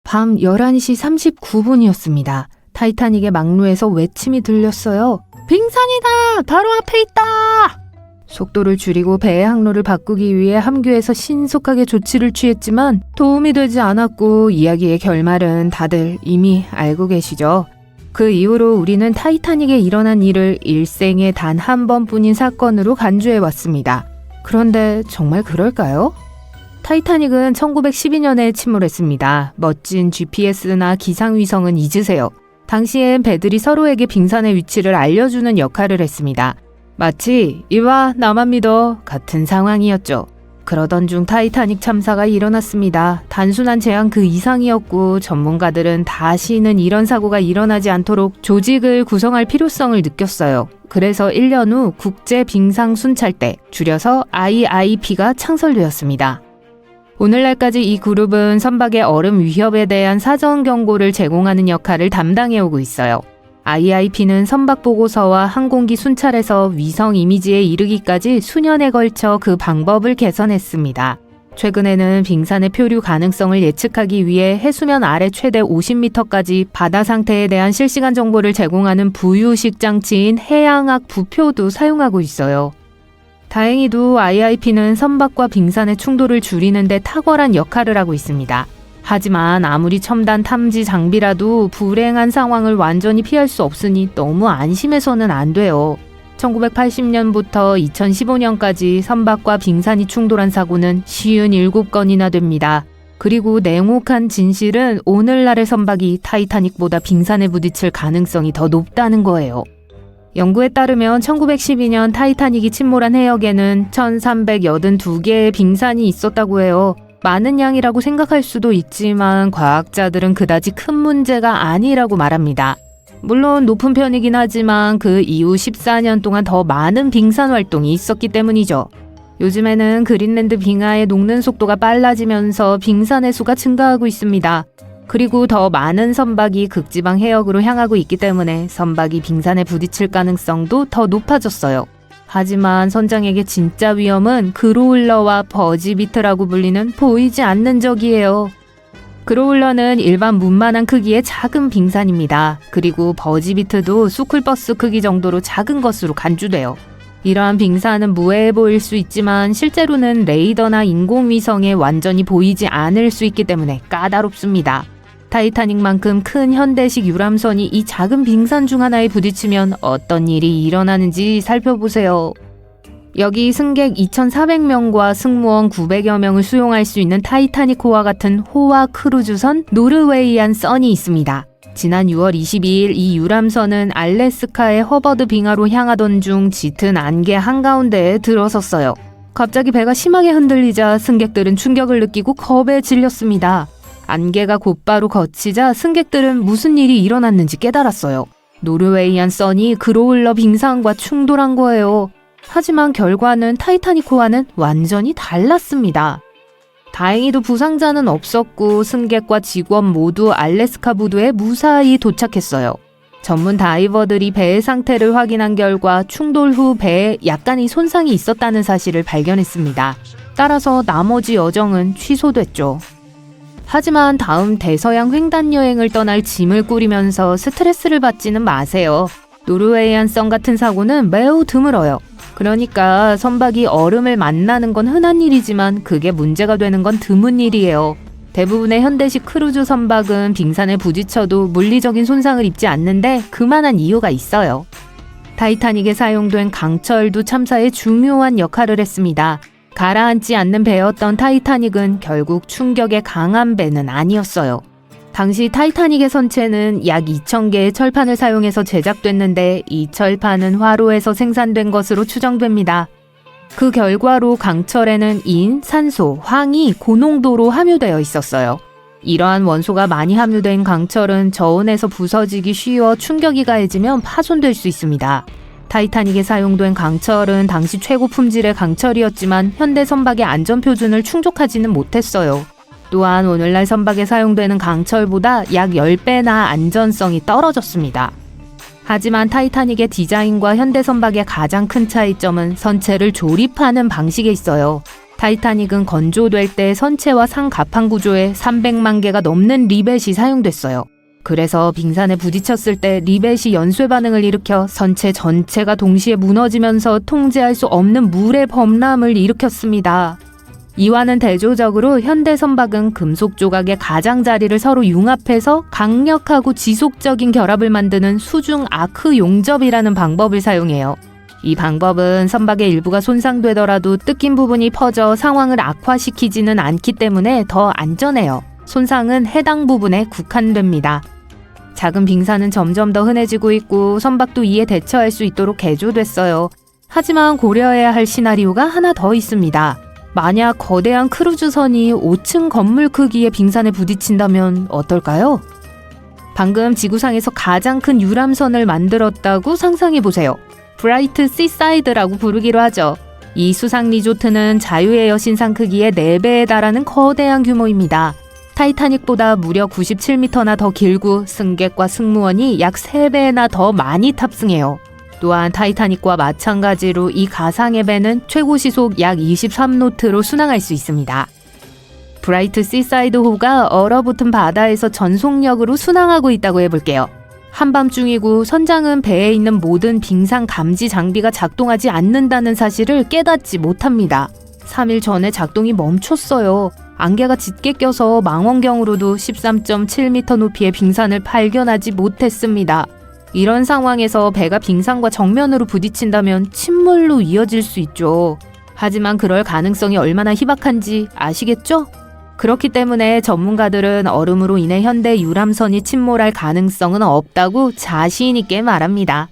밤 11시 39분이었습니다. 타이타닉의 막루에서 외침이 들렸어요. 빙산이다! 바로 앞에 있다! 속도를 줄이고 배의 항로를 바꾸기 위해 함교에서 신속하게 조치를 취했지만 도움이 되지 않았고 이야기의 결말은 다들 이미 알고 계시죠. 그 이후로 우리는 타이타닉에 일어난 일을 일생에 단 한 번뿐인 사건으로 간주해 왔습니다. 그런데 정말 그럴까요? 타이타닉은 1912년에 침몰했습니다. 멋진 GPS나 기상위성은 잊으세요. 당시엔 배들이 서로에게 빙산의 위치를 알려주는 역할을 했습니다. 마치 이와 나만 믿어 같은 상황이었죠. 그러던 중 타이타닉 참사가 일어났습니다. 단순한 재앙 그 이상이었고 전문가들은 다시는 이런 사고가 일어나지 않도록 조직을 구성할 필요성을 느꼈어요. 그래서 1년 후 국제빙상순찰대, 줄여서 IIP가 창설되었습니다. 오늘날까지 이 그룹은 선박의 얼음 위협에 대한 사전 경고를 제공하는 역할을 담당해오고 있어요. IIP는 선박 보고서와 항공기 순찰에서 위성 이미지에 이르기까지 수년에 걸쳐 그 방법을 개선했습니다. 최근에는 빙산의 표류 가능성을 예측하기 위해 해수면 아래 최대 50m까지 바다 상태에 대한 실시간 정보를 제공하는 부유식 장치인 해양학 부표도 사용하고 있어요. 다행히도 IIP는 선박과 빙산의 충돌을 줄이는 데 탁월한 역할을 하고 있습니다. 하지만 아무리 첨단 탐지 장비라도 불행한 상황을 완전히 피할 수 없으니 너무 안심해서는 안 돼요. 1980년부터 2015년까지 선박과 빙산이 충돌한 사고는 57건이나 됩니다. 그리고 냉혹한 진실은 오늘날의 선박이 타이타닉보다 빙산에 부딪힐 가능성이 더 높다는 거예요. 연구에 따르면 1912년 타이타닉이 침몰한 해역에는 1382개의 빙산이 있었다고 해요. 많은 양이라고 생각할 수도 있지만 과학자들은 그다지 큰 문제가 아니라고 말합니다. 물론 높은 편이긴 하지만 그 이후 14년 동안 더 많은 빙산 활동이 있었기 때문이죠. 요즘에는 그린랜드 빙하의 녹는 속도가 빨라지면서 빙산의 수가 증가하고 있습니다. 그리고 더 많은 선박이 극지방 해역으로 향하고 있기 때문에 선박이 빙산에 부딪힐 가능성도 더 높아졌어요. 하지만 선장에게 진짜 위험은 그로울러와 버지비트라고 불리는 보이지 않는 적이에요. 그로울러는 일반 문만한 크기의 작은 빙산입니다. 그리고 버지비트도 스쿨버스 크기 정도로 작은 것으로 간주돼요. 이러한 빙산은 무해해 보일 수 있지만 실제로는 레이더나 인공위성에 완전히 보이지 않을 수 있기 때문에 까다롭습니다. 타이타닉만큼 큰 현대식 유람선이 이 작은 빙산 중 하나에 부딪히면 어떤 일이 일어나는지 살펴보세요. 여기 승객 2,400명과 승무원 900여 명을 수용할 수 있는 타이타닉호와 같은 호화 크루즈선 노르웨이안 선이 있습니다. 지난 6월 22일 이 유람선은 알래스카의 허버드 빙하로 향하던 중 짙은 안개 한가운데에 들어섰어요. 갑자기 배가 심하게 흔들리자 승객들은 충격을 느끼고 겁에 질렸습니다. 안개가 곧바로 걷히자 승객들은 무슨 일이 일어났는지 깨달았어요. 노르웨이안 선이 그로울러 빙상과 충돌한 거예요. 하지만 결과는 타이타닉호와는 완전히 달랐습니다. 다행히도 부상자는 없었고 승객과 직원 모두 알래스카 부두에 무사히 도착했어요. 전문 다이버들이 배의 상태를 확인한 결과 충돌 후 배에 약간의 손상이 있었다는 사실을 발견했습니다. 따라서 나머지 여정은 취소됐죠. 하지만 다음 대서양 횡단 여행을 떠날 짐을 꾸리면서 스트레스를 받지는 마세요. 노르웨이안 선 같은 사고는 매우 드물어요. 그러니까 선박이 얼음을 만나는 건 흔한 일이지만 그게 문제가 되는 건 드문 일이에요. 대부분의 현대식 크루즈 선박은 빙산에 부딪혀도 물리적인 손상을 입지 않는데 그만한 이유가 있어요. 타이타닉에 사용된 강철도 참사에 중요한 역할을 했습니다. 가라앉지 않는 배였던 타이타닉은 결국 충격에 강한 배는 아니었어요. 당시 타이타닉의 선체는 약 2,000개의 철판을 사용해서 제작됐는데 이 철판은 화로에서 생산된 것으로 추정됩니다. 그 결과로 강철에는 인, 산소, 황이 고농도로 함유되어 있었어요. 이러한 원소가 많이 함유된 강철은 저온에서 부서지기 쉬워 충격이 가해지면 파손될 수 있습니다. 타이타닉에 사용된 강철은 당시 최고 품질의 강철이었지만 현대 선박의 안전 표준을 충족하지는 못했어요. 또한 오늘날 선박에 사용되는 강철보다 약 10배나 안전성이 떨어졌습니다. 하지만 타이타닉의 디자인과 현대 선박의 가장 큰 차이점은 선체를 조립하는 방식에 있어요. 타이타닉은 건조될 때 선체와 상갑판 구조에 300만 개가 넘는 리벳이 사용됐어요. 그래서 빙산에 부딪혔을 때 리벳이 연쇄 반응을 일으켜 선체 전체가 동시에 무너지면서 통제할 수 없는 물의 범람을 일으켰습니다. 이와는 대조적으로 현대 선박은 금속 조각의 가장자리를 서로 융합해서 강력하고 지속적인 결합을 만드는 수중 아크 용접이라는 방법을 사용해요. 이 방법은 선박의 일부가 손상되더라도 뜯긴 부분이 퍼져 상황을 악화시키지는 않기 때문에 더 안전해요. 손상은 해당 부분에 국한됩니다. 작은 빙산은 점점 더 흔해지고 있고 선박도 이에 대처할 수 있도록 개조됐어요. 하지만 고려해야 할 시나리오가 하나 더 있습니다. 만약 거대한 크루즈선이 5층 건물 크기의 빙산에 부딪힌다면 어떨까요? 방금 지구상에서 가장 큰 유람선을 만들었다고 상상해보세요. 브라이트 시사이드라고 부르기로 하죠. 이 수상 리조트는 자유의 여신상 크기의 4배에 달하는 거대한 규모입니다. 타이타닉보다 무려 97m나 더 길고 승객과 승무원이 약 3배나 더 많이 탑승해요. 또한 타이타닉과 마찬가지로 이 가상의 배는 최고 시속 약 23노트로 순항할 수 있습니다. 브라이트 시사이드호가 얼어붙은 바다에서 전속력으로 순항하고 있다고 해볼게요. 한밤중이고 선장은 배에 있는 모든 빙상 감지 장비가 작동하지 않는다는 사실을 깨닫지 못합니다. 3일 전에 작동이 멈췄어요. 안개가 짙게 껴서 망원경으로도 13.7m 높이의 빙산을 발견하지 못했습니다. 이런 상황에서 배가 빙산과 정면으로 부딪힌다면 침몰로 이어질 수 있죠. 하지만 그럴 가능성이 얼마나 희박한지 아시겠죠? 그렇기 때문에 전문가들은 얼음으로 인해 현대 유람선이 침몰할 가능성은 없다고 자신 있게 말합니다.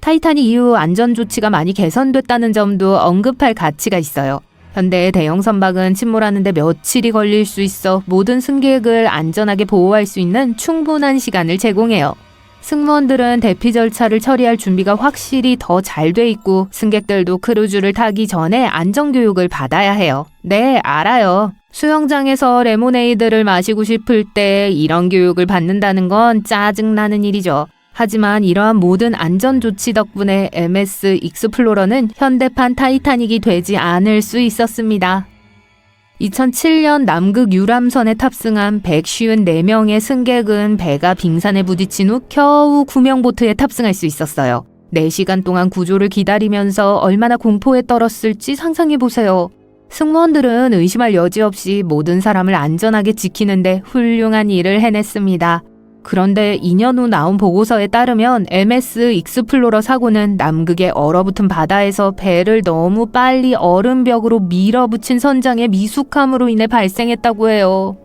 타이타닉 이후 안전 조치가 많이 개선됐다는 점도 언급할 가치가 있어요. 현대의 대형 선박은 침몰하는데 며칠이 걸릴 수 있어 모든 승객을 안전하게 보호할 수 있는 충분한 시간을 제공해요. 승무원들은 대피 절차를 처리할 준비가 확실히 더 잘 돼 있고 승객들도 크루즈를 타기 전에 안전교육을 받아야 해요. 네, 알아요. 수영장에서 레모네이드를 마시고 싶을 때 이런 교육을 받는다는 건 짜증나는 일이죠. 하지만 이러한 모든 안전 조치 덕분에 MS 익스플로러는 현대판 타이타닉이 되지 않을 수 있었습니다. 2007년 남극 유람선에 탑승한 154명의 승객은 배가 빙산에 부딪힌 후 겨우 구명보트에 탑승할 수 있었어요. 4시간 동안 구조를 기다리면서 얼마나 공포에 떨었을지 상상해보세요. 승무원들은 의심할 여지 없이 모든 사람을 안전하게 지키는데 훌륭한 일을 해냈습니다. 그런데 2년 후 나온 보고서에 따르면 MS 익스플로러 사고는 남극의 얼어붙은 바다에서 배를 너무 빨리 얼음벽으로 밀어붙인 선장의 미숙함으로 인해 발생했다고 해요.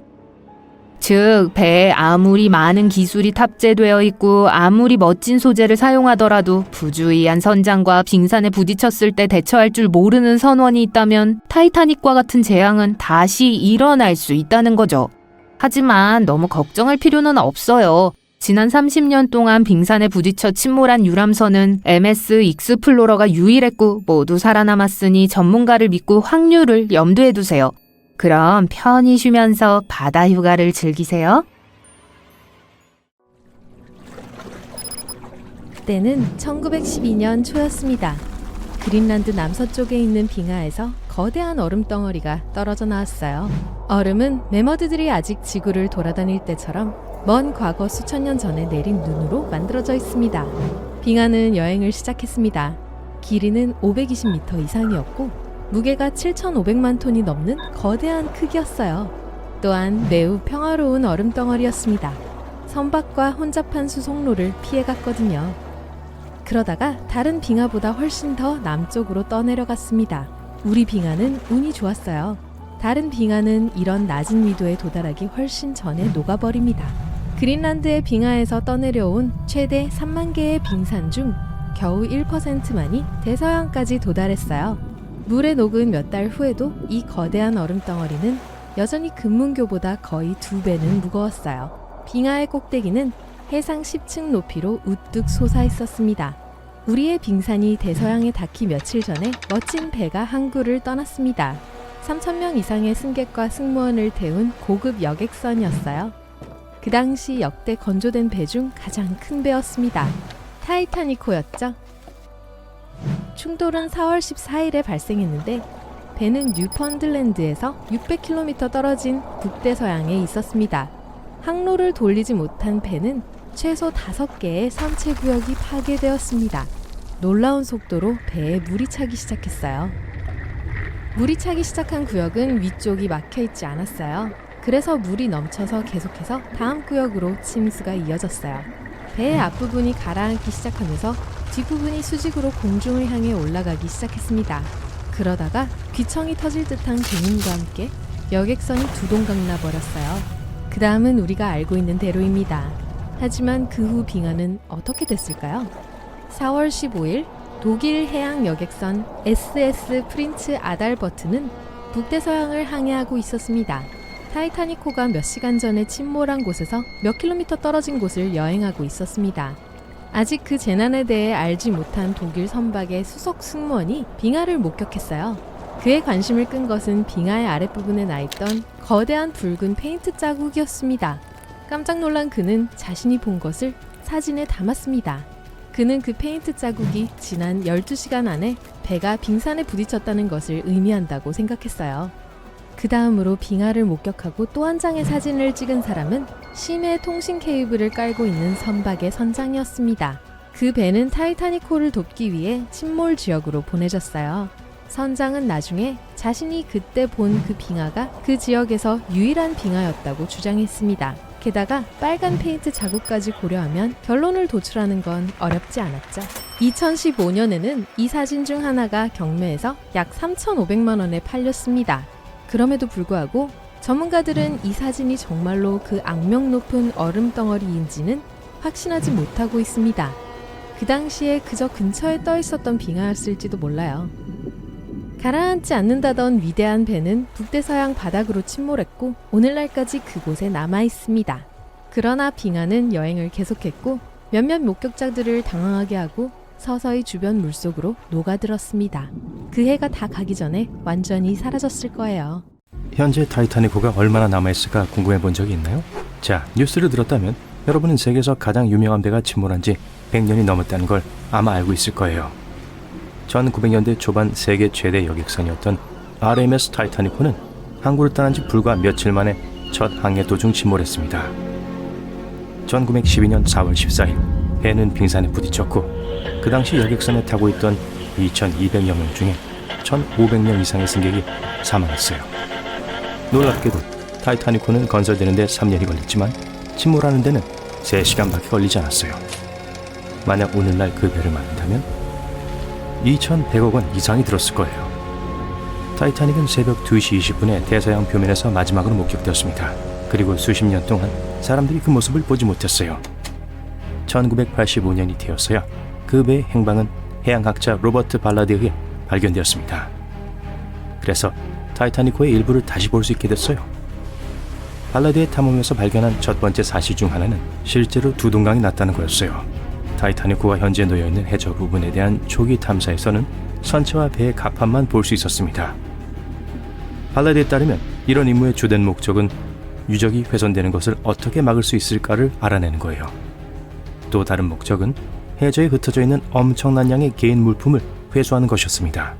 즉, 배에 아무리 많은 기술이 탑재되어 있고 아무리 멋진 소재를 사용하더라도 부주의한 선장과 빙산에 부딪혔을 때 대처할 줄 모르는 선원이 있다면 타이타닉과 같은 재앙은 다시 일어날 수 있다는 거죠. 하지만 너무 걱정할 필요는 없어요. 지난 30년 동안 빙산에 부딪혀 침몰한 유람선은 MS 익스플로러가 유일했고 모두 살아남았으니 전문가를 믿고 확률을 염두에 두세요. 그럼 편히 쉬면서 바다 휴가를 즐기세요. 때는 1912년 초였습니다. 그린란드 남서쪽에 있는 빙하에서 거대한 얼음 덩어리가 떨어져 나왔어요. 얼음은 매머드들이 아직 지구를 돌아다닐 때처럼 먼 과거 수천 년 전에 내린 눈으로 만들어져 있습니다. 빙하는 여행을 시작했습니다. 길이는 520m 이상이었고 무게가 7,500만 톤이 넘는 거대한 크기였어요. 또한 매우 평화로운 얼음 덩어리였습니다. 선박과 혼잡한 수송로를 피해갔거든요. 그러다가 다른 빙하보다 훨씬 더 남쪽으로 떠내려갔습니다. 우리 빙하는 운이 좋았어요. 다른 빙하는 이런 낮은 위도에 도달하기 훨씬 전에 녹아버립니다. 그린란드의 빙하에서 떠내려온 최대 3만 개의 빙산 중 겨우 1%만이 대서양까지 도달했어요. 물에 녹은 몇 달 후에도 이 거대한 얼음 덩어리는 여전히 금문교보다 거의 2배는 무거웠어요. 빙하의 꼭대기는 해상 10층 높이로 우뚝 솟아 있었습니다. 우리의 빙산이 대서양에 닿기 며칠 전에 멋진 배가 항구를 떠났습니다. 3,000명 이상의 승객과 승무원을 태운 고급 여객선이었어요. 그 당시 역대 건조된 배 중 가장 큰 배였습니다. 타이타닉호였죠. 충돌은 4월 14일에 발생했는데 배는 뉴펀들랜드에서 600km 떨어진 북대서양에 있었습니다. 항로를 돌리지 못한 배는 최소 5개의 선체구역이 파괴되었습니다. 놀라운 속도로 배에 물이 차기 시작했어요. 물이 차기 시작한 구역은 위쪽이 막혀 있지 않았어요. 그래서 물이 넘쳐서 계속해서 다음 구역으로 침수가 이어졌어요. 배의 앞부분이 가라앉기 시작하면서 뒷부분이 수직으로 공중을 향해 올라가기 시작했습니다. 그러다가 귀청이 터질 듯한 굉음과 함께 여객선이 두동강 나버렸어요. 그 다음은 우리가 알고 있는 대로입니다. 하지만 그 후 빙하는 어떻게 됐을까요? 4월 15일 독일 해양 여객선 SS 프린츠 아달버트는 북대서양을 항해하고 있었습니다. 타이타닉호가 몇 시간 전에 침몰한 곳에서 몇 킬로미터 떨어진 곳을 여행하고 있었습니다. 아직 그 재난에 대해 알지 못한 독일 선박의 수석 승무원이 빙하를 목격했어요. 그의 관심을 끈 것은 빙하의 아랫부분에 나있던 거대한 붉은 페인트 자국이었습니다. 깜짝 놀란 그는 자신이 본 것을 사진에 담았습니다. 그는 그 페인트 자국이 지난 12시간 안에 배가 빙산에 부딪혔다는 것을 의미한다고 생각했어요. 그 다음으로 빙하를 목격하고 또 한 장의 사진을 찍은 사람은 심해 통신 케이블을 깔고 있는 선박의 선장이었습니다. 그 배는 타이타닉호를 돕기 위해 침몰 지역으로 보내졌어요. 선장은 나중에 자신이 그때 본 그 빙하가 그 지역에서 유일한 빙하였다고 주장했습니다. 게다가 빨간 페인트 자국까지 고려하면 결론을 도출하는 건 어렵지 않았죠. 2015년에는 이 사진 중 하나가 경매에서 약 3,500만 원에 팔렸습니다. 그럼에도 불구하고 전문가들은 이 사진이 정말로 그 악명 높은 얼음 덩어리인지는 확신하지 못하고 있습니다. 그 당시에 그저 근처에 떠 있었던 빙하였을지도 몰라요. 가라앉지 않는다던 위대한 배는 북대서양 바닥으로 침몰했고 오늘날까지 그곳에 남아 있습니다. 그러나 빙하는 여행을 계속했고 몇몇 목격자들을 당황하게 하고 서서히 주변 물속으로 녹아들었습니다. 그 해가 다 가기 전에 완전히 사라졌을 거예요. 현재 타이타닉호가 얼마나 남아있을까 궁금해 본 적이 있나요? 자, 뉴스를 들었다면 여러분은 세계에서 가장 유명한 배가 침몰한 지 100년이 넘었다는 걸 아마 알고 있을 거예요. 1900년대 초반 세계 최대 여객선이었던 RMS 타이타닉호는 항구를 떠난 지 불과 며칠 만에 첫 항해 도중 침몰했습니다. 1912년 4월 14일 배는 빙산에 부딪혔고 그 당시 여객선에 타고 있던 2200여 명 중에 1500명 이상의 승객이 사망했어요. 놀랍게도 타이타닉호는 건설되는 데 3년이 걸렸지만 침몰하는 데는 3시간밖에 걸리지 않았어요. 만약 오늘날 그 배를 만든다면 2,100억 원 이상이 들었을 거예요. 타이타닉은 새벽 2시 20분에 대서양 표면에서 마지막으로 목격되었습니다. 그리고 수십 년 동안 사람들이 그 모습을 보지 못했어요. 1985년이 되었어야 그 배의 행방은 해양학자 로버트 발라드에 의해 발견되었습니다. 그래서 타이타닉호의 일부를 다시 볼 수 있게 됐어요. 발라드의 탐험에서 발견한 첫 번째 사실 중 하나는 실제로 두동강이 났다는 거였어요. 타이타닉호가 현재 놓여있는 해저 부분에 대한 초기 탐사에서는 선체와 배의 갑판만 볼 수 있었습니다. 발라드에 따르면 이런 임무의 주된 목적은 유적이 훼손되는 것을 어떻게 막을 수 있을까를 알아내는 거예요. 또 다른 목적은 해저에 흩어져 있는 엄청난 양의 개인 물품을 회수하는 것이었습니다.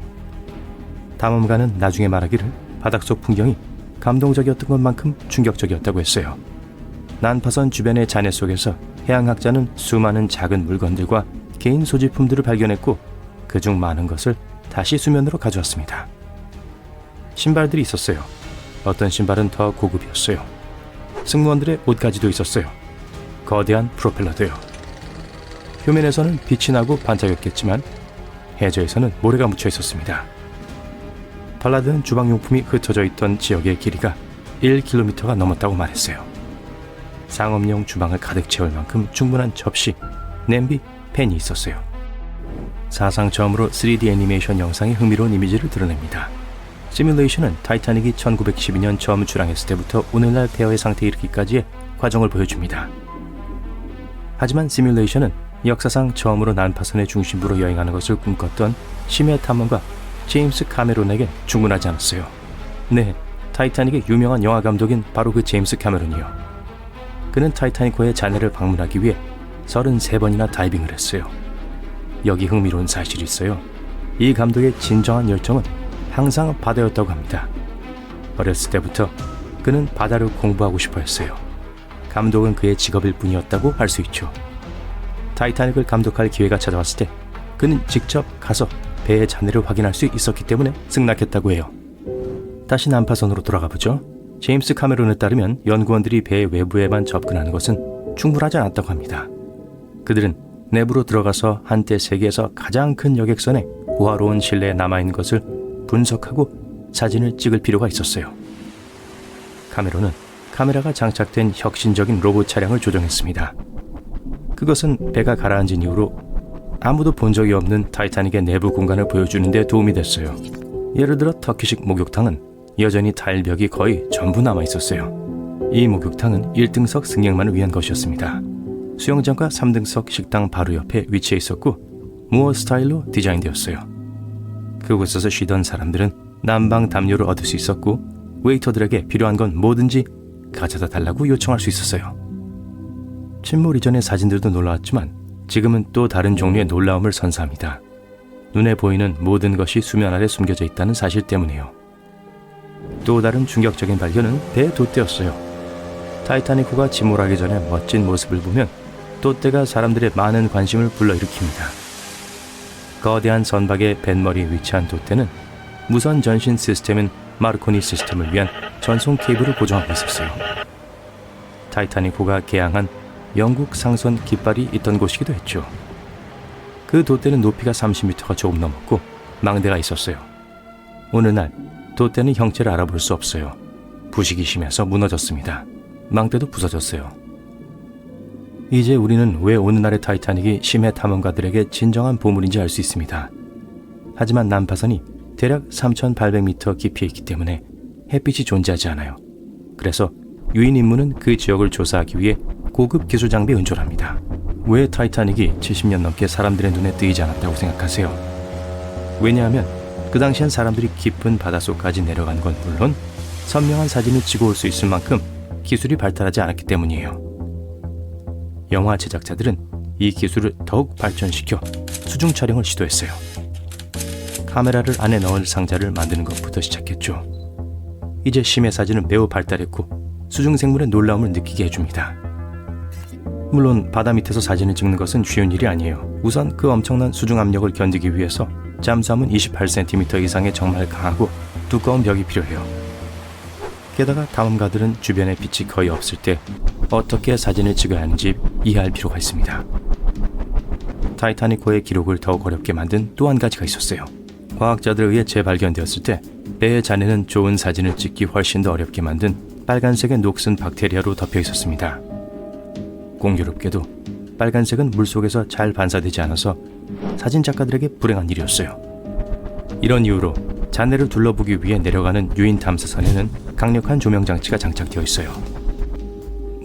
탐험가는 나중에 말하기를 바닥속 풍경이 감동적이었던 것만큼 충격적이었다고 했어요. 난파선 주변의 잔해 속에서 해양학자는 수많은 작은 물건들과 개인 소지품들을 발견했고 그중 많은 것을 다시 수면으로 가져왔습니다. 신발들이 있었어요. 어떤 신발은 더 고급이었어요. 승무원들의 옷가지도 있었어요. 거대한 프로펠러도요. 표면에서는 빛이 나고 반짝였겠지만 해저에서는 모래가 묻혀 있었습니다. 발라드는 주방용품이 흩어져 있던 지역의 길이가 1km가 넘었다고 말했어요. 상업용 주방을 가득 채울 만큼 충분한 접시, 냄비, 팬이 있었어요. 사상 처음으로 3D 애니메이션 영상의 흥미로운 이미지를 드러냅니다. 시뮬레이션은 타이타닉이 1912년 처음 출항했을 때부터 오늘날 폐허의 상태에 이르기까지의 과정을 보여줍니다. 하지만 시뮬레이션은 역사상 처음으로 난파선의 중심부로 여행하는 것을 꿈꿨던 심해 탐험가 제임스 카메론에게 충분하지 않았어요. 네, 타이타닉의 유명한 영화 감독인 바로 그 제임스 카메론이요. 그는 타이타닉호의 잔해를 방문하기 위해 33번이나 다이빙을 했어요. 여기 흥미로운 사실이 있어요. 이 감독의 진정한 열정은 항상 바다였다고 합니다. 어렸을 때부터 그는 바다를 공부하고 싶어 했어요. 감독은 그의 직업일 뿐이었다고 할 수 있죠. 타이타닉을 감독할 기회가 찾아왔을 때 그는 직접 가서 배의 잔해를 확인할 수 있었기 때문에 승낙했다고 해요. 다시 난파선으로 돌아가 보죠. 제임스 카메론에 따르면 연구원들이 배의 외부에만 접근하는 것은 충분하지 않았다고 합니다. 그들은 내부로 들어가서 한때 세계에서 가장 큰 여객선에 호화로운 실내에 남아있는 것을 분석하고 사진을 찍을 필요가 있었어요. 카메론은 카메라가 장착된 혁신적인 로봇 차량을 조정했습니다. 그것은 배가 가라앉은 이후로 아무도 본 적이 없는 타이타닉의 내부 공간을 보여주는 데 도움이 됐어요. 예를 들어 터키식 목욕탕은 여전히 타일벽이 거의 전부 남아있었어요. 이 목욕탕은 1등석 승객만을 위한 것이었습니다. 수영장과 3등석 식당 바로 옆에 위치해 있었고 무어 스타일로 디자인되었어요. 그곳에서 쉬던 사람들은 난방 담요를 얻을 수 있었고 웨이터들에게 필요한 건 뭐든지 가져다 달라고 요청할 수 있었어요. 침몰 이전의 사진들도 놀라웠지만 지금은 또 다른 종류의 놀라움을 선사합니다. 눈에 보이는 모든 것이 수면 아래 숨겨져 있다는 사실 때문이에요. 또 다른 충격적인 발견은 배의 돛대였어요. 타이타닉호가 침몰하기 전에 멋진 모습을 보면 돛대가 사람들의 많은 관심을 불러일으킵니다. 거대한 선박의 뱃머리에 위치한 돛대는 무선 전신 시스템인 마르코니 시스템을 위한 전송 케이블을 고정하고 있었어요. 타이타닉호가 개항한 영국 상선 깃발이 있던 곳이기도 했죠. 그 돛대는 높이가 30m가 조금 넘었고 망대가 있었어요. 어느 날 돛대는 형체를 알아볼 수 없어요. 부식이 심해서 무너졌습니다. 망대도 부서졌어요. 이제 우리는 왜 오늘날의 타이타닉이 심해 탐험가들에게 진정한 보물인지 알 수 있습니다. 하지만 난파선이 대략 3,800m 깊이에 있기 때문에 햇빛이 존재하지 않아요. 그래서 유인 임무는 그 지역을 조사하기 위해 고급 기술 장비에 의존합니다. 왜 타이타닉이 70년 넘게 사람들의 눈에 띄지 않았다고 생각하세요? 왜냐하면 그 당시엔 사람들이 깊은 바닷속까지 내려간 건 물론 선명한 사진을 찍어올 수 있을 만큼 기술이 발달하지 않았기 때문이에요. 영화 제작자들은 이 기술을 더욱 발전시켜 수중 촬영을 시도했어요. 카메라를 안에 넣을 상자를 만드는 것부터 시작했죠. 이제 심해 사진은 매우 발달했고 수중 생물의 놀라움을 느끼게 해줍니다. 물론 바다 밑에서 사진을 찍는 것은 쉬운 일이 아니에요. 우선 그 엄청난 수중 압력을 견디기 위해서 잠수함은 28cm 이상의 정말 강하고 두꺼운 벽이 필요해요. 게다가 탐험가들은 주변에 빛이 거의 없을 때 어떻게 사진을 찍어야 하는지 이해할 필요가 있습니다. 타이타닉호의 기록을 더욱 어렵게 만든 또 한 가지가 있었어요. 과학자들에 의해 재발견되었을 때 배의 잔해는 좋은 사진을 찍기 훨씬 더 어렵게 만든 빨간색의 녹슨 박테리아로 덮여 있었습니다. 공교롭게도 빨간색은 물속에서 잘 반사되지 않아서 사진작가들에게 불행한 일이었어요. 이런 이유로 잔해를 둘러보기 위해 내려가는 유인 탐사선에는 강력한 조명장치가 장착되어 있어요.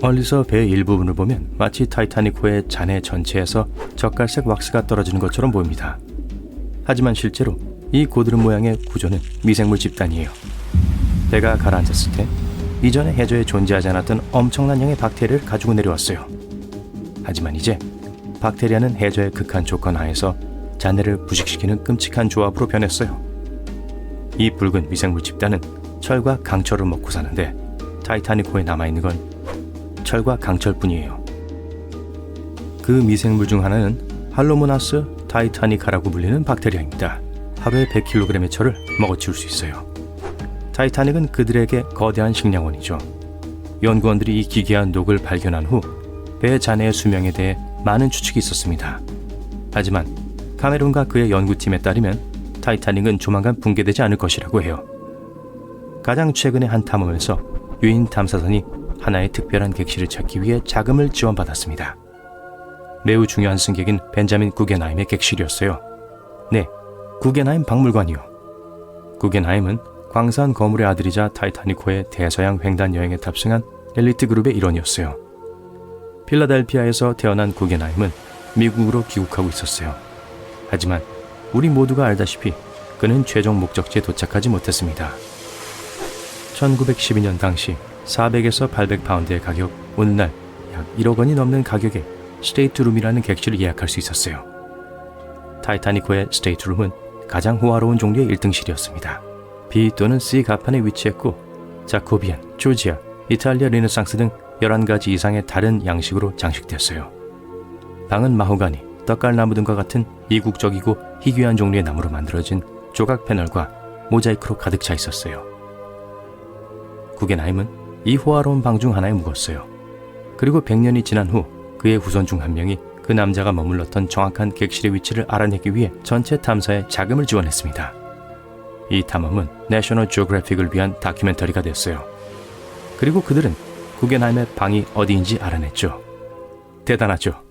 멀리서 배의 일부분을 보면 마치 타이타닉호의 잔해 전체에서 젓갈색 왁스가 떨어지는 것처럼 보입니다. 하지만 실제로 이 고드름 모양의 구조는 미생물 집단이에요. 배가 가라앉았을 때 이전에 해저에 존재하지 않았던 엄청난 양의 박테리아를 가지고 내려왔어요. 하지만 이제 박테리아는 해저의 극한 조건 하에서 잔해를 부식시키는 끔찍한 조합으로 변했어요. 이 붉은 미생물 집단은 철과 강철을 먹고 사는데 타이타닉호에 남아있는 건 철과 강철뿐이에요. 그 미생물 중 하나는 할로모나스 타이타니카라고 불리는 박테리아입니다. 하루에 100kg의 철을 먹어치울 수 있어요. 타이타닉은 그들에게 거대한 식량원이죠. 연구원들이 이 기괴한 녹을 발견한 후 배의 잔해의 수명에 대해 많은 추측이 있었습니다. 하지만 카메론과 그의 연구팀에 따르면 타이타닉은 조만간 붕괴되지 않을 것이라고 해요. 가장 최근의 한 탐험에서 유인 탐사선이 하나의 특별한 객실을 찾기 위해 자금을 지원받았습니다. 매우 중요한 승객인 벤자민 구겐하임의 객실이었어요. 네, 구겐하임 박물관이요. 구겐하임은 광산 거물의 아들이자 타이타닉호의 대서양 횡단 여행에 탑승한 엘리트 그룹의 일원이었어요. 필라델피아에서 태어난 구겐하임은 미국으로 귀국하고 있었어요. 하지만 우리 모두가 알다시피 그는 최종 목적지에 도착하지 못했습니다. 1912년 당시 400에서 800파운드의 가격, 오늘날 약 1억 원이 넘는 가격에 스테이트룸이라는 객실을 예약할 수 있었어요. 타이타닉호의 스테이트룸은 가장 호화로운 종류의 1등실이었습니다. B 또는 C 가판에 위치했고 자코비안, 조지아, 이탈리아 르네상스 등 11가지 이상의 다른 양식으로 장식되었어요. 방은 마호가니, 떡갈나무 등과 같은 이국적이고 희귀한 종류의 나무로 만들어진 조각 패널과 모자이크로 가득 차 있었어요. 구겐하임은 이 호화로운 방 중 하나에 묵었어요. 그리고 100년이 지난 후 그의 후손 중 한 명이 그 남자가 머물렀던 정확한 객실의 위치를 알아내기 위해 전체 탐사에 자금을 지원했습니다. 이 탐험은 내셔널 지오그래픽을 위한 다큐멘터리가 됐어요. 그리고 그들은 구겐하임의 방이 어디인지 알아냈죠. 대단하죠.